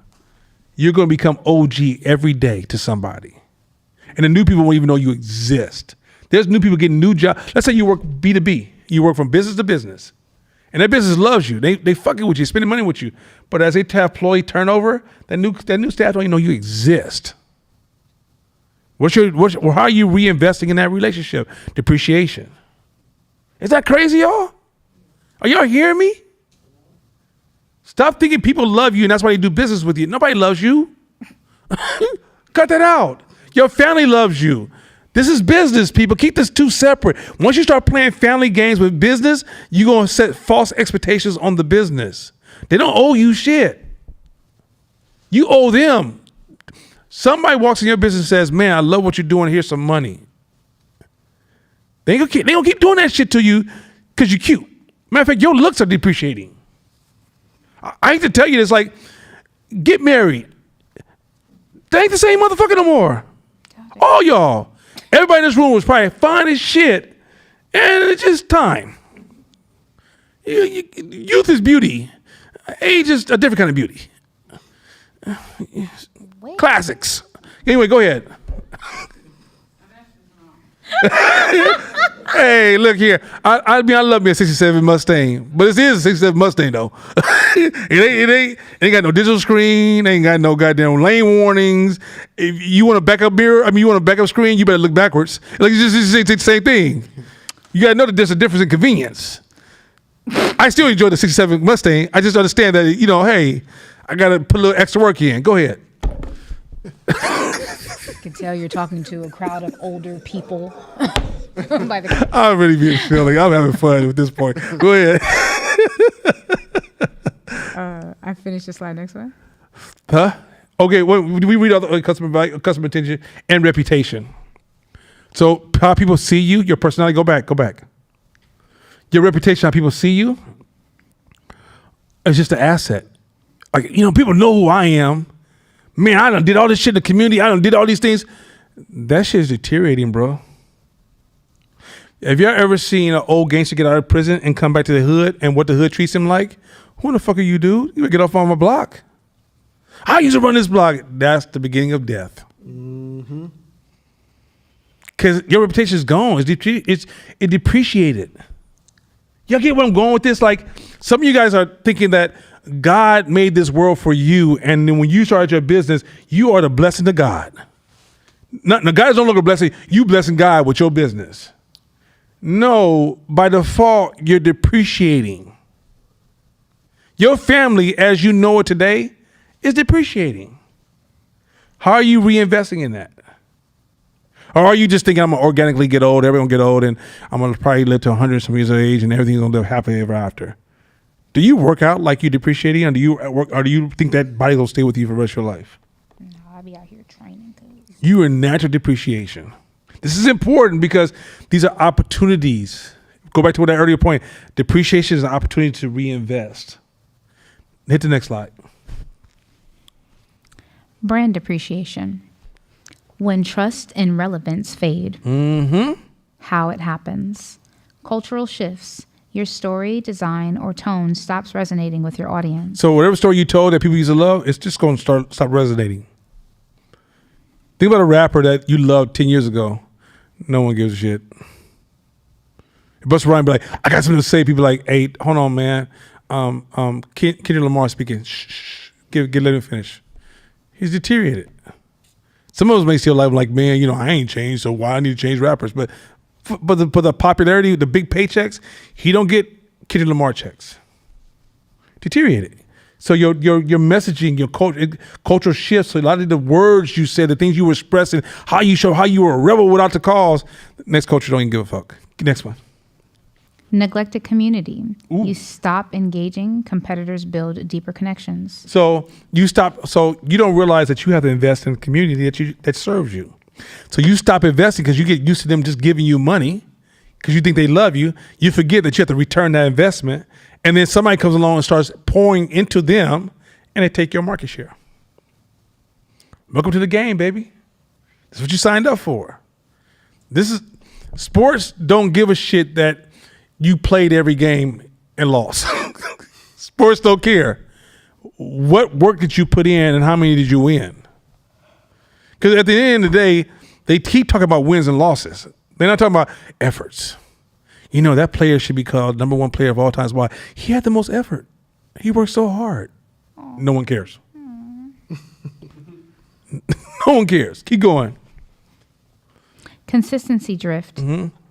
You're going to become OG every day to somebody. And the new people won't even know you exist. There's new people getting new jobs. Let's say you work B2B. You work from business to business. And that business loves you. They fucking with you, spending money with you. But as they have employee turnover, that new staff don't even know you exist. How are you reinvesting in that relationship? Depreciation. Is that crazy, y'all? Are y'all hearing me? Stop thinking people love you and that's why they do business with you. Nobody loves you. Cut that out. Your family loves you. This is business, people. Keep this two separate. Once you start playing family games with business, you're going to set false expectations on the business. They don't owe you shit. You owe them. Somebody walks in your business and says, man, I love what you're doing. Here's some money. They gonna keep doing that shit to you because you're cute. Matter of fact, your looks are depreciating. I hate to tell you this, like, get married. They ain't the same motherfucker no more. All y'all. Everybody in this room was probably fine as shit, and it's just time. Youth is beauty. Age is a different kind of beauty. Classics. Anyway, go ahead. Hey, look here. I love me a 67 Mustang, but it is a 67 Mustang though. it ain't got no digital screen. Ain't got no goddamn lane warnings. If you want a backup mirror, you want a backup screen, you better look backwards. Like it's just the same thing. You gotta know that there's a difference in convenience. I still enjoy the 67 Mustang. I just understand that hey, I gotta put a little extra work in. Go ahead. I can tell you're talking to a crowd of older people. I'm really being silly. I'm having fun at this point. Go ahead. I finished the slide. Next one. Huh? Okay. Well, we read all the customer value, customer attention, and reputation. So how people see you, your personality. Go back. Your reputation, how people see you, is just an asset. Like, people know who I am. Man, I done did all this shit in the community. I done did all these things. That shit is deteriorating, bro. Have you ever seen an old gangster get out of prison and come back to the hood and what the hood treats him like? Who the fuck are you, dude? You better get off on my block. I used to run this block. That's the beginning of death. Because your reputation is gone. It depreciated. Y'all get where I'm going with this? Like, some of you guys are thinking that God made this world for you, and then when you started your business, you are the blessing to God. Now, God is no longer blessing you, blessing God with your business. No, by default, you're depreciating. Your family, as you know it today, is depreciating. How are you reinvesting in that? Or are you just thinking I'm going to organically get old, everyone get old, and I'm going to probably live to 100 some years of age and everything's going to live happily ever after? Do you work out like you're depreciating, or do you think that body will stay with you for the rest of your life? No, I'll be out here training. You are natural depreciation. This is important because these are opportunities. Go back to that earlier point. Depreciation is an opportunity to reinvest. Hit the next slide. Brand depreciation. When trust and relevance fade. How it happens. Cultural shifts. Your story, design, or tone stops resonating with your audience. So whatever story you told that people used to love, it's just going to stop resonating. Think about a rapper that you loved 10 years ago. No one gives a shit. Busta Rhymes be like, I got something to say. People like, hey, hold on, man. Kendrick Lamar speaking. Shh. Let him finish. He's deteriorated. Some of us may still like, man, I ain't changed, so why I need to change rappers? But the popularity, the big paychecks, he don't get Kendrick Lamar checks. Deteriorated. So your messaging, your cultural shifts, so a lot of the words you said, the things you were expressing, how you show how you were a rebel without the cause, next culture don't even give a fuck. Next one. Neglected community. Ooh. You stop engaging, competitors build deeper connections. So you don't realize that you have to invest in a community that serves you. So you stop investing because you get used to them just giving you money because you think they love you. You forget that you have to return that investment. And then somebody comes along and starts pouring into them and they take your market share. Welcome to the game, baby. This is what you signed up for. Sports don't give a shit that you played every game and lost. Sports don't care. What work did you put in and how many did you win? Because at the end of the day, they keep talking about wins and losses. They're not talking about efforts. That player should be called number one player of all times. Why? He had the most effort. He worked so hard. Aww. No one cares. No one cares. Keep going. Consistency drift.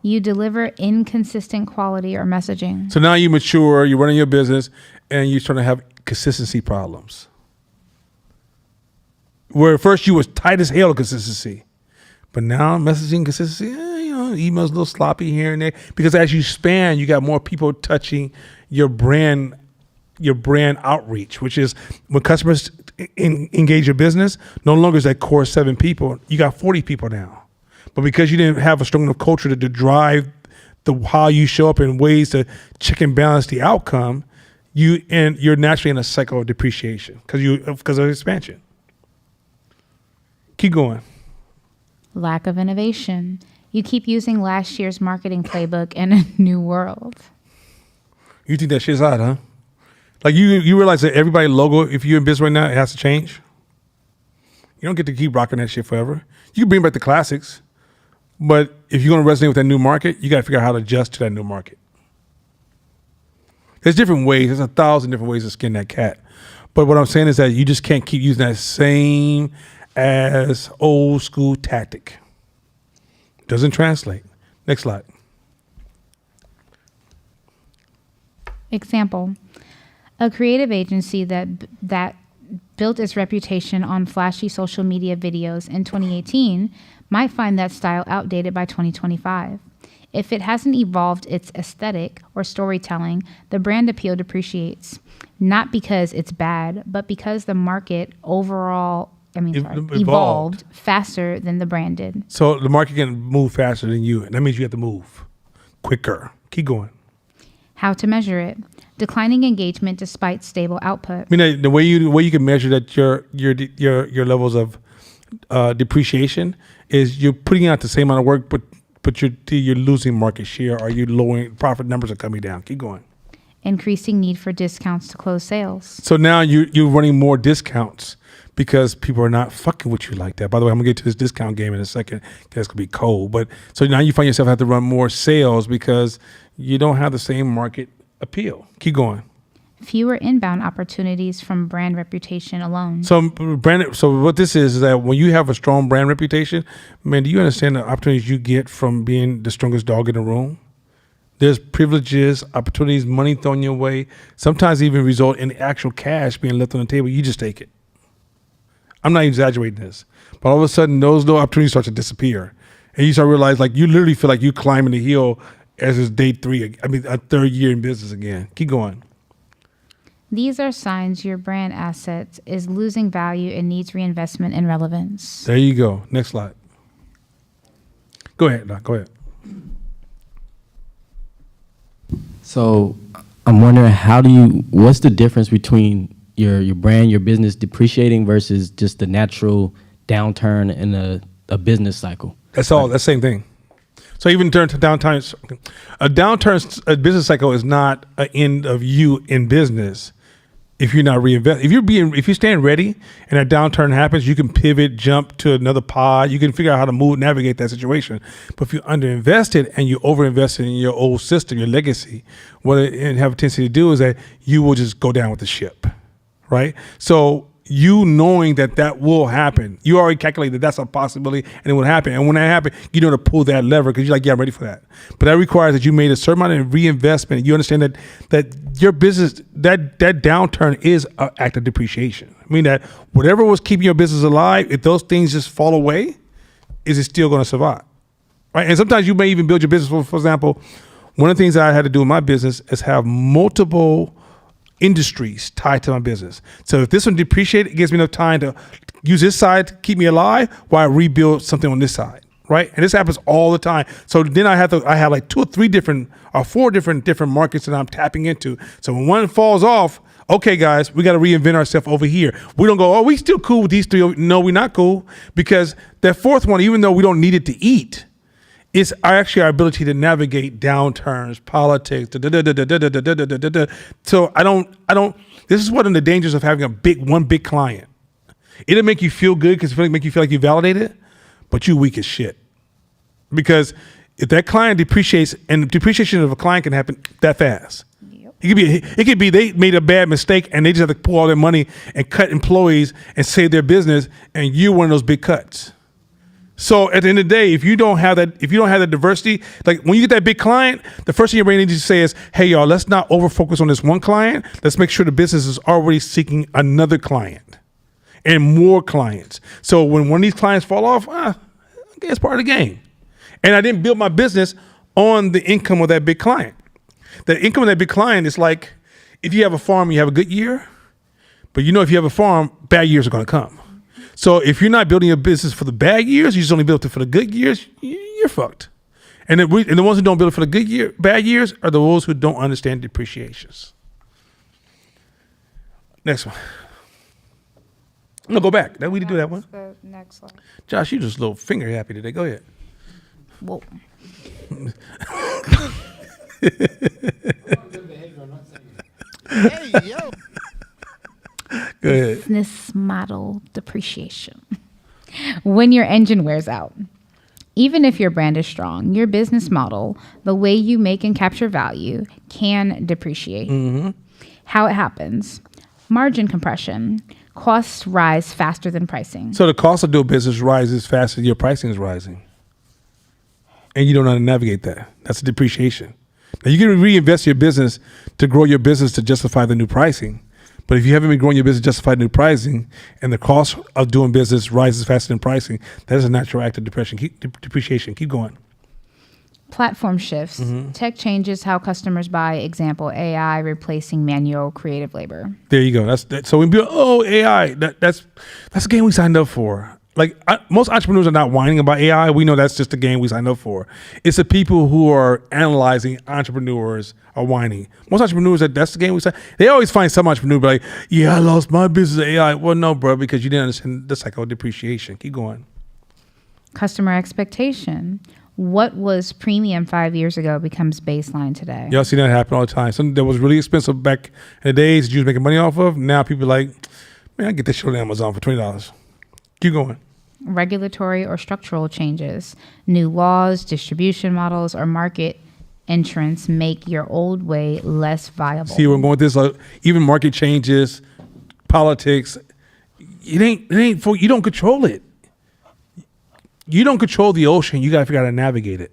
You deliver inconsistent quality or messaging. So now you mature, you're running your business, and you're starting to have consistency problems. Where at first you was tight as hell to consistency. But now messaging consistency, emails a little sloppy here and there. Because as you span, you got more people touching your brand outreach, which is when customers engage your business, no longer is that core 7 people. You got 40 people now. But because you didn't have a strong enough culture to drive how you show up in ways to check and balance the outcome, you're naturally in a cycle of depreciation because of expansion. Keep going. Lack of innovation. You keep using last year's marketing playbook in a new world. You think that shit's hot, huh? Like you realize that everybody's logo, if you're in business right now, it has to change. You don't get to keep rocking that shit forever. You can bring back the classics, but if you're going to resonate with that new market, you got to figure out how to adjust to that new market. There's different ways. There's 1,000 different ways to skin that cat. But what I'm saying is that you just can't keep using that same as old school tactic. Doesn't translate. Next slide. Example. A creative agency that built its reputation on flashy social media videos in 2018 might find that style outdated by 2025. If it hasn't evolved its aesthetic or storytelling, the brand appeal depreciates. Not because it's bad, but because the market evolved faster than the brand did. So the market can move faster than you, and that means you have to move quicker. Keep going. How to measure it. Declining engagement despite stable output. I mean, the way you can measure that your levels of depreciation is you're putting out the same amount of work, but you're losing market share, or you're lowering profit numbers are coming down. Keep going. Increasing need for discounts to close sales. So now you're running more discounts because people are not fucking with you like that. By the way, I'm gonna get to this discount game in a second because it's gonna be cold. But so now you find yourself have to run more sales because you don't have the same market appeal. Keep going. Fewer inbound opportunities from brand reputation alone. So what this is that when you have a strong brand reputation, man, do you understand the opportunities you get from being the strongest dog in the room? There's privileges, opportunities, money thrown your way, sometimes even result in actual cash being left on the table. You just take it. I'm not exaggerating this. But all of a sudden, those little opportunities start to disappear. And you start to realize, like, you literally feel like you're climbing the hill as it's day three. I mean, a third year in business again. Keep going. These are signs your brand asset is losing value and needs reinvestment and relevance. There you go. Next slide. Go ahead, Doc. Go ahead. So I'm wondering, what's the difference between your brand, your business depreciating versus just the natural downturn in a business cycle? That's all. That's the same thing. So even during downtimes, a business cycle is not an end of you in business. If you're not reinvesting, if you're staying ready and a downturn happens, you can pivot, jump to another pod. You can figure out how to navigate that situation. But if you're underinvested and you overinvested in your old system, your legacy, what it have a tendency to do is that you will just go down with the ship, right? So you knowing that will happen, you already calculated that's a possibility and it will happen. And when that happens, you know to pull that lever because you're like, yeah, I'm ready for that. But that requires that you made a certain amount of reinvestment. You understand that your business, that downturn is an act of depreciation. I mean that whatever was keeping your business alive, if those things just fall away, is it still going to survive? Right? And sometimes you may even build your business. For example, one of the things that I had to do in my business is have multiple industries tied to my business. So if this one depreciates, it gives me enough time to use this side to keep me alive while I rebuild something on this side, right? And this happens all the time. So then I have like 2 or 3 different or 4 different markets that I'm tapping into. So when one falls off, okay, guys, we got to reinvent ourselves over here. We don't go, oh, we still cool with these 3. No, we're not cool, because that 4th one, even though we don't need it to eat, it's actually our ability to navigate downturns, politics. So I don't. This is one of the dangers of having one big client. It'll make you feel good because it'll make you feel like you validated, but you weak as shit. Because if that client depreciates, and the depreciation of a client can happen that fast. Yep. It could be they made a bad mistake and they just have to pull all their money and cut employees and save their business, and you're one of those big cuts. So at the end of the day, if you don't have that diversity, like when you get that big client, the first thing your brain needs to say is, hey, y'all, let's not over focus on this one client. Let's make sure the business is already seeking another client and more clients. So when one of these clients fall off, I guess it's part of the game. And I didn't build my business on the income of that big client. The income of that big client is like, if you have a farm, you have a good year, but if you have a farm, bad years are going to come. So if you're not building your business for the bad years, you just only built it for the good years, you're fucked. And the ones who don't build it for the bad years are the ones who don't understand depreciations. Next one. No, go back. We did do that one. The next slide. Josh, you just a little finger happy today. Go ahead. Whoa. Hey, yo. Go ahead. Business model depreciation. When your engine wears out. Even if your brand is strong, your business model, the way you make and capture value, can depreciate. Mm-hmm. How it happens. Margin compression. Costs rise faster than pricing. So the cost of doing business rises faster than your pricing is rising. And you don't know how to navigate that. That's a depreciation. Now you can reinvest your business to grow your business to justify the new pricing. But if you haven't been growing your business to justify new pricing and the cost of doing business rises faster than pricing, that is a natural act of depreciation. Keep going. Platform shifts. Mm-hmm. Tech changes how customers buy. Example, AI replacing manual creative labor. There you go. So we build, AI, that's a game we signed up for. like most entrepreneurs are not whining about AI. We know that's just a game we signed up for. It's the people who are analyzing entrepreneurs are whining. Most entrepreneurs, that's the game we signed. They always find some entrepreneur be like, yeah, I lost my business to AI. Well, no, bro, because you didn't understand the cycle of depreciation. Keep going. Customer expectation. What was premium 5 years ago becomes baseline today. Y'all see that happen all the time. Something that was really expensive back in the days that you was making money off of. Now people are like, man, I get this shit on Amazon for $20. Keep going. Regulatory or structural changes. New laws, distribution models, or market entrants make your old way less viable. See where I'm going with this? Like, even market changes, politics, it ain't for, you don't control it. You don't control the ocean. You got to figure out how to navigate it.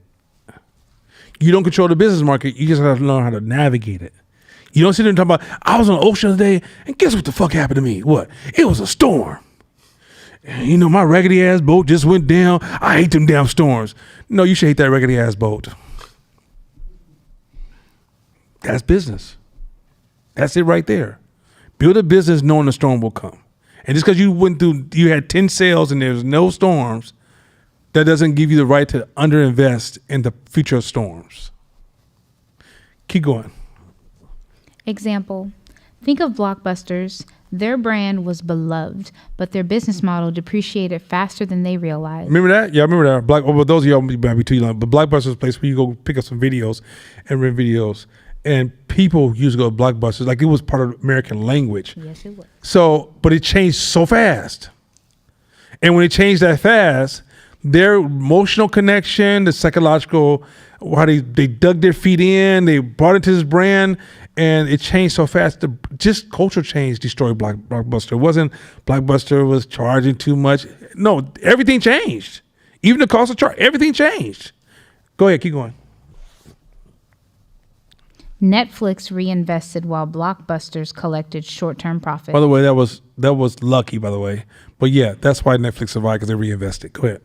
You don't control the business market. You just got to learn how to navigate it. You don't sit there and talk about, I was on the ocean today, and guess what the fuck happened to me? What? It was a storm. And, you know, my raggedy ass boat just went down. I hate them damn storms. No, you should hate that raggedy ass boat. That's business. That's it right there. Build a business knowing the storm will come. And just because you had 10 sales and there's no storms, that doesn't give you the right to underinvest in the future of storms. Keep going. Example. Think of Blockbusters. Their brand was beloved, but their business model depreciated faster than they realized. Remember that? Yeah, I remember that. Well, those of y'all might be too young, but Blockbusters is a place where you go pick up some videos and rent videos. And people used to go to Blockbusters like it was part of American language. Yes, it was. So, but it changed so fast. And when it changed that fast, their emotional connection, the psychological, how they dug their feet in, they brought it to this brand, and it changed so fast. Just culture change destroyed Blockbuster. It wasn't Blockbuster was charging too much. No, everything changed. Even the cost of charge, everything changed. Go ahead, keep going. Netflix reinvested while Blockbusters collected short-term profit. By the way, that was lucky, by the way. But yeah, that's why Netflix survived, because they reinvested. Go ahead.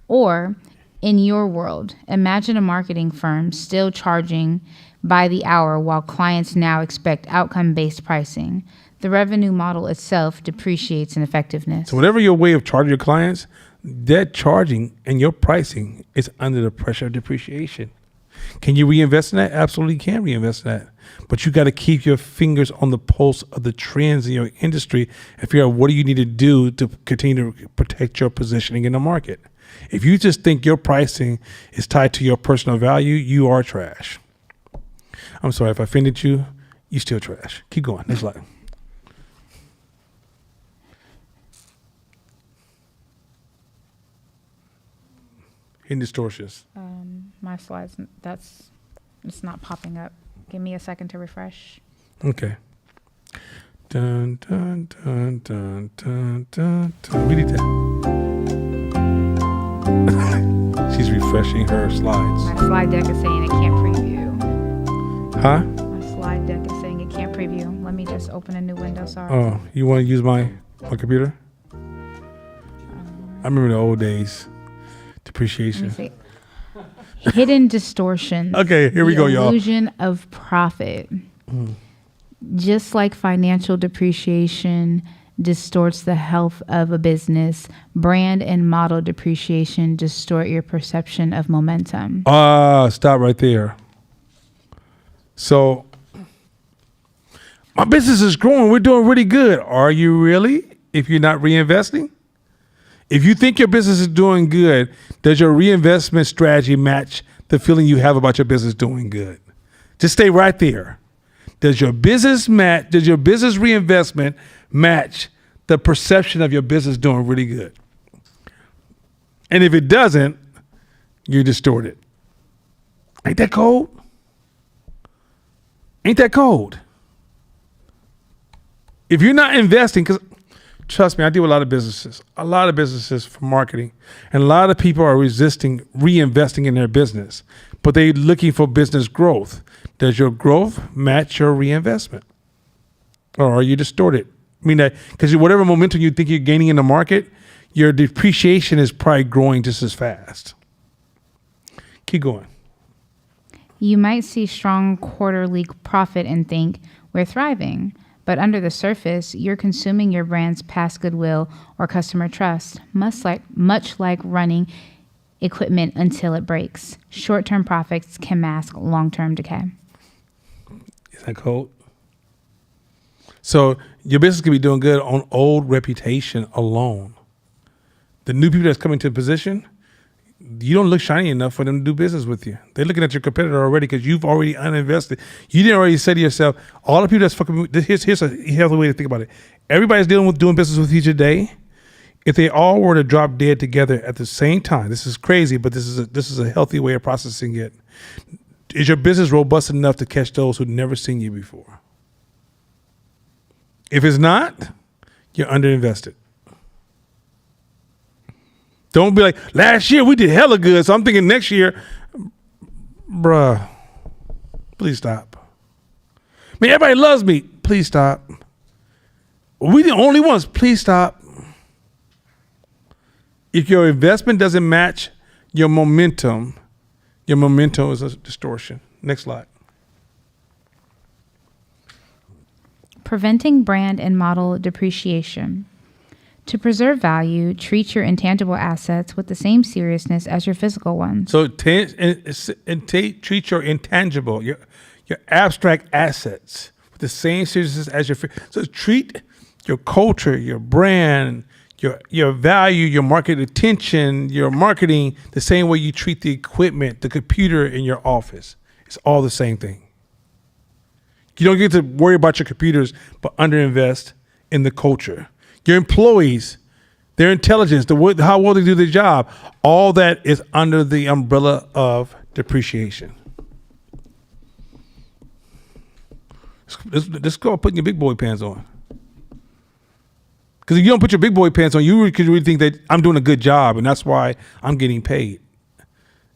Or, in your world, imagine a marketing firm still charging by the hour while clients now expect outcome-based pricing. The revenue model itself depreciates in effectiveness. So whatever your way of charging your clients, that charging and your pricing is under the pressure of depreciation. Can you reinvest in that? Absolutely can reinvest in that. But you got to keep your fingers on the pulse of the trends in your industry and figure out what do you need to do to continue to protect your positioning in the market. If you just think your pricing is tied to your personal value, you are trash. I'm sorry if I offended you. You still trash. Keep going. Next slide. Hidden distortions. My slides, it's not popping up. Give me a second to refresh. Okay. Dun, dun, dun, dun, dun, dun, dun. We need that. She's refreshing her slides. My slide deck is saying it can't preview. Huh? My slide deck is saying it can't preview. Let me just open a new window, sorry. Oh, you want to use my computer? I remember the old days. Let Depreciation. me see. Hidden distortions. Okay, here we go, y'all. Illusion of profit. Just like financial depreciation distorts the health of a business, brand and model depreciation distort your perception of momentum. Stop right there. So, my business is growing. We're doing really good. Are you really? If you're not reinvesting? If you think your business is doing good, does your reinvestment strategy match the feeling you have about your business doing good? Just stay right there. Does your business reinvestment match the perception of your business doing really good? And if it doesn't, you're distorted. Ain't that cold? Ain't that cold? If you're not investing, because trust me, I deal with a lot of businesses for marketing, and a lot of people are resisting reinvesting in their business, but they're looking for business growth. Does your growth match your reinvestment? Or are you distorted? I mean, that because whatever momentum you think you're gaining in the market, your depreciation is probably growing just as fast. Keep going. You might see strong quarterly profit and think we're thriving, But under the surface, you're consuming your brand's past goodwill or customer trust, much like running equipment until it breaks. Short-term profits can mask long-term decay. Is that cold? So your business could be doing good on old reputation alone. The new people that's coming to the position, you don't look shiny enough for them to do business with you. They're looking at your competitor already because you've already uninvested. You didn't already say to yourself, all the people that's fucking, here's a way to think about it. Everybody's dealing with doing business with you today. If they all were to drop dead together at the same time, this is crazy, but this is a healthy way of processing it. Is your business robust enough to catch those who've never seen you before? If it's not, you're underinvested. Don't be like, last year we did hella good, so I'm thinking next year, bruh, please stop. Man, everybody loves me. Please stop. We the only ones. Please stop. If your investment doesn't match your momentum is a distortion. Next slide. Preventing brand and model depreciation. To preserve value, treat your intangible assets with the same seriousness as your physical ones. So treat your intangible, your abstract assets with the same seriousness as your. So treat your culture, your brand, your value, your market attention, your marketing the same way you treat the equipment, the computer in your office. It's all the same thing. You don't get to worry about your computers, but underinvest in the culture. Your employees, their intelligence, how well they do their job, all that is under the umbrella of depreciation. Let's go putting your big boy pants on. Because if you don't put your big boy pants on, you could really think that I'm doing a good job and that's why I'm getting paid.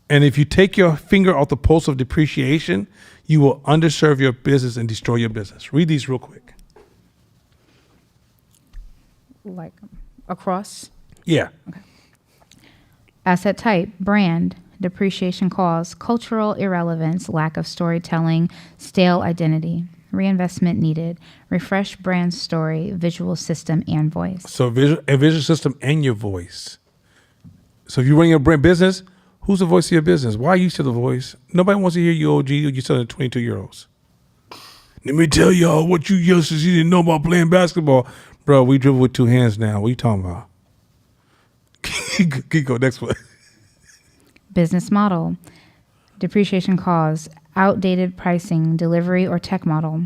And if you take your finger off the pulse of depreciation, you will underserve your business and destroy your business. Read these real quick. Like across? Yeah. Okay. Asset type, brand, depreciation cause, cultural irrelevance, lack of storytelling, stale identity, reinvestment needed, refresh brand story, visual system, and voice. So visual system and your voice. So if you're running a brand business, who's the voice of your business? Why are you still the voice? Nobody wants to hear you, OG, or you're selling to 22-year-olds. Let me tell y'all what you youngsters you didn't know about playing basketball. Bro, we dribble with two hands now. What are you talking about? Keep going, next one. Business model, depreciation cause, outdated pricing, delivery or tech model,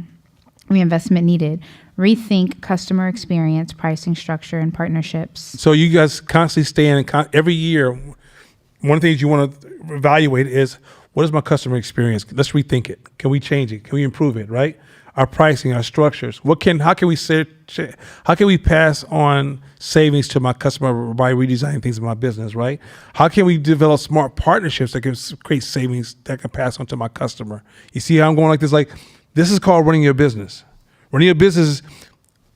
reinvestment needed, rethink customer experience, pricing structure, and partnerships. So you guys constantly stay in, every year, one of the things you want to evaluate is, what is my customer experience? Let's rethink it. Can we change it? Can we improve it, right? Our pricing, our structures. How can we pass on savings to my customer by redesigning things in my business, right? How can we develop smart partnerships that can create savings that can pass on to my customer? You see how I'm going like this? Like, this is called running your business. Running your business,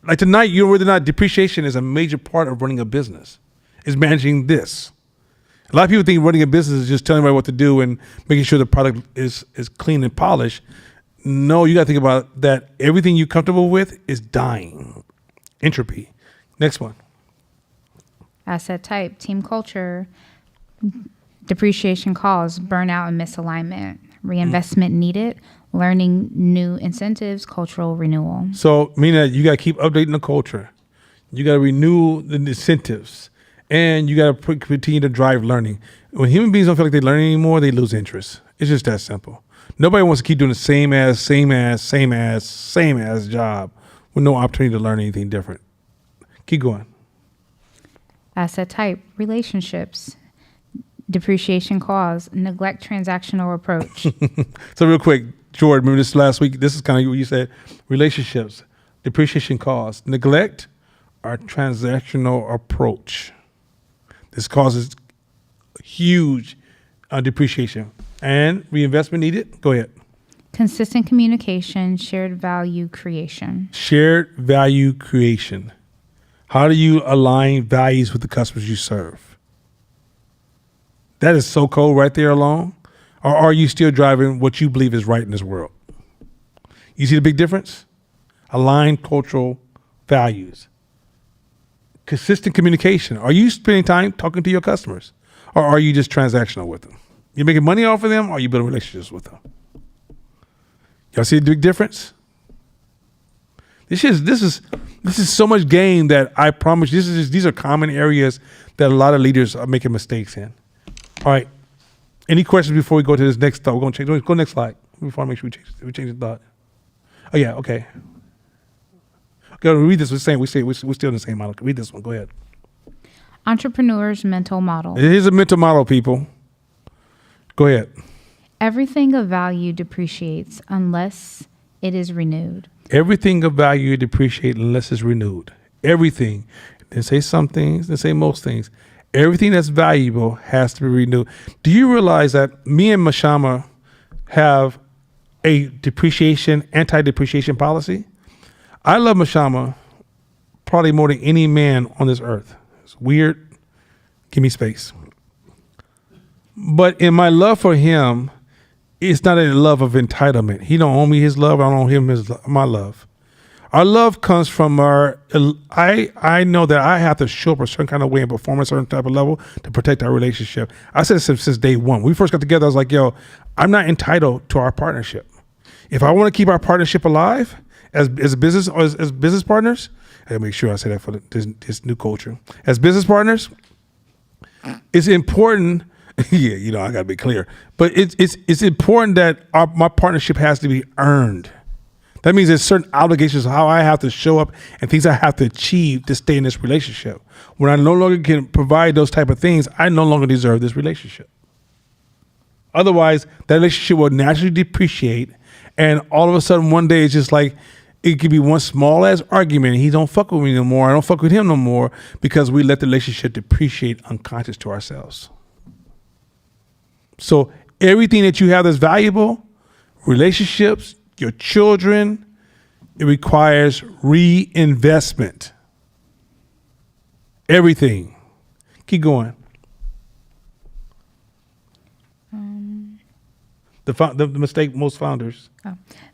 like tonight, you know whether or not depreciation is a major part of running a business, is managing this. A lot of people think running a business is just telling everybody what to do and making sure the product is clean and polished. No, you got to think about that. Everything you're comfortable with is dying. Entropy. Next one. Asset type, team culture, depreciation cause, burnout and misalignment, reinvestment needed, learning new incentives, cultural renewal. So, meaning that you got to keep updating the culture. You got to renew the incentives. And you got to continue to drive learning. When human beings don't feel like they learn anymore, they lose interest. It's just that simple. Nobody wants to keep doing the same job with no opportunity to learn anything different. Keep going. Asset type, relationships, depreciation cause, neglect transactional approach. So real quick, Jordan, remember this last week? This is kind of what you said. Relationships, depreciation cause, neglect, or transactional approach. This causes huge depreciation. And reinvestment needed? Go ahead. Consistent communication, shared value creation. Shared value creation. How do you align values with the customers you serve? That is so cold right there alone. Or are you still driving what you believe is right in this world? You see the big difference? aligned cultural values. Consistent communication. Are you spending time talking to your customers, or are you just transactional with them? You making money off of them, or you building relationships with them? Y'all see the big difference? This is so much game that I promise you, these are common areas that a lot of leaders are making mistakes in. All right. Any questions before we go to this next thought? We're going to change. Go next slide before I make sure we change the thought. Oh yeah, okay. Go read this. We're still in the same model. Read this one. Go ahead. Entrepreneur's mental model. It is a mental model, people. Go ahead. Everything of value depreciates unless it is renewed. Everything of value depreciates unless it's renewed. Everything. They say some things. They say most things. Everything that's valuable has to be renewed. Do you realize that me and Mashama have a anti-depreciation policy? I love Mashama probably more than any man on this earth. It's weird. Give me space. But in my love for him, it's not a love of entitlement. He don't owe me his love. I don't owe him my love. Our love comes from I know that I have to show up a certain kind of way and perform a certain type of level to protect our relationship. I said this since day one. When we first got together, I was like, yo, I'm not entitled to our partnership. If I want to keep our partnership alive as a business or as business partners, I gotta make sure I say that for this new culture. As business partners, it's important. Yeah, I gotta be clear. But it's important that my partnership has to be earned. That means there's certain obligations of how I have to show up and things I have to achieve to stay in this relationship. When I no longer can provide those type of things, I no longer deserve this relationship. Otherwise, that relationship will naturally depreciate, and all of a sudden one day it's just like it could be one small ass argument and he don't fuck with me no more, I don't fuck with him no more, because we let the relationship depreciate unconscious to ourselves. So everything that you have that's valuable, relationships, your children, it requires reinvestment. Everything. Keep going. The mistake most founders.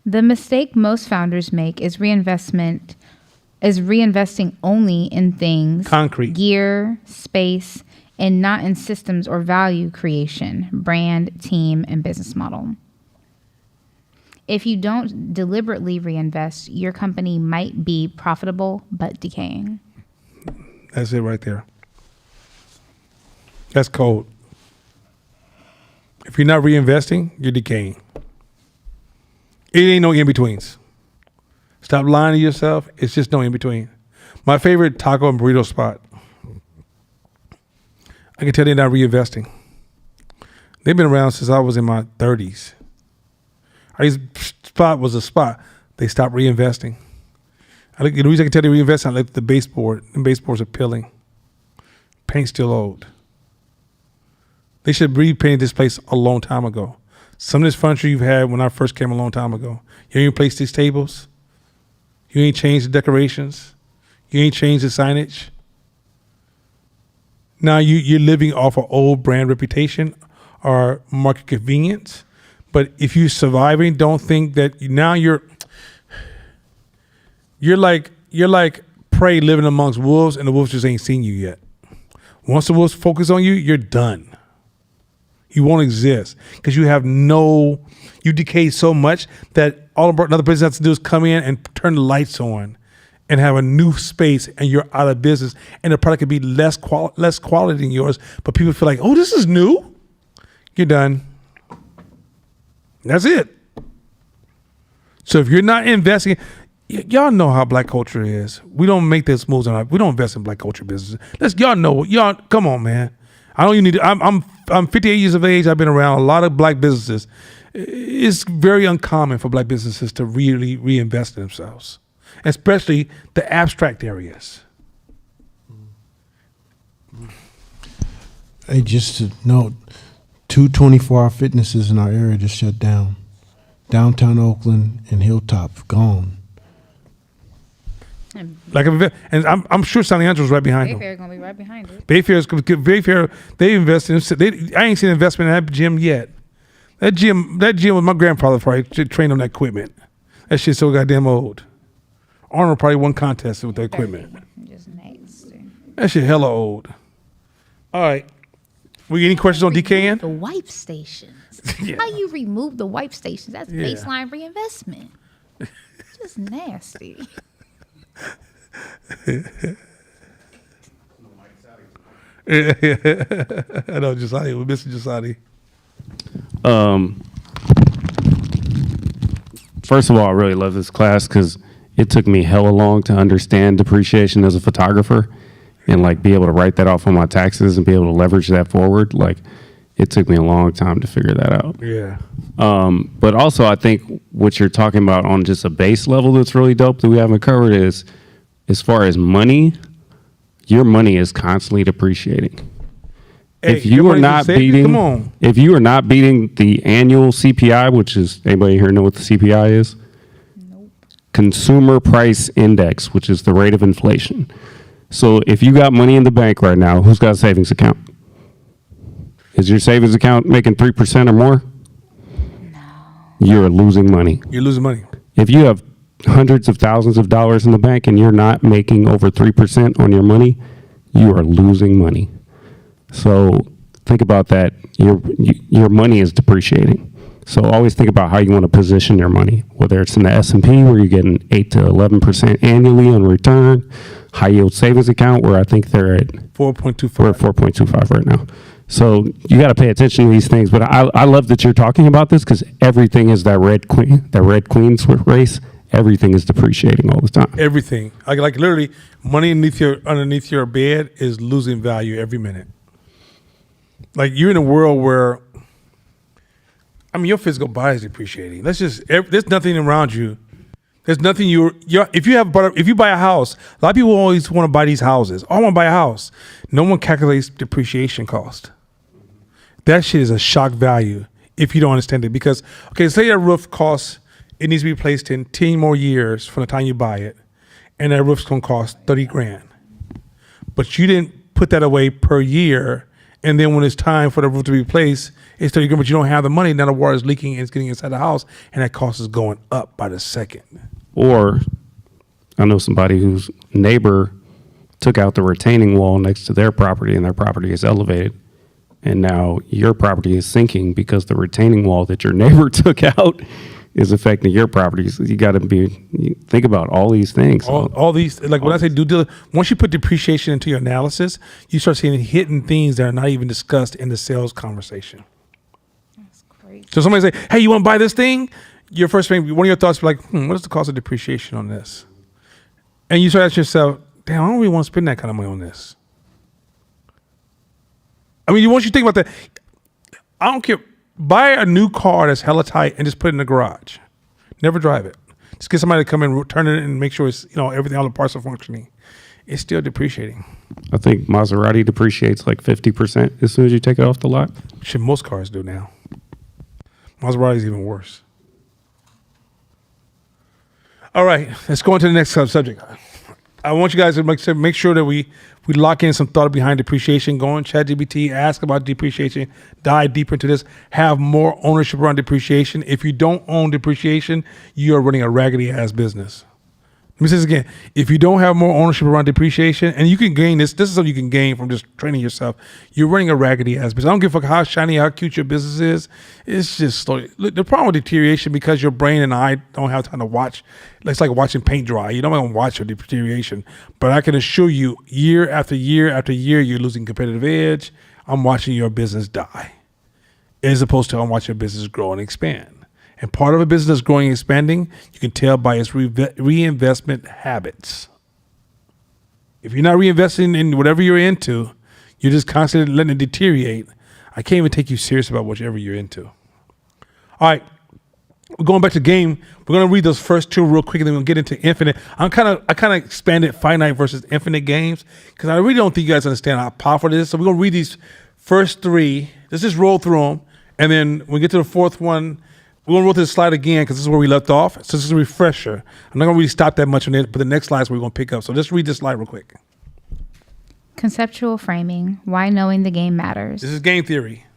The mistake most founders make is reinvesting only in things Concrete. gear, space, and not in systems or value creation, brand, team, and business model. If you don't deliberately reinvest, your company might be profitable but decaying. That's it right there. That's cold. If you're not reinvesting, you're decaying. It ain't no in-betweens. Stop lying to yourself. It's just no in-between. My favorite taco and burrito spot, I can tell they're not reinvesting. They've been around since I was in my 30s. This spot was a spot. They stopped reinvesting. The reason I can tell they reinvest, I like the baseboard. The baseboards are peeling. Paint's still old. They should have repainted this place a long time ago. Some of this furniture you've had when I first came a long time ago. You ain't replaced these tables. You ain't changed the decorations. You ain't changed the signage. Now you're living off an old brand reputation or market convenience. But if you're surviving, don't think that now you're like prey living amongst wolves, and the wolves just ain't seen you yet. Once the wolves focus on you, you're done. You won't exist because you decay so much that all another person has to do is come in and turn the lights on and have a new space, and you're out of business, and the product could be less quality than yours, but people feel like, oh, this is new. You're done. That's it. So if you're not investing, y'all know how black culture is. We don't make those moves we don't invest in black culture businesses. Come on, man. I don't even need to, I'm 58 years of age. I've been around a lot of black businesses. It's very uncommon for black businesses to really reinvest in themselves, especially the abstract areas. Hey, just to note, 2 24-hour fitnesses in our area just shut down. Downtown Oakland and Hilltop, gone. And And I'm sure San Leandro's right behind them. Bayfair gonna be right behind it. Bayfair, they invested. I ain't seen investment in that gym yet. That gym was my grandfather probably trained on that equipment. That shit's so goddamn old. Arnold probably won contests with the equipment. Just nasty. That shit hella old. All right. We get any questions on DKN? The wipe stations. Yeah. How you remove the wipe stations? That's Yeah. baseline reinvestment. Just nasty. I know, Josiah. We're missing Josiah. First of all, I really love this class because it took me hella long to understand depreciation as a photographer and like be able to write that off on my taxes and be able to leverage that forward. Like it took me a long time to figure that out. Yeah. But also I think what you're talking about on just a base level that's really dope that we haven't covered is as far as money, your money is constantly depreciating. Hey, If you your are money's not in savings? beating, Come on. if you are not beating the annual CPI, which is, anybody here know what the CPI is? Consumer Price Index, which is the rate of inflation. So if you got money in the bank right now, who's got a savings account? Is your savings account making 3% or more? No. You're losing money. You're losing money. If you have hundreds of thousands of dollars in the bank and you're not making over 3% on your money, you are losing money. So think about that. Your money is depreciating. So always think about how you want to position your money, whether it's in the S&P where you're getting 8 to 11% annually on return, high yield savings account where I think they're at 4.25. we're at 4.25 right now. So you got to pay attention to these things. But I love that you're talking about this because everything is that red queen's race. Everything is depreciating all the time. Everything. Like literally, money underneath your bed is losing value every minute. Like you're in a world where, I mean, your physical body is depreciating. There's nothing around you. There's nothing if you buy a house, a lot of people always want to buy these houses. Oh, I want to buy a house. No one calculates depreciation cost. That shit is a shock value if you don't understand it. Because, okay, say a roof costs, it needs to be replaced in 10 more years from the time you buy it. And that roof's going to cost 30 grand. But you didn't put that away per year. And then when it's time for the roof to be replaced, it's 30 grand, but you don't have the money. Now the water is leaking and it's getting inside the house. And that cost is going up by the second. Or I know somebody whose neighbor took out the retaining wall next to their property and their property is elevated. And now your property is sinking because the retaining wall that your neighbor took out is affecting your property. So you got to think about all these things. All these, like when I say due diligence, once you put depreciation into your analysis, you start seeing hidden things that are not even discussed in the sales conversation. That's crazy. So somebody say, hey, you want to buy this thing? Your first thing, one of your thoughts will be like, what is the cost of depreciation on this? And you start asking yourself, damn, I don't really want to spend that kind of money on this. I mean, once you think about that, I don't care. Buy a new car that's hella tight and just put it in the garage. Never drive it. Just get somebody to come in, turn it, and make sure it's everything, all the parts are functioning. It's still depreciating. I think Maserati depreciates like 50% as soon as you take it off the lot. Shit, most cars do now. Maserati's even worse. All right, let's go on to the next subject. I want you guys to make sure that we lock in some thought behind depreciation. Go on ChatGPT, ask about depreciation, dive deeper into this, have more ownership around depreciation. If you don't own depreciation, you are running a raggedy ass business. Let me say this again. If you don't have more ownership around depreciation, and you can gain this is something you can gain from just training yourself, you're running a raggedy ass business. I don't give a fuck how shiny, how cute your business is. It's just slowly. Look, the problem with deterioration, because your brain and eye don't have time to watch, it's like watching paint dry. You don't want to watch your deterioration. But I can assure you, year after year after year, you're losing competitive edge. I'm watching your business die, as opposed to I'm watching your business grow and expand. And part of a business growing and expanding, you can tell by its reinvestment habits. If you're not reinvesting in whatever you're into, you're just constantly letting it deteriorate. I can't even take you serious about whatever you're into. All right, we're going back to game. We're gonna read those first two real quick, and then we'll get into infinite. I kind of expanded finite versus infinite games because I really don't think you guys understand how powerful it is. So we're gonna read these first three. Let's just roll through them, and then when we get to the fourth one, we're going to roll to the slide again because this is where we left off. So this is a refresher. I'm not going to really stop that much on it, but the next slide is where we're going to pick up. So let's read this slide real quick. Conceptual framing, why knowing the game matters. This is game theory.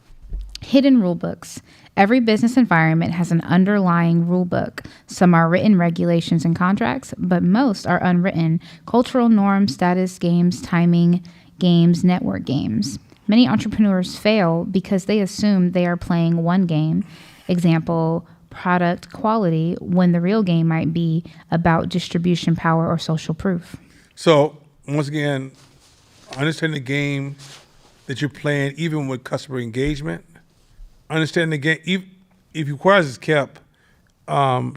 Hidden rule books. Every business environment has an underlying rule book. Some are written regulations and contracts, but most are unwritten cultural norms, status games, timing games, network games. Many entrepreneurs fail because they assume they are playing one game, example, product quality, when the real game might be about distribution power or social proof. So once again, understand the game that you're playing, even with customer engagement. Understand the game. If requires is kept,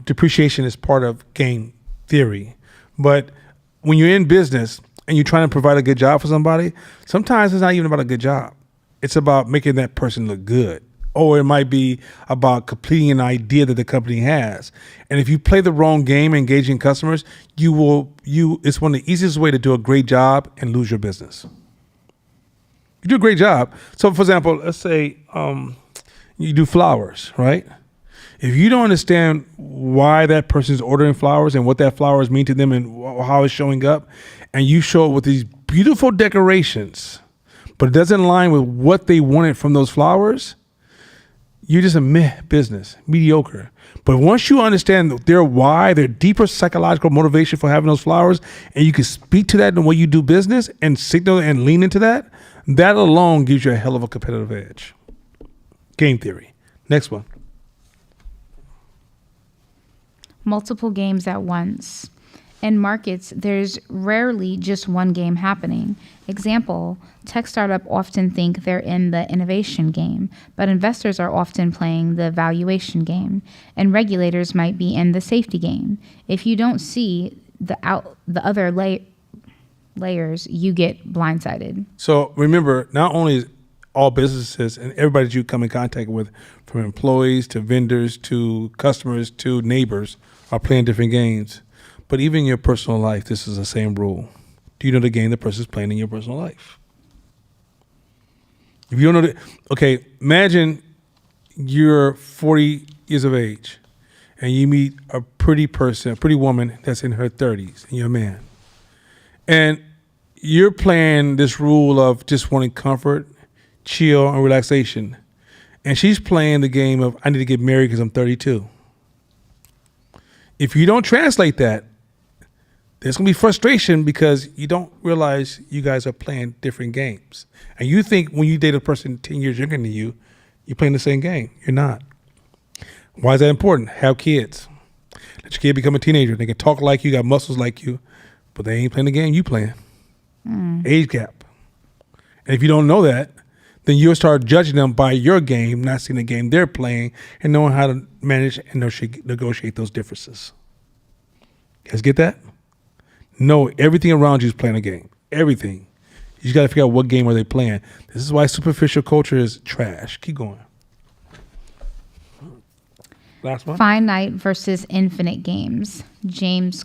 depreciation is part of game theory. But when you're in business and you're trying to provide a good job for somebody, sometimes it's not even about a good job. It's about making that person look good. Or it might be about completing an idea that the company has. And if you play the wrong game, engaging customers, it's one of the easiest way to do a great job and lose your business. You do a great job. So for example, let's say you do flowers, right? If you don't understand why that person's ordering flowers and what that flowers mean to them and how it's showing up, and you show it with these beautiful decorations, but it doesn't align with what they wanted from those flowers, you're just a meh business, mediocre. But once you understand their why, their deeper psychological motivation for having those flowers, and you can speak to that in the way you do business and signal and lean into that, that alone gives you a hell of a competitive edge. Game theory. Next one. Multiple games at once. In markets, there's rarely just one game happening. Example, tech startups often think they're in the innovation game, but investors are often playing the valuation game, and regulators might be in the safety game. If you don't see the other layers, you get blindsided. So remember, not only is all businesses and everybody that you come in contact with, from employees to vendors to customers to neighbors, are playing different games. But even in your personal life, this is the same rule. Do you know the game the person's playing in your personal life? If you don't know okay, imagine you're 40 years of age and you meet a pretty person, a pretty woman that's in her 30s, and you're a man. And you're playing this rule of just wanting comfort, chill, and relaxation. And she's playing the game of, I need to get married because I'm 32. If you don't translate that, there's going to be frustration because you don't realize you guys are playing different games. And you think when you date a person 10 years younger than you, you're playing the same game. You're not. Why is that important? Have kids. Let your kid become a teenager. They can talk like you, got muscles like you, but they ain't playing the game you playing. Age gap. And if you don't know that, then you'll start judging them by your game, not seeing the game they're playing, and knowing how to manage and negotiate those differences. You guys get that? No, everything around you is playing a game. Everything. You just got to figure out what game are they playing. This is why superficial culture is trash. Keep going. Last one. Finite versus infinite games. James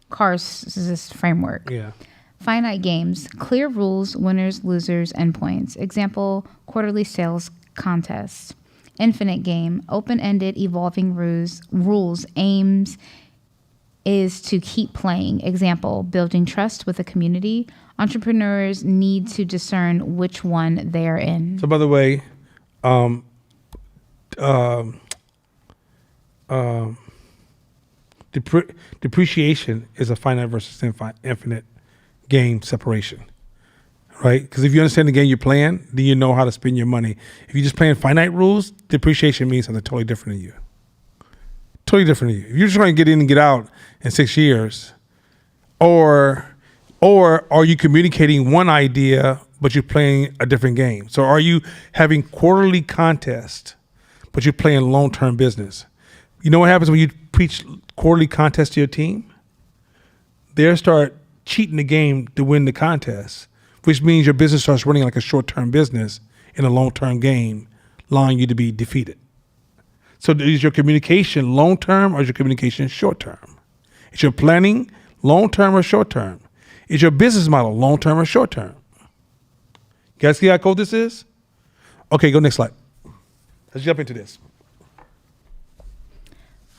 Cars's framework. Yeah. Finite games, clear rules, winners, losers, and points. Example, quarterly sales contest. Infinite game, open-ended, evolving rules, aims is to keep playing. Example, building trust with a community. Entrepreneurs need to discern which one they're in. So by the way, depreciation is a finite versus infinite game separation, right? Because if you understand the game you're playing, then you know how to spend your money. If you're just playing finite rules, depreciation means something totally different than you. Totally different than you. If you're just trying to get in and get out in 6 years, or are you communicating one idea, but you're playing a different game? So are you having quarterly contests, but you're playing long-term business? You know what happens when you preach quarterly contests to your team? They'll start cheating the game to win the contest, which means your business starts running like a short-term business in a long-term game, allowing you to be defeated. So is your communication long-term or is your communication short-term? Is your planning long-term or short-term? Is your business model long-term or short-term? You guys see how cold this is? Okay, go next slide. Let's jump into this.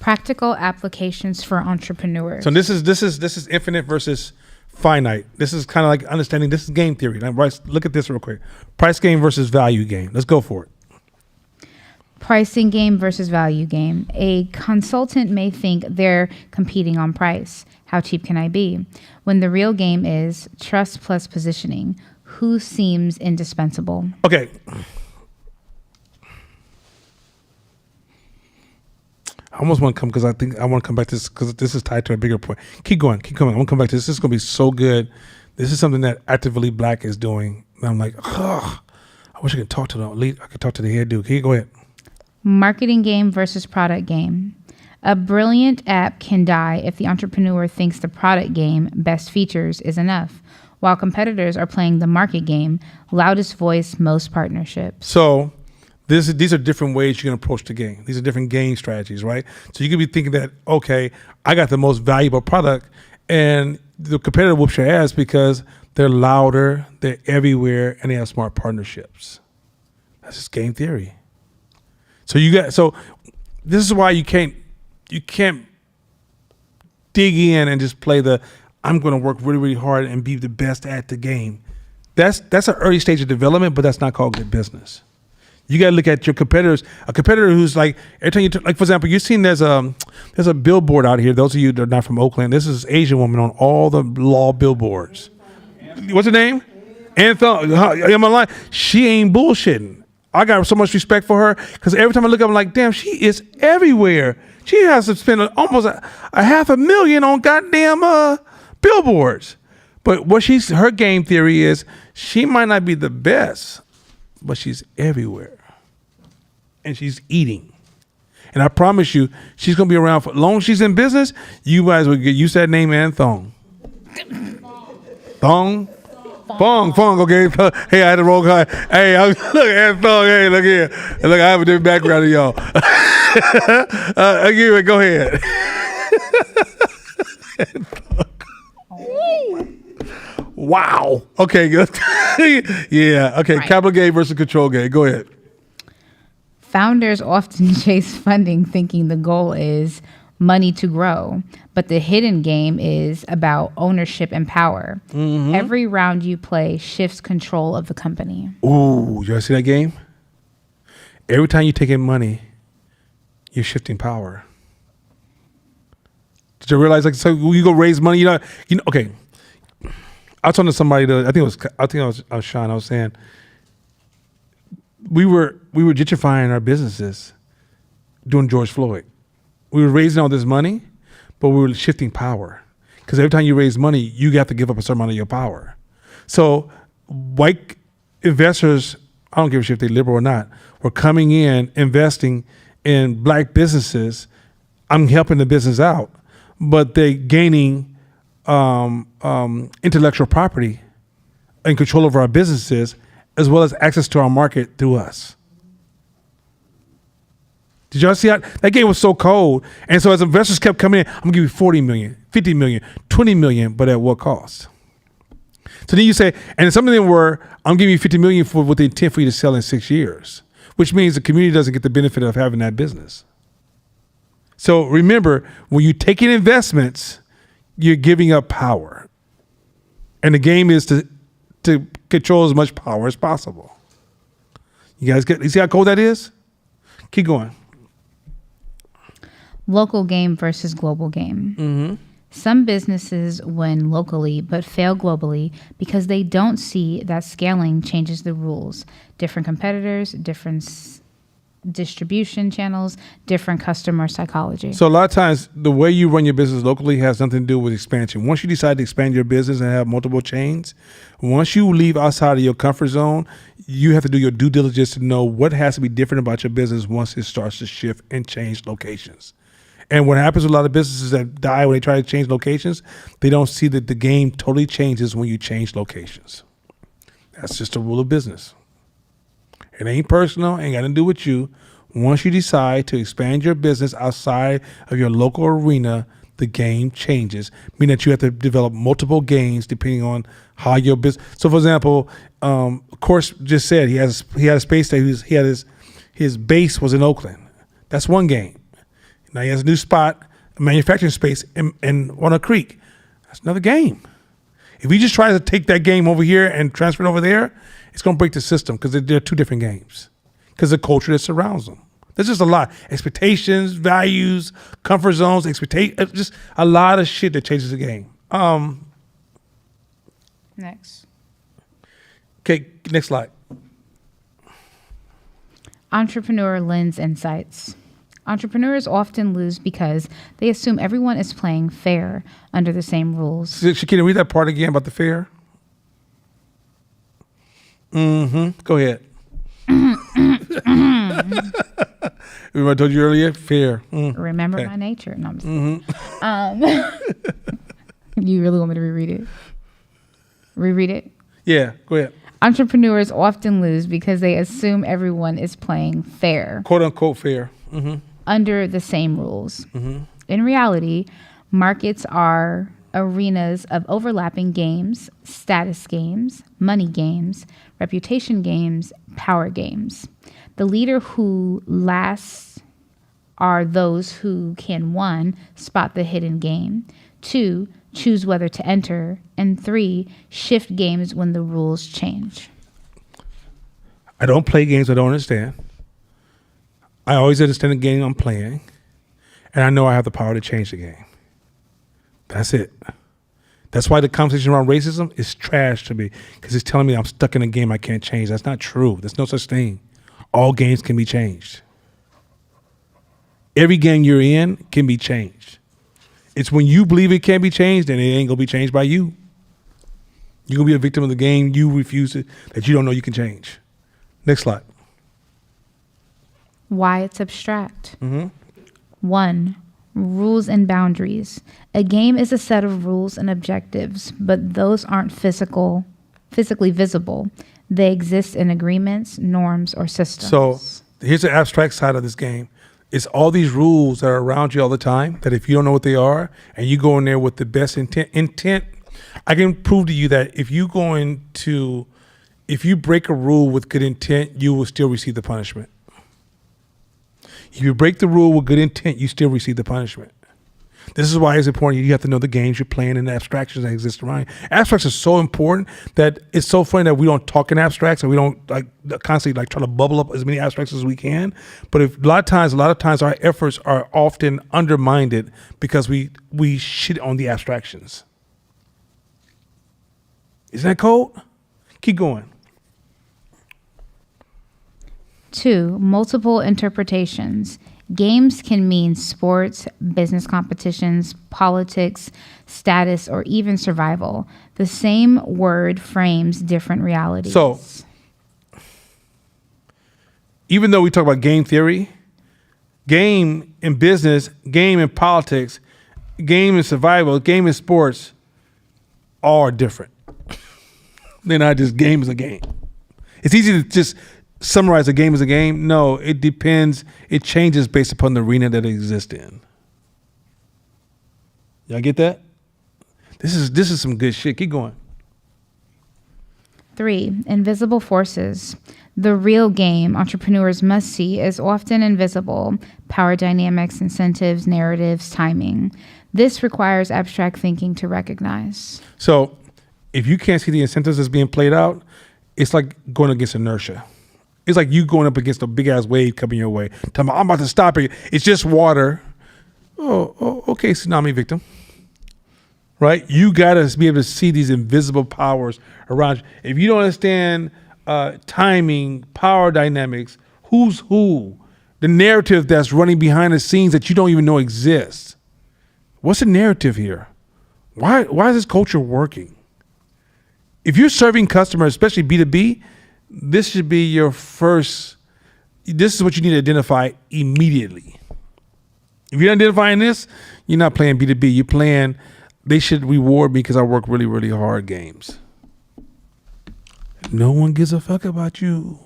Practical applications for entrepreneurs. So this is infinite versus finite. This is kind of like understanding. This is game theory. Now, Bryce, look at this real quick. Price game versus value game. Let's go for it. Pricing game versus value game. A consultant may think they're competing on price. How cheap can I be? When the real game is trust plus positioning. Who seems indispensable? Okay. I almost want to come because I think I want to come back to this because this is tied to a bigger point. Keep going. I want to come back to this. This is going to be so good. This is something that Actively Black is doing. And I'm like, I wish I could talk to the lead. I could talk to the head dude. Can you go ahead? Marketing game versus product game. A brilliant app can die if the entrepreneur thinks the product game, best features, is enough. While competitors are playing the market game, loudest voice, most partnerships. So these are different ways you can approach the game. These are different game strategies, right? So you could be thinking that, okay, I got the most valuable product, and the competitor whoops your ass because they're louder, they're everywhere, and they have smart partnerships. That's just game theory. So this is why you can't dig in and just play I'm going to work really, really hard and be the best at the game. That's an early stage of development, but that's not called good business. You got to look at your competitors. A competitor who's like, every time like for example, you've seen there's a billboard out here. Those of you that are not from Oakland, this is an Asian woman on all the law billboards. What's her name? Anthony. Am I lying? She ain't bullshitting. I got so much respect for her because every time I look up, I'm like, damn, she is everywhere. She has to spend almost a $500,000 on goddamn billboards. But her game theory is she might not be the best, but she's everywhere. And she's eating. And I promise you, she's going to be around for as long as she's in business. You guys will get used to that name, and Thong. Thong? Fong, okay. Hey, I had the wrong guy. Hey, look, and Thong, hey, look here. And look, I have a different background than y'all. Anyway, go ahead. Wow. Okay, good. Yeah, okay. Right. Capital gain versus control gain. Go ahead. Founders often chase funding thinking the goal is money to grow, but the hidden game is about ownership and power. Mm-hmm. Every round you play shifts control of the company. Ooh, you guys see that game? Every time you take in money, you're shifting power. Did you realize, like, so when you go raise money, you know, okay. I was talking to somebody, I think I was Sean. I was saying we were gentrifying our businesses doing George Floyd. We were raising all this money, but we were shifting power. Because every time you raise money, you have to give up a certain amount of your power. So white investors, I don't give a shit if they're liberal or not, were coming in, investing in black businesses. I'm helping the business out, but they're gaining intellectual property and control over our businesses, as well as access to our market through us. Did y'all see how that game was so cold? And so as investors kept coming in, I'm gonna give you 40 million, 50 million, 20 million, but at what cost? So then you say, and some of them were, I'm giving you 50 million with the intent for you to sell in 6 years, which means the community doesn't get the benefit of having that business. So remember, when you take in investments, you're giving up power. And the game is to control as much power as possible. You see how cold that is? Keep going. Local game versus global game. Mm-hmm. Some businesses win locally but fail globally because they don't see that scaling changes the rules. Different competitors, different distribution channels, different customer psychology. So a lot of times the way you run your business locally has nothing to do with expansion. Once you decide to expand your business and have multiple chains, once you leave outside of your comfort zone, you have to do your due diligence to know what has to be different about your business once it starts to shift and change locations. And what happens with a lot of businesses that die when they try to change locations, they don't see that the game totally changes when you change locations. That's just a rule of business. It ain't personal, ain't got to do with you. Once you decide to expand your business outside of your local arena, the game changes, meaning that you have to develop multiple games depending on how your business. So, for example, Course just said he had a space that his base was in Oakland. That's one game. Now he has a new spot, a manufacturing space in on a creek. That's another game. If he just tries to take that game over here and transfer it over there, it's going to break the system because they're two different games because the culture that surrounds them. There's just a lot. Expectations, values, comfort zones, just a lot of shit that changes the game. Next. Okay, next slide. Entrepreneur lens insights. Entrepreneurs often lose because they assume everyone is playing fair under the same rules. Shakina, read that part again about the fair. Go ahead. Remember I told you earlier? Fair. Remember Okay. my nature. No, I'm just You really want me to reread it? Reread it? Yeah, go ahead. Entrepreneurs often lose because they assume everyone is playing fair Quote unquote fair. under the same rules. In reality, markets are arenas of overlapping games, status games, money games, reputation games, power games. The leader who lasts are those who can 1. Spot the hidden game, 2. Choose whether to enter, and 3. Shift games when the rules change. I don't play games I don't understand. I always understand the game I'm playing, and I know I have the power to change the game. That's it. That's why the conversation around racism is trash to me, because it's telling me I'm stuck in a game I can't change. That's not true. There's no such thing. All games can be changed. Every game you're in can be changed. It's when you believe it can't be changed, and it ain't gonna be changed by you. You're gonna be a victim of the game you refuse it, that you don't know you can change. Next slide. Why it's abstract. 1. Rules and boundaries. A game is a set of rules and objectives, but those aren't physically visible. They exist in agreements, norms, or systems. So here's the abstract side of this game. It's all these rules that are around you all the time that if you don't know what they are and you go in there with the best intent, I can prove to you that if you break a rule with good intent, you will still receive the punishment. If you break the rule with good intent, you still receive the punishment. This is why it's important. You have to know the games you're playing and the abstractions that exist around you. Abstracts are so important that it's so funny that we don't talk in abstracts and we don't constantly try to bubble up as many abstracts as we can. But a lot of times our efforts are often undermined because we shit on the abstractions. Isn't that cold? Keep going. 2. Multiple interpretations. Games can mean sports, business competitions, politics, status, or even survival. The same word frames different realities. So, even though we talk about game theory, game in business, game in politics, game in survival, game in sports, all are different. They're not just game is a game. It's easy to just summarize a game as a game. No, it depends. It changes based upon the arena that it exists in. Y'all get that? This is some good shit. Keep going. 3. Invisible forces. The real game entrepreneurs must see is often invisible. Power dynamics, incentives, narratives, timing. This requires abstract thinking to recognize. So if you can't see the incentives that's being played out, it's like going against inertia. It's like you going up against a big ass wave coming your way. Tell me, I'm about to stop it. It's just water. Oh, okay, tsunami victim. Right? You gotta be able to see these invisible powers around you. If you don't understand timing, power dynamics, who's who, the narrative that's running behind the scenes that you don't even know exists. What's the narrative here? Why is this culture working? If you're serving customers, especially B2B, this should be your first, this is what you need to identify immediately. If you're not identifying this, you're not playing B2B. You're playing, they should reward me because I work really, really hard games. No one gives a fuck about you.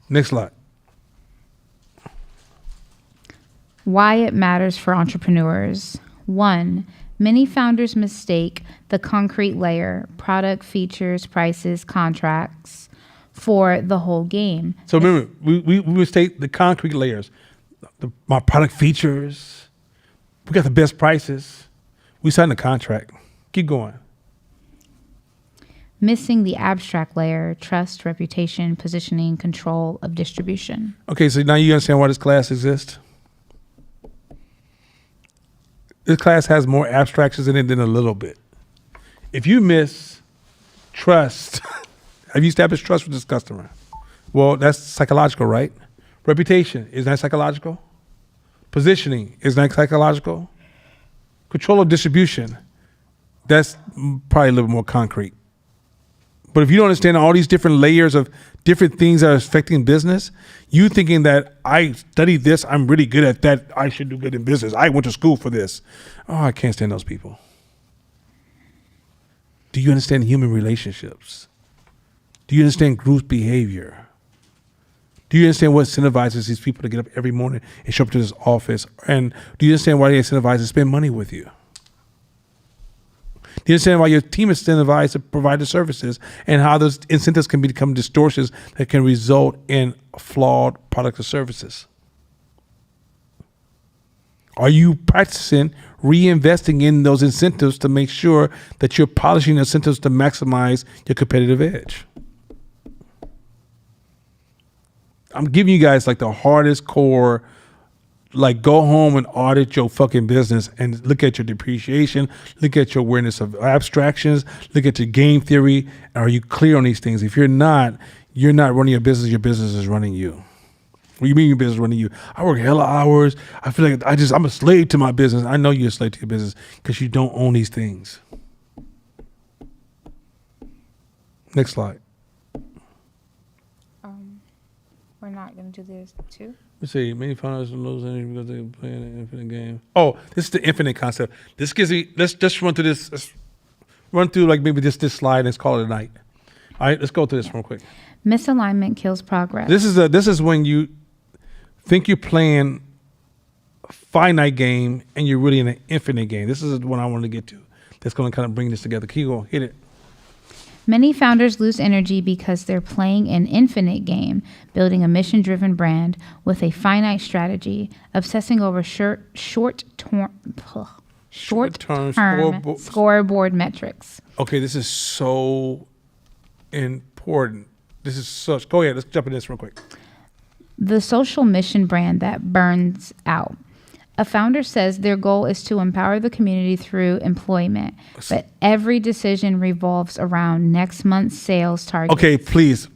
Next slide. Why it matters for entrepreneurs. 1. Many founders mistake the concrete layer, product, features, prices, contracts, for the whole game. So remember, we mistake the concrete layers. My product features, we got the best prices. We signed the contract. Keep going. missing the abstract layer: trust, reputation, positioning, control of distribution. Okay, so now you understand why this class exists? This class has more abstractions in it than a little bit. If you miss trust, have you established trust with this customer? Well, that's psychological, right? Reputation, isn't that psychological? Positioning, isn't that psychological? Control of distribution, that's probably a little more concrete. But if you don't understand all these different layers of different things that are affecting business, you thinking that I studied this, I'm really good at that, I should do good in business, I went to school for this. Oh, I can't stand those people. Do you understand human relationships? Do you understand group behavior? Do you understand what incentivizes these people to get up every morning and show up to this office? And do you understand why they incentivize to spend money with you? Do you understand why your team is incentivized to provide the services and how those incentives can become distortions that can result in flawed products or services? Are you practicing reinvesting in those incentives to make sure that you're polishing incentives to maximize your competitive edge? I'm giving you guys like the hardest core, like go home and audit your fucking business and look at your depreciation, look at your awareness of abstractions, look at your game theory. Are you clear on these things? If you're not running your business is running you. What do you mean your business is running you? I work hella hours. I feel like I'm a slave to my business. I know you're a slave to your business because you don't own these things. Next slide. We're not going to do this too. Let's see. Many founders lose energy because they play an infinite game. Oh, this is the infinite concept. This gives me. Let's just run through this. Let's run through like maybe just this slide and let's call it a night. All right, let's go through this real quick. Misalignment kills progress. This is when you think you're playing a finite game and you're really in an infinite game. This is what I wanted to get to. That's going to kind of bring this together. Keep going. Hit it. Many founders lose energy because they're playing an infinite game, building a mission-driven brand with a finite strategy, obsessing over short-term scoreboard metrics. Okay, this is so important. This is such. Go ahead. Let's jump in this real quick. The social mission brand that burns out. A founder says their goal is to empower the community through employment, but every decision revolves around next month's sales target. Okay, please.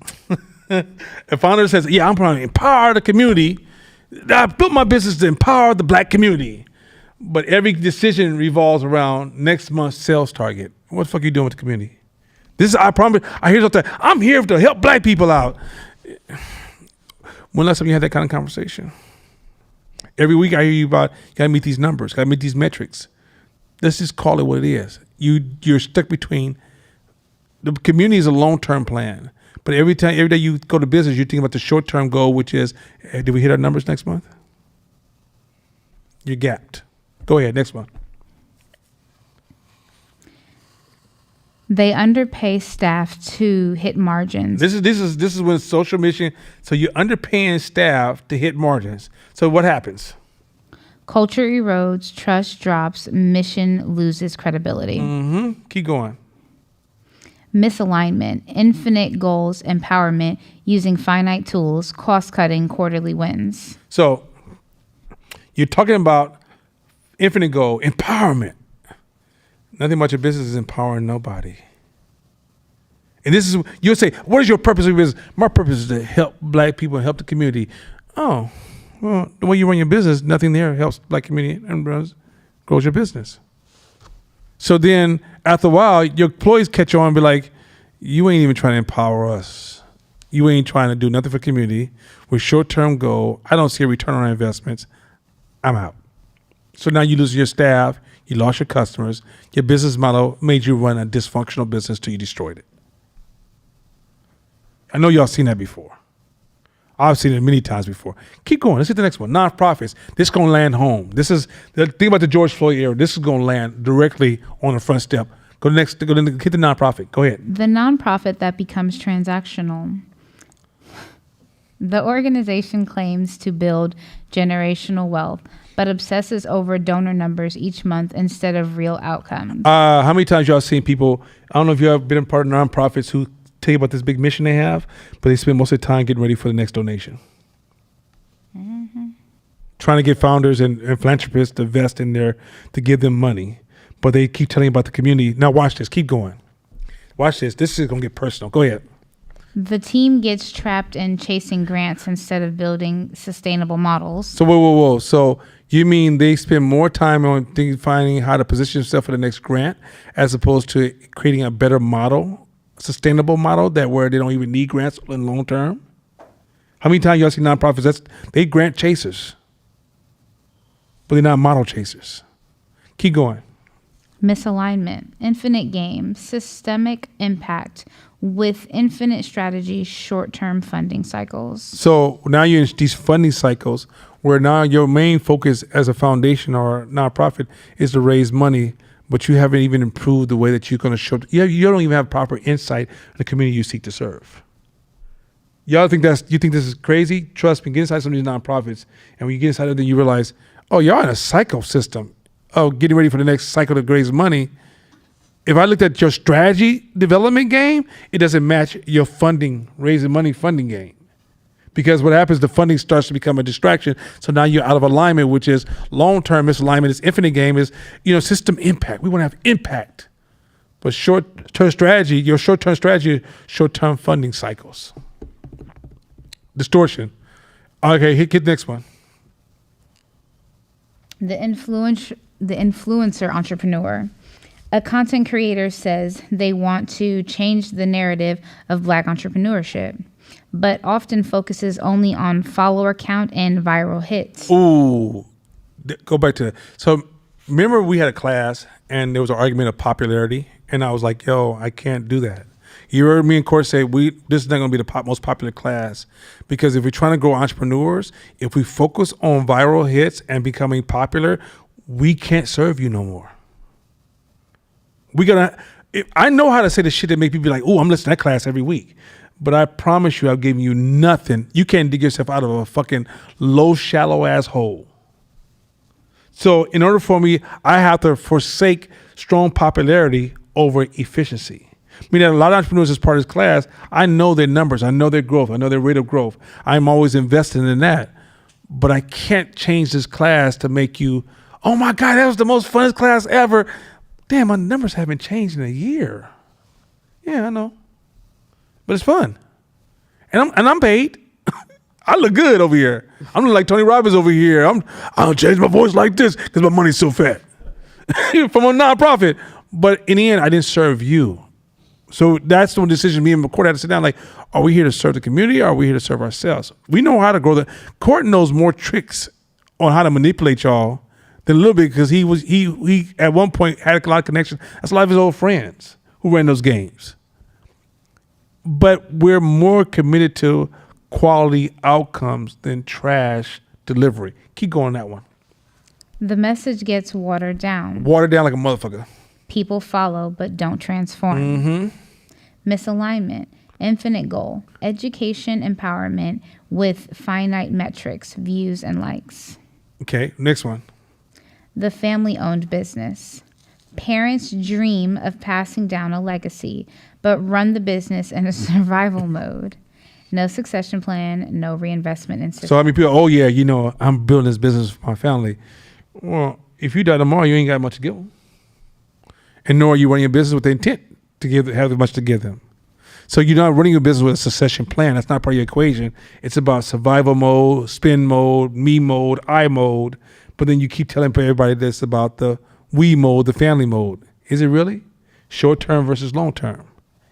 A founder says, yeah, I'm trying to empower the community. I built my business to empower the black community. But every decision revolves around next month's sales target. What the fuck are you doing with the community? This is, I promise, I hear something. I'm here to help black people out. When last time you had that kind of conversation? Every week I hear you about, you gotta meet these numbers, gotta meet these metrics. Let's just call it what it is. You're stuck between, the community is a long-term plan. But every day you go to business, you're thinking about the short-term goal, which is, hey, did we hit our numbers next month? You're gapped. Go ahead, next one. They underpay staff to hit margins. This is when social mission. So you're underpaying staff to hit margins. So what happens? Culture erodes, trust drops, mission loses credibility. Mm-hmm. Keep going. Misalignment, infinite goals, empowerment, using finite tools, cost-cutting, quarterly wins. So you're talking about infinite goal, empowerment. Nothing about your business is empowering nobody. And this is, you'll say, what is your purpose of your business? My purpose is to help black people and help the community. Oh, well, the way you run your business, nothing there helps black community and grows your business. So then after a while, your employees catch on and be like, you ain't even trying to empower us. You ain't trying to do nothing for the community. With short-term goal, I don't see a return on our investments. I'm out. So now you lose your staff. You lost your customers. Your business model made you run a dysfunctional business till you destroyed it. I know y'all seen that before. I've seen it many times before. Keep going. Let's hit the next one. Nonprofits. This is going to land home. This is the thing about the George Floyd era. This is going to land directly on the front step. Go to next. Go to hit the nonprofit. Go ahead. The nonprofit that becomes transactional. The organization claims to build generational wealth, but obsesses over donor numbers each month instead of real outcomes. How many times y'all seen people, I don't know if you ever been a part of nonprofits who tell you about this big mission they have, but they spend most of the time getting ready for the next donation. Trying to get founders and philanthropists to invest in there to give them money. But they keep telling you about the community. Now watch this, keep going. Watch this, this is gonna get personal. Go ahead. The team gets trapped in chasing grants instead of building sustainable models. So whoa. So you mean they spend more time on finding how to position themselves for the next grant as opposed to creating a better model, sustainable model that where they don't even need grants in long term? How many times y'all see nonprofits? They grant chasers, but they're not model chasers. Keep going. Misalignment, infinite game, systemic impact with infinite strategy, short-term funding cycles. So now you're in these funding cycles where now your main focus as a foundation or a nonprofit is to raise money, but you haven't even improved the way that you're going to show. You don't even have proper insight in the community you seek to serve. You think this is crazy? Trust me, get inside some of these nonprofits, and when you get inside of them, you realize, oh, y'all in a cycle system. Oh, getting ready for the next cycle to raise money. If I looked at your strategy development game, it doesn't match your raising money funding game. Because what happens, the funding starts to become a distraction. So now you're out of alignment, which is long-term misalignment. This infinite game is, system impact. We want to have impact. But short-term strategy, short-term funding cycles. Distortion. Okay, hit the next one. The influencer entrepreneur. A content creator says they want to change the narrative of Black entrepreneurship, but often focuses only on follower count and viral hits. Ooh, go back to that. So remember we had a class and there was an argument of popularity, and I was like, yo, I can't do that. You heard me in court say, this is not going to be the most popular class, because if we're trying to grow entrepreneurs, if we focus on viral hits and becoming popular, we can't serve you no more. I know how to say the shit that make people be like, oh, I'm listening to that class every week. But I promise you, I've given you nothing. You can't dig yourself out of a fucking low, shallow ass hole. So in order for me, I have to forsake strong popularity over efficiency. Meaning that a lot of entrepreneurs as part of this class, I know their numbers, I know their growth, I know their rate of growth. I'm always investing in that. But I can't change this class to make you, oh my God, that was the most funnest class ever. Damn, my numbers haven't changed in a year. Yeah, I know. But it's fun. And I'm paid. I look good over here. I'm like Tony Robbins over here. I don't change my voice like this because my money's so fat. From a nonprofit. But in the end, I didn't serve you. So that's the decision me and McCourt had to sit down. Like, are we here to serve the community or are we here to serve ourselves? We know how to grow. Court knows more tricks on how to manipulate y'all than a little bit, because he at one point had a lot of connection. That's a lot of his old friends who ran those games. But we're more committed to quality outcomes than trash delivery. Keep going on that one. The message gets watered down. Watered down like a motherfucker. People follow but don't transform. Mm-hmm. Misalignment, infinite goal, education empowerment with finite metrics, views, and likes. Okay, next one. The family-owned business. Parents dream of passing down a legacy, but run the business in a survival mode. No succession plan, no reinvestment in system. So I mean, people, oh yeah, I'm building this business for my family. Well, if you die tomorrow, you ain't got much to give them. And nor are you running your business with the intent to have much to give them. So you're not running your business with a succession plan. That's not part of your equation. It's about survival mode, spin mode, me mode, I mode. But then you keep telling everybody this about the we mode, the family mode. Is it really? Short term versus long term.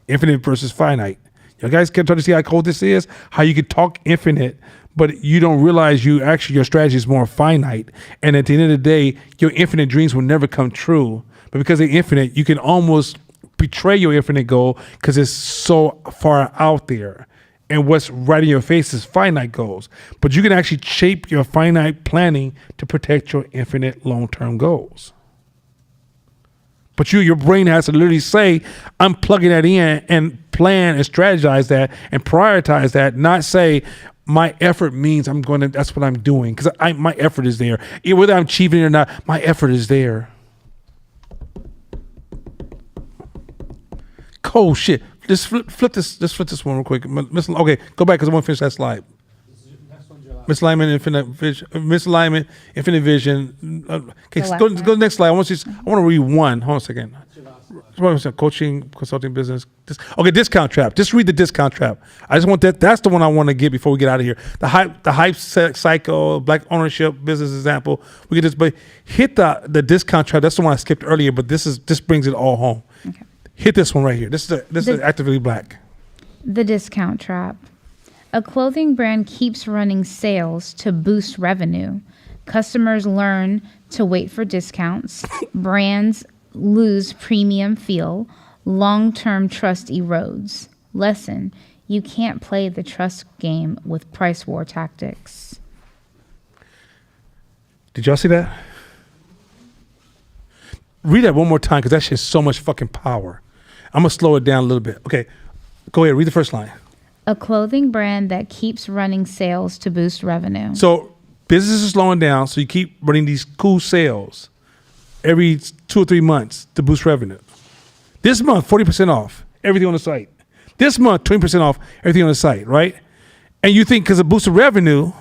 Infinite versus finite. You guys can try to see how cold this is? How you could talk infinite, but you don't realize your strategy is more finite. And at the end of the day, your infinite dreams will never come true. But because they're infinite, you can almost betray your infinite goal because it's so far out there. And what's right in your face is finite goals. But you can actually shape your finite planning to protect your infinite long-term goals. But your brain has to literally say, I'm plugging that in and plan and strategize that and prioritize that, not say, my effort means that's what I'm doing because my effort is there. Whether I'm achieving it or not, my effort is there. Cold shit. Just flip this one real quick. Okay, go back because I want to finish that slide. Misalignment, infinite vision. Okay, The go last to the next slide. I want to read one. Hold on a second. Coaching, consulting, business. Discount trap. Just read the discount trap. I just want that. That's the one I want to get before we get out of here. The hype cycle, black ownership, business example. We get this, but hit the discount trap. That's the one I skipped earlier, but this brings it all home. Okay. Hit this one right here. This is actively black. The discount trap. A clothing brand keeps running sales to boost revenue. Customers learn to wait for discounts. Brands lose premium feel. Long-term trust erodes. Lesson: you can't play the trust game with price war tactics. Did y'all see that? Read that one more time because that shit's so much fucking power. I'm going to slow it down a little bit. Okay, go ahead. Read the first line. A clothing brand that keeps running sales to boost revenue. So business is slowing down, so you keep running these cool sales every 2 or 3 months to boost revenue. This month, 40% off everything on the site. This month, 20% off everything on the site, right? And you think because of boosted revenue,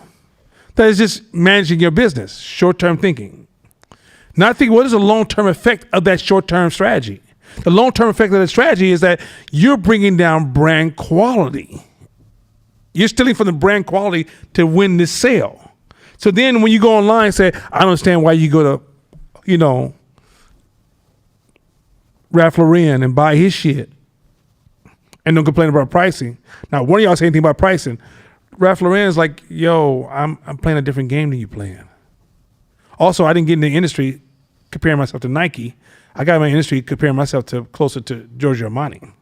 that is just managing your business, short-term thinking. Not thinking, what is the long-term effect of that short-term strategy? The long-term effect of that strategy is that you're bringing down brand quality. You're stealing from the brand quality to win this sale. So then when you go online and say, I don't understand why you go to, Ralph Lauren and buy his shit and don't complain about pricing. Now, one of y'all say anything about pricing. Ralph Lauren is like, yo, I'm playing a different game than you playing. Also, I didn't get in the industry comparing myself to Nike. I got in my industry comparing myself to closer to Giorgio Armani.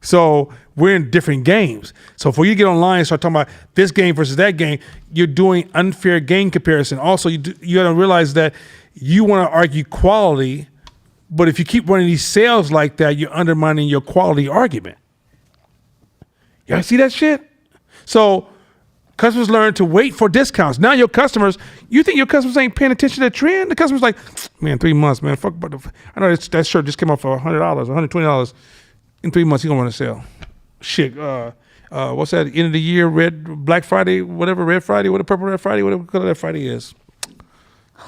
So we're in different games. So for you to get online and start talking about this game versus that game, you're doing unfair game comparison. Also, you got to realize that you want to argue quality, but if you keep running these sales like that, you're undermining your quality argument. Y'all see that shit? So customers learn to wait for discounts. Now you think your customers ain't paying attention to the trend? The customer's like, man, 3 months, man. Fuck, I know that shirt just came out for $100, $120. In 3 months, he gonna run a sale. Shit, what's that? End of the year, Black Friday, whatever, Red Friday, Purple Red Friday, whatever color that Friday is.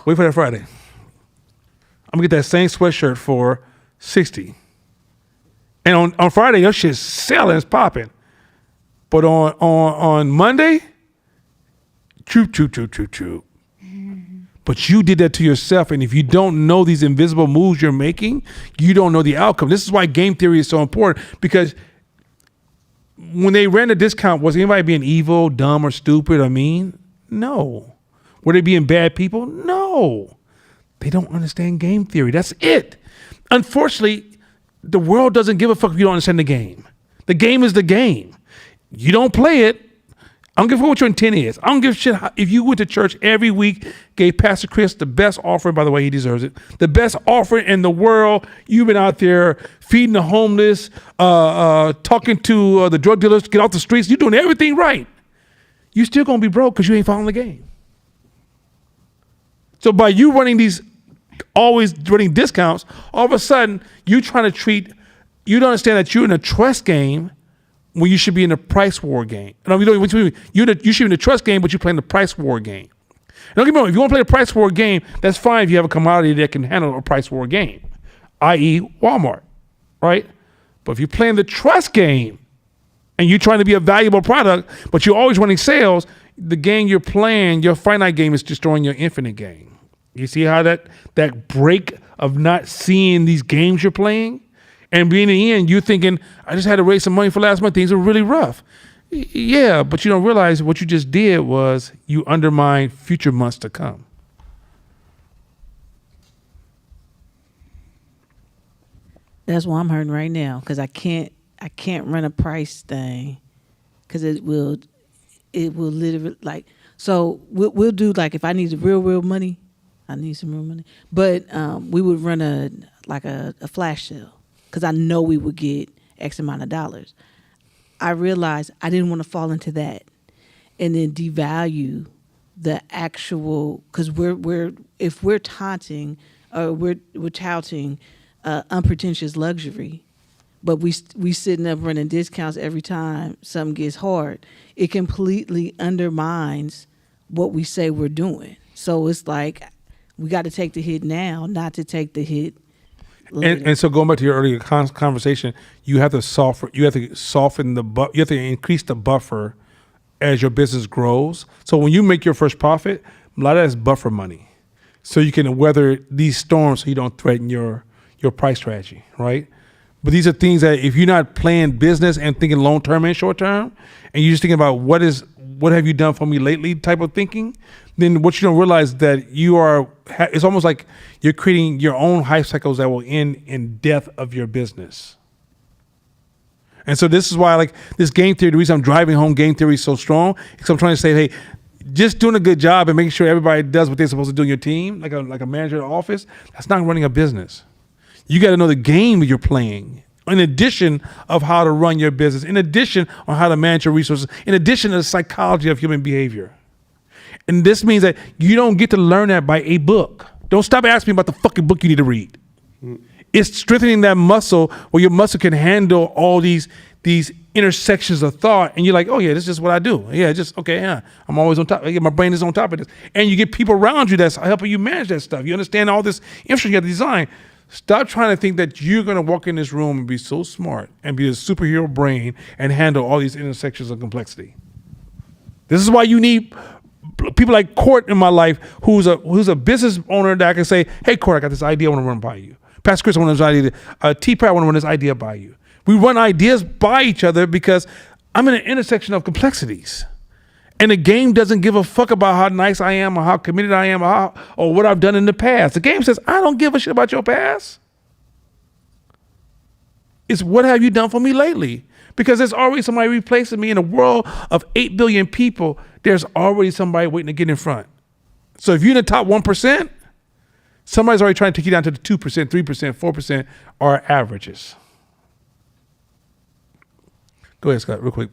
Wait for that Friday. I'm gonna get that same sweatshirt for $60. And on Friday, your shit's selling, it's popping. But on Monday, true. But you did that to yourself, and if you don't know these invisible moves you're making, you don't know the outcome. This is why game theory is so important, because when they ran the discount, was anybody being evil, dumb, or stupid or mean? No. Were they being bad people? No. They don't understand game theory. That's it. Unfortunately, the world doesn't give a fuck if you don't understand the game. The game is the game. You don't play it. I don't give a fuck what your intent is. I don't give a shit if you went to church every week, gave Pastor Chris the best offering, by the way, he deserves it, the best offering in the world. You've been out there feeding the homeless, talking to the drug dealers to get off the streets. You're doing everything right. You're still going to be broke because you ain't following the game. So by you always running discounts, all of a sudden, you don't understand that you're in a trust game when you should be in a price war game. No, you should be in the trust game, but you're playing the price war game. Don't get me wrong, if you want to play the price war game, that's fine if you have a commodity that can handle a price war game, i.e. Walmart, right? But if you're playing the trust game and you're trying to be a valuable product, but you're always running sales, the game you're playing, your finite game, is destroying your infinite game. You see how that break of not seeing these games you're playing? And being in the end, you're thinking, I just had to raise some money for last month. Things are really rough. Yeah, but you don't realize what you just did was you undermined future months to come. That's why I'm hurting right now, because I can't run a price thing, because it will literally, like, so we'll do, like, if I need real money, I need some real money. But we would run a flash sale, because I know we would get X amount of dollars. I realized I didn't want to fall into that. and then devalue the actual, because if we're taunting or we're touting unpretentious luxury, but we sitting up running discounts every time something gets hard, it completely undermines what we say we're doing. So it's like we got to take the hit now, not to take the hit later. And so going back to your earlier conversation, you have to soften you have to increase the buffer as your business grows. So when you make your first profit, a lot of that is buffer money. So you can weather these storms so you don't threaten your price strategy, right? But these are things that if you're not playing business and thinking long term and short term, and you're just thinking about what have you done for me lately type of thinking, then what you don't realize that it's almost like you're creating your own hype cycles that will end in death of your business. And so this is why, like, this game theory, the reason I'm driving home game theory so strong, because I'm trying to say, hey, just doing a good job and making sure everybody does what they're supposed to do in your team, like a manager in the office, that's not running a business. You got to know the game you're playing, in addition of how to run your business, in addition on how to manage your resources, in addition to the psychology of human behavior. And this means that you don't get to learn that by a book. Don't stop asking me about the fucking book you need to read. It's strengthening that muscle where your muscle can handle all these intersections of thought, and you're like, oh yeah, this is just what I do. Yeah, just okay. Yeah, I'm always on top. Yeah, my brain is on top of this, and you get people around you that's helping you manage that stuff. You understand all this infrastructure you have to design. Stop trying to think that you're going to walk in this room and be so smart and be a superhero brain and handle all these intersections of complexity. This is why you need people like Court in my life, who's a business owner that I can say, hey, Court, I got this idea I want to run by you. Pastor Chris, I want to run this idea. T-Pat, I want to run this idea by you. We run ideas by each other because I'm in an intersection of complexities. And the game doesn't give a fuck about how nice I am or how committed I am or what I've done in the past. The game says, I don't give a shit about your past. It's what have you done for me lately? Because there's already somebody replacing me in a world of 8 billion people. There's already somebody waiting to get in front. So if you're in the top 1%, somebody's already trying to take you down to the 2%, 3%, 4% are averages. Go ahead, Scott, real quick.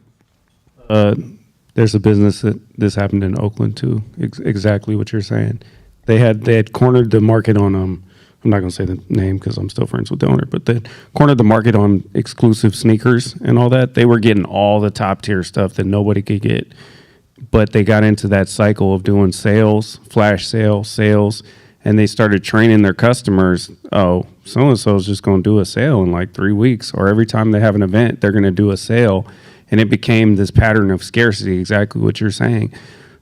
There's a business that this happened in Oakland too. Exactly what you're saying. They had cornered the market on I'm not going to say the name because I'm still friends with the owner, but they cornered the market on exclusive sneakers and all that. They were getting all the top tier stuff that nobody could get, but they got into that cycle of doing sales, flash sales, and they started training their customers. Oh, so and so is just going to do a sale in like 3 weeks, or every time they have an event, they're going to do a sale. And it became this pattern of scarcity, exactly what you're saying,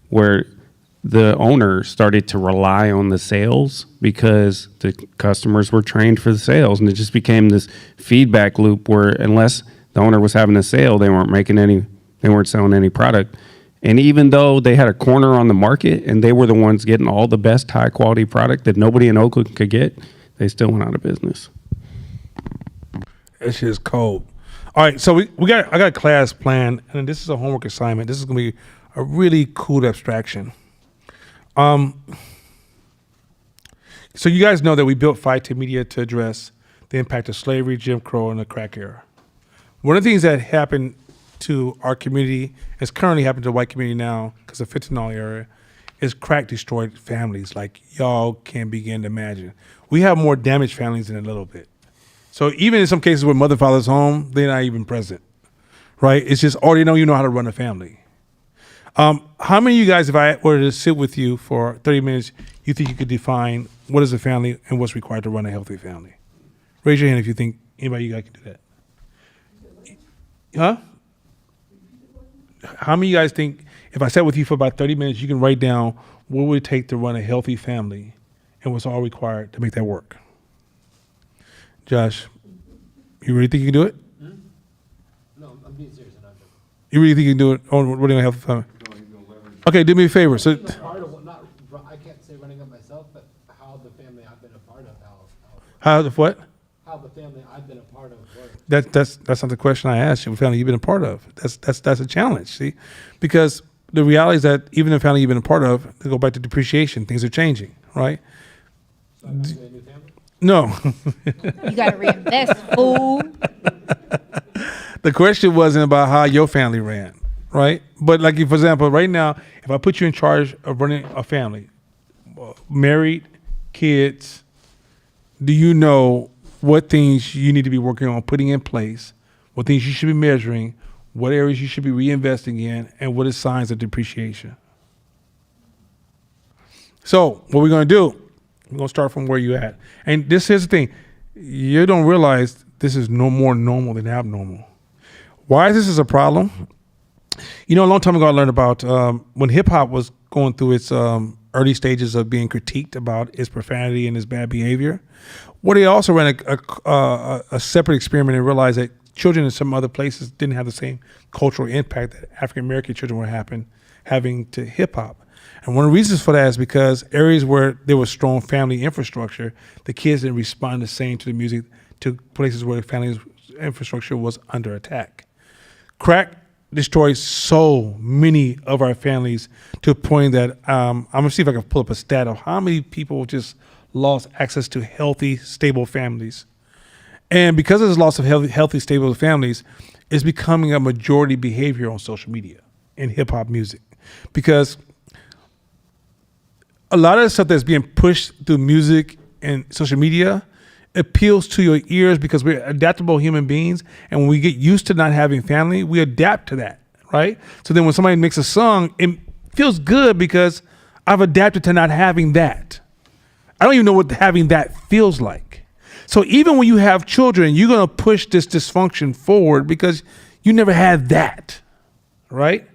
where the owner started to rely on the sales because the customers were trained for the sales. And it just became this feedback loop where unless the owner was having a sale, they weren't selling any product. And even though they had a corner on the market and they were the ones getting all the best high quality product that nobody in Oakland could get, they still went out of business. That shit is cold. All right, so I got a class plan, and this is a homework assignment. This is going to be a really cool abstraction. So you guys know that we built Phi Tech Media to address the impact of slavery, Jim Crow, and the crack era. One of the things that happened to our community, is currently happening to the white community now because of fentanyl era, is crack destroyed families like y'all can't begin to imagine. We have more damaged families in a little bit. So even in some cases where mother and father's home, they're not even present, right? It's just, or you know how to run a family. How many of you guys, if I were to sit with you for 30 minutes, you think you could define what is a family and what's required to run a healthy family? Raise your hand if you think anybody you guys can do that. Huh? How many of you guys think if I sat with you for about 30 minutes, you can write down what would it take to run a healthy family and what's all required to make that work? Josh, you really think you can do it? No, I'm being serious. I'm not joking. You really think you can do it on running a healthy family? Okay, do me a favor. So, I can't say running up myself, but how the family I've been a part of, how the what? how the family I've been a part of works. That's not the question I asked you. What family you've been a part of? That's a challenge. See, because the reality is that even the family you've been a part of, to go back to depreciation, things are changing, right? So I'm doing a new family? No. You got to reinvest, fool. The question wasn't about how your family ran, right? But like, for example, right now, if I put you in charge of running a family, married, kids, do you know what things you need to be working on putting in place, what things you should be measuring, what areas you should be reinvesting in, and what is signs of depreciation? So what we're going to do, we're going to start from where you at. And this is the thing. You don't realize this is no more normal than abnormal. Why is this a problem? You know, a long time ago, I learned about when hip hop was going through its early stages of being critiqued about its profanity and its bad behavior. Well, they also ran a separate experiment and realized that children in some other places didn't have the same cultural impact that African American children were having to hip hop. And one of the reasons for that is because areas where there was strong family infrastructure, the kids didn't respond the same to the music to places where the family infrastructure was under attack. Crack destroys so many of our families to a point that I'm gonna see if I can pull up a stat of how many people just lost access to healthy, stable families. And because of this loss of healthy, stable families, it's becoming a majority behavior on social media in hip hop music. Because a lot of the stuff that's being pushed through music and social media appeals to your ears because we're adaptable human beings. And when we get used to not having family, we adapt to that, right? So then when somebody makes a song, it feels good because I've adapted to not having that. I don't even know what having that feels like. So even when you have children, you're going to push this dysfunction forward because you never had that, right?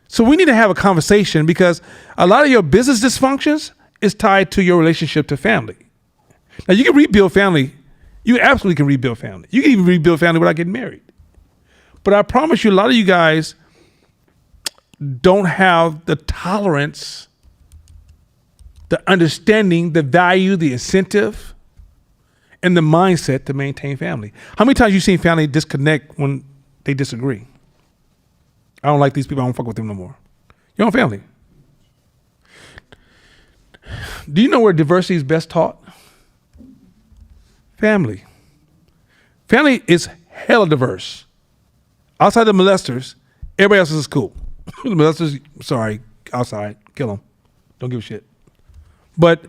So we need to have a conversation because a lot of your business dysfunctions is tied to your relationship to family. Now you can rebuild family. You absolutely can rebuild family. You can even rebuild family without getting married. But I promise you, a lot of you guys don't have the tolerance, the understanding, the value, the incentive, and the mindset to maintain family. How many times you seen family disconnect when they disagree? I don't like these people. I don't fuck with them no more. Your own family. Do you know where diversity is best taught? Family. Family is hella diverse. Outside the molesters, everybody else is cool. The molesters, sorry, outside, kill them. Don't give a shit. But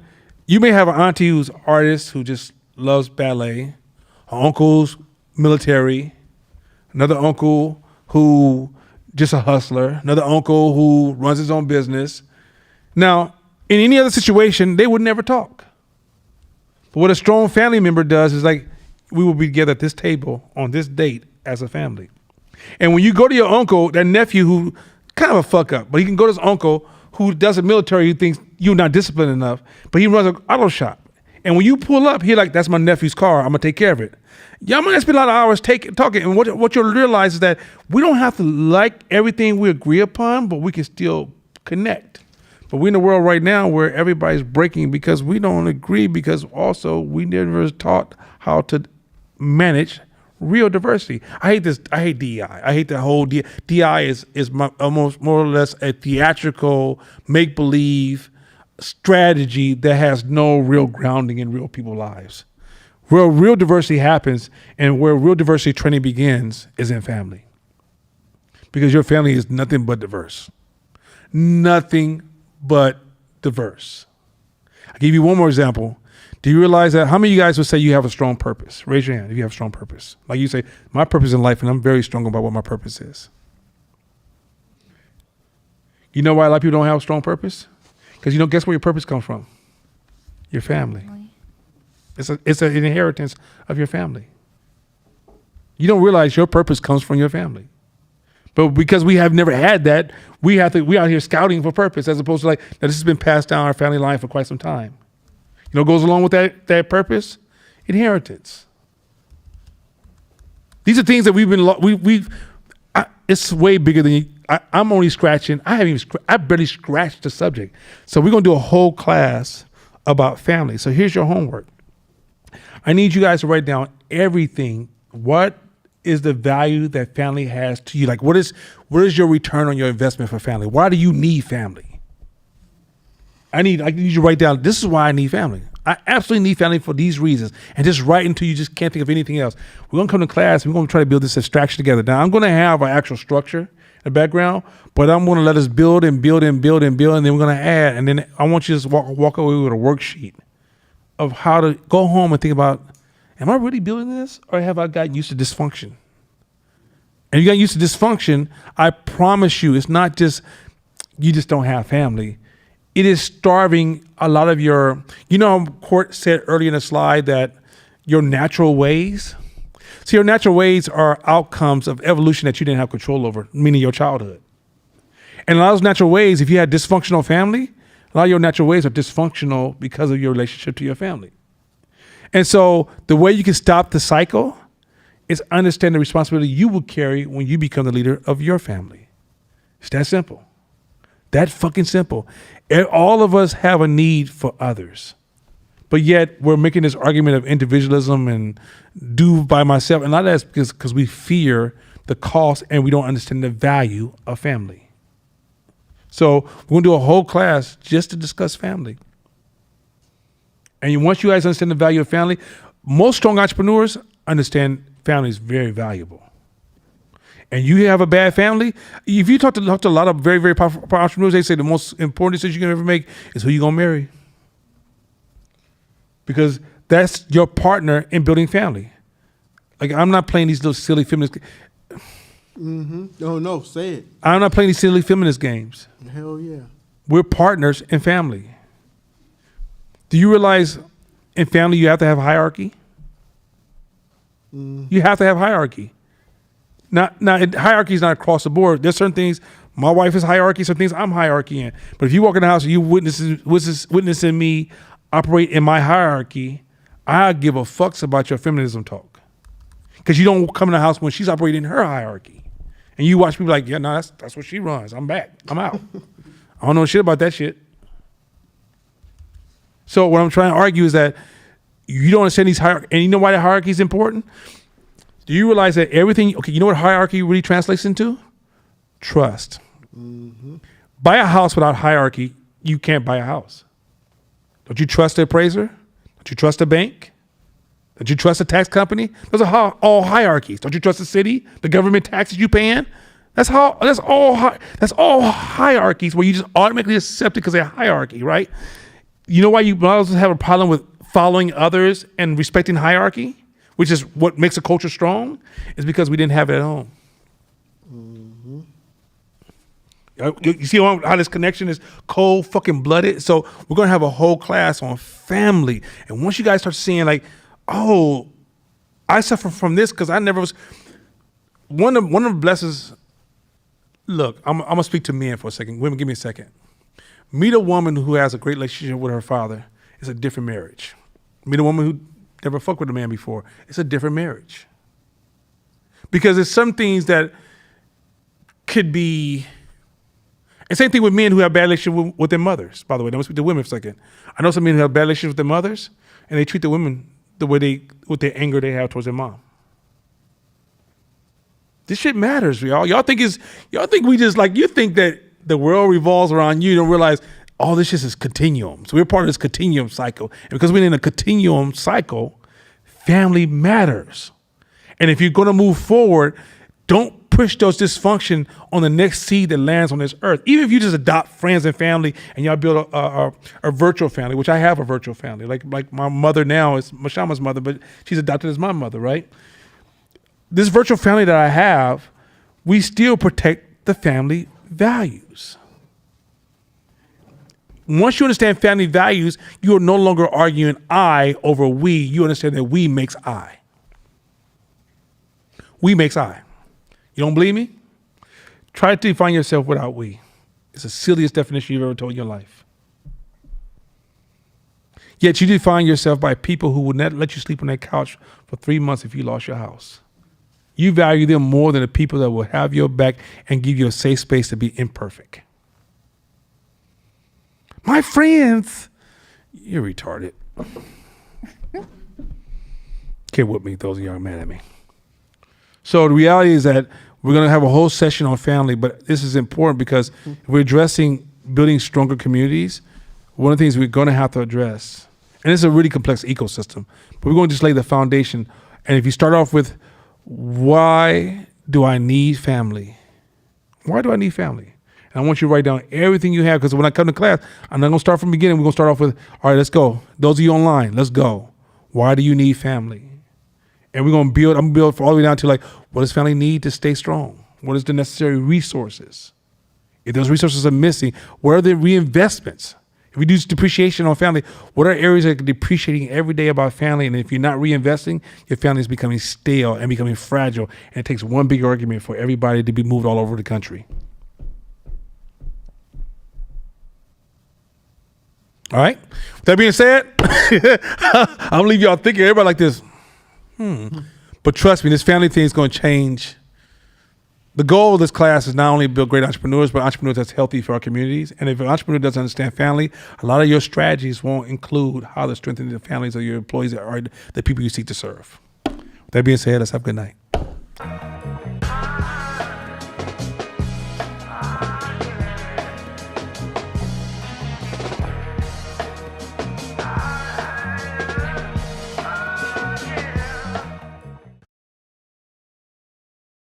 you may have an auntie who's an artist who just loves ballet, an uncle's military, another uncle who just a hustler, another uncle who runs his own business. Now, in any other situation, they would never talk. But what a strong family member does is like, we will be together at this table on this date as a family. And when you go to your uncle, that nephew who kind of a fuck up, but he can go to his uncle who does the military, who thinks you're not disciplined enough, but he runs an auto shop. And when you pull up, he like, that's my nephew's car. I'm gonna take care of it. Y'all might spend a lot of hours talking. And what you'll realize is that we don't have to like everything we agree upon, but we can still connect. But we're in a world right now where everybody's breaking because we don't agree, because also we never taught how to manage real diversity. I hate this. I hate DEI. I hate the whole DEI is almost more or less a theatrical make-believe strategy that has no real grounding in real people's lives. Where real diversity happens and where real diversity training begins is in family. Because your family is nothing but diverse. Nothing but diverse. I'll give you one more example. Do you realize that how many of you guys would say you have a strong purpose? Raise your hand if you have a strong purpose. Like you say, my purpose in life, and I'm very strong about what my purpose is. You know why a lot of people don't have a strong purpose? Because you don't guess where your purpose comes from? Your family. It's an inheritance of your family. You don't realize your purpose comes from your family. But because we have never had that, we out here scouting for purpose, as opposed to like, now this has been passed down our family line for quite some time. You know what goes along with that purpose? Inheritance. These are things that it's way bigger than I'm only scratching. I barely scratched the subject. So we're gonna do a whole class about family. So here's your homework. I need you guys to write down everything. What is the value that family has to you? Like, what is your return on your investment for family? Why do you need family? I need you to write down, this is why I need family. I absolutely need family for these reasons. And just write until you just can't think of anything else. We're gonna come to class and we're gonna try to build this abstraction together. Now I'm gonna have an actual structure. the background, but I'm going to let us build and build and build and build, and then we're going to add. And then I want you to just walk away with a worksheet of how to go home and think about, am I really building this, or have I gotten used to dysfunction? And you got used to dysfunction, I promise you, it's not just you just don't have family. It is starving a lot of your, Court said earlier in the slide that your natural ways. So your natural ways are outcomes of evolution that you didn't have control over, meaning your childhood. And a lot of those natural ways, if you had dysfunctional family, a lot of your natural ways are dysfunctional because of your relationship to your family. And so the way you can stop the cycle is understand the responsibility you will carry when you become the leader of your family. It's that simple. That fucking simple. All of us have a need for others. But yet we're making this argument of individualism and do by myself. And a lot of that's because we fear the cost and we don't understand the value of family. So we're going to do a whole class just to discuss family. And once you guys understand the value of family, most strong entrepreneurs understand family is very valuable. And you have a bad family, if you talk to a lot of very, very powerful entrepreneurs, they say the most important decision you can ever make is who you're going to marry. Because that's your partner in building family. Like, I'm not playing these little silly feminist. No, say it. I'm not playing these silly feminist games. Hell yeah. We're partners in family. Do you realize in family you have to have hierarchy? You have to have hierarchy. Now, hierarchy is not across the board. There's certain things, my wife is hierarchy, some things I'm hierarchy in. But if you walk in the house and you witnessing me operate in my hierarchy, I give a fucks about your feminism talk. Because you don't come in the house when she's operating in her hierarchy. And you watch people like, yeah, no, that's what she runs. I'm back. I'm out. I don't know shit about that shit. So what I'm trying to argue is that you don't understand these hierarchies. And you know why the hierarchy is important? Do you realize that everything, okay, you know what hierarchy really translates into? Trust. Buy a house without hierarchy, you can't buy a house. Don't you trust the appraiser? Don't you trust the bank? Don't you trust the tax company? Those are all hierarchies. Don't you trust the city, the government taxes you paying? That's all hierarchies where you just automatically accept it because they're hierarchy, right? You know why you also have a problem with following others and respecting hierarchy, which is what makes a culture strong, is because we didn't have it at home. You see how this connection is cold fucking blooded? So we're going to have a whole class on family. And once you guys start seeing like, oh, I suffer from this because I never was. One of the blessings, look, I'm going to speak to men for a second. Women, give me a second. Meet a woman who has a great relationship with her father. It's a different marriage. Meet a woman who never fucked with a man before. It's a different marriage. Because there's some things that could be. And same thing with men who have bad relationship with their mothers, by the way. Let me speak to women for a second. I know some men who have bad relationship with their mothers, and they treat the women the way with their anger they have towards their mom. This shit matters, y'all. Y'all think we just like, you think that the world revolves around you. You don't realize all this shit is continuum. So we're part of this continuum cycle. And because we're in a continuum cycle, family matters. And if you're going to move forward, don't push those dysfunction on the next seed that lands on this earth. Even if you just adopt friends and family and y'all build a virtual family, which I have a virtual family. Like my mother now is Mashama's mother, but she's adopted as my mother, right? This virtual family that I have, we still protect the family values. Once you understand family values, you are no longer arguing I over we. You understand that we makes I. We makes I. You don't believe me? Try to define yourself without we. It's the silliest definition you've ever told in your life. Yet you define yourself by people who would not let you sleep on that couch for 3 months if you lost your house. You value them more than the people that will have your back and give you a safe space to be imperfect. My friends, you're retarded. Can't whip me, those of y'all are mad at me. So the reality is that we're going to have a whole session on family, but this is important because if we're addressing building stronger communities, one of the things we're going to have to address, and it's a really complex ecosystem, but we're going to just lay the foundation. And if you start off with, why do I need family? Why do I need family? And I want you to write down everything you have, because when I come to class, I'm not going to start from the beginning. We're going to start off with, all right, let's go. Those of you online, let's go. Why do you need family? And we're going to build, I'm going to build all the way down to like, what does family need to stay strong? What is the necessary resources? If those resources are missing, where are the reinvestments? If we do depreciation on family, what are areas that are depreciating every day about family? And if you're not reinvesting, your family is becoming stale and becoming fragile. And it takes one big argument for everybody to be moved all over the country. All right. With that being said, I'm gonna leave y'all thinking. Everybody like this. But trust me, this family thing is going to change. The goal of this class is not only to build great entrepreneurs, but entrepreneurs that's healthy for our communities. And if an entrepreneur doesn't understand family, a lot of your strategies won't include how to strengthen the families of your employees or the people you seek to serve. With that being said, let's have a good night.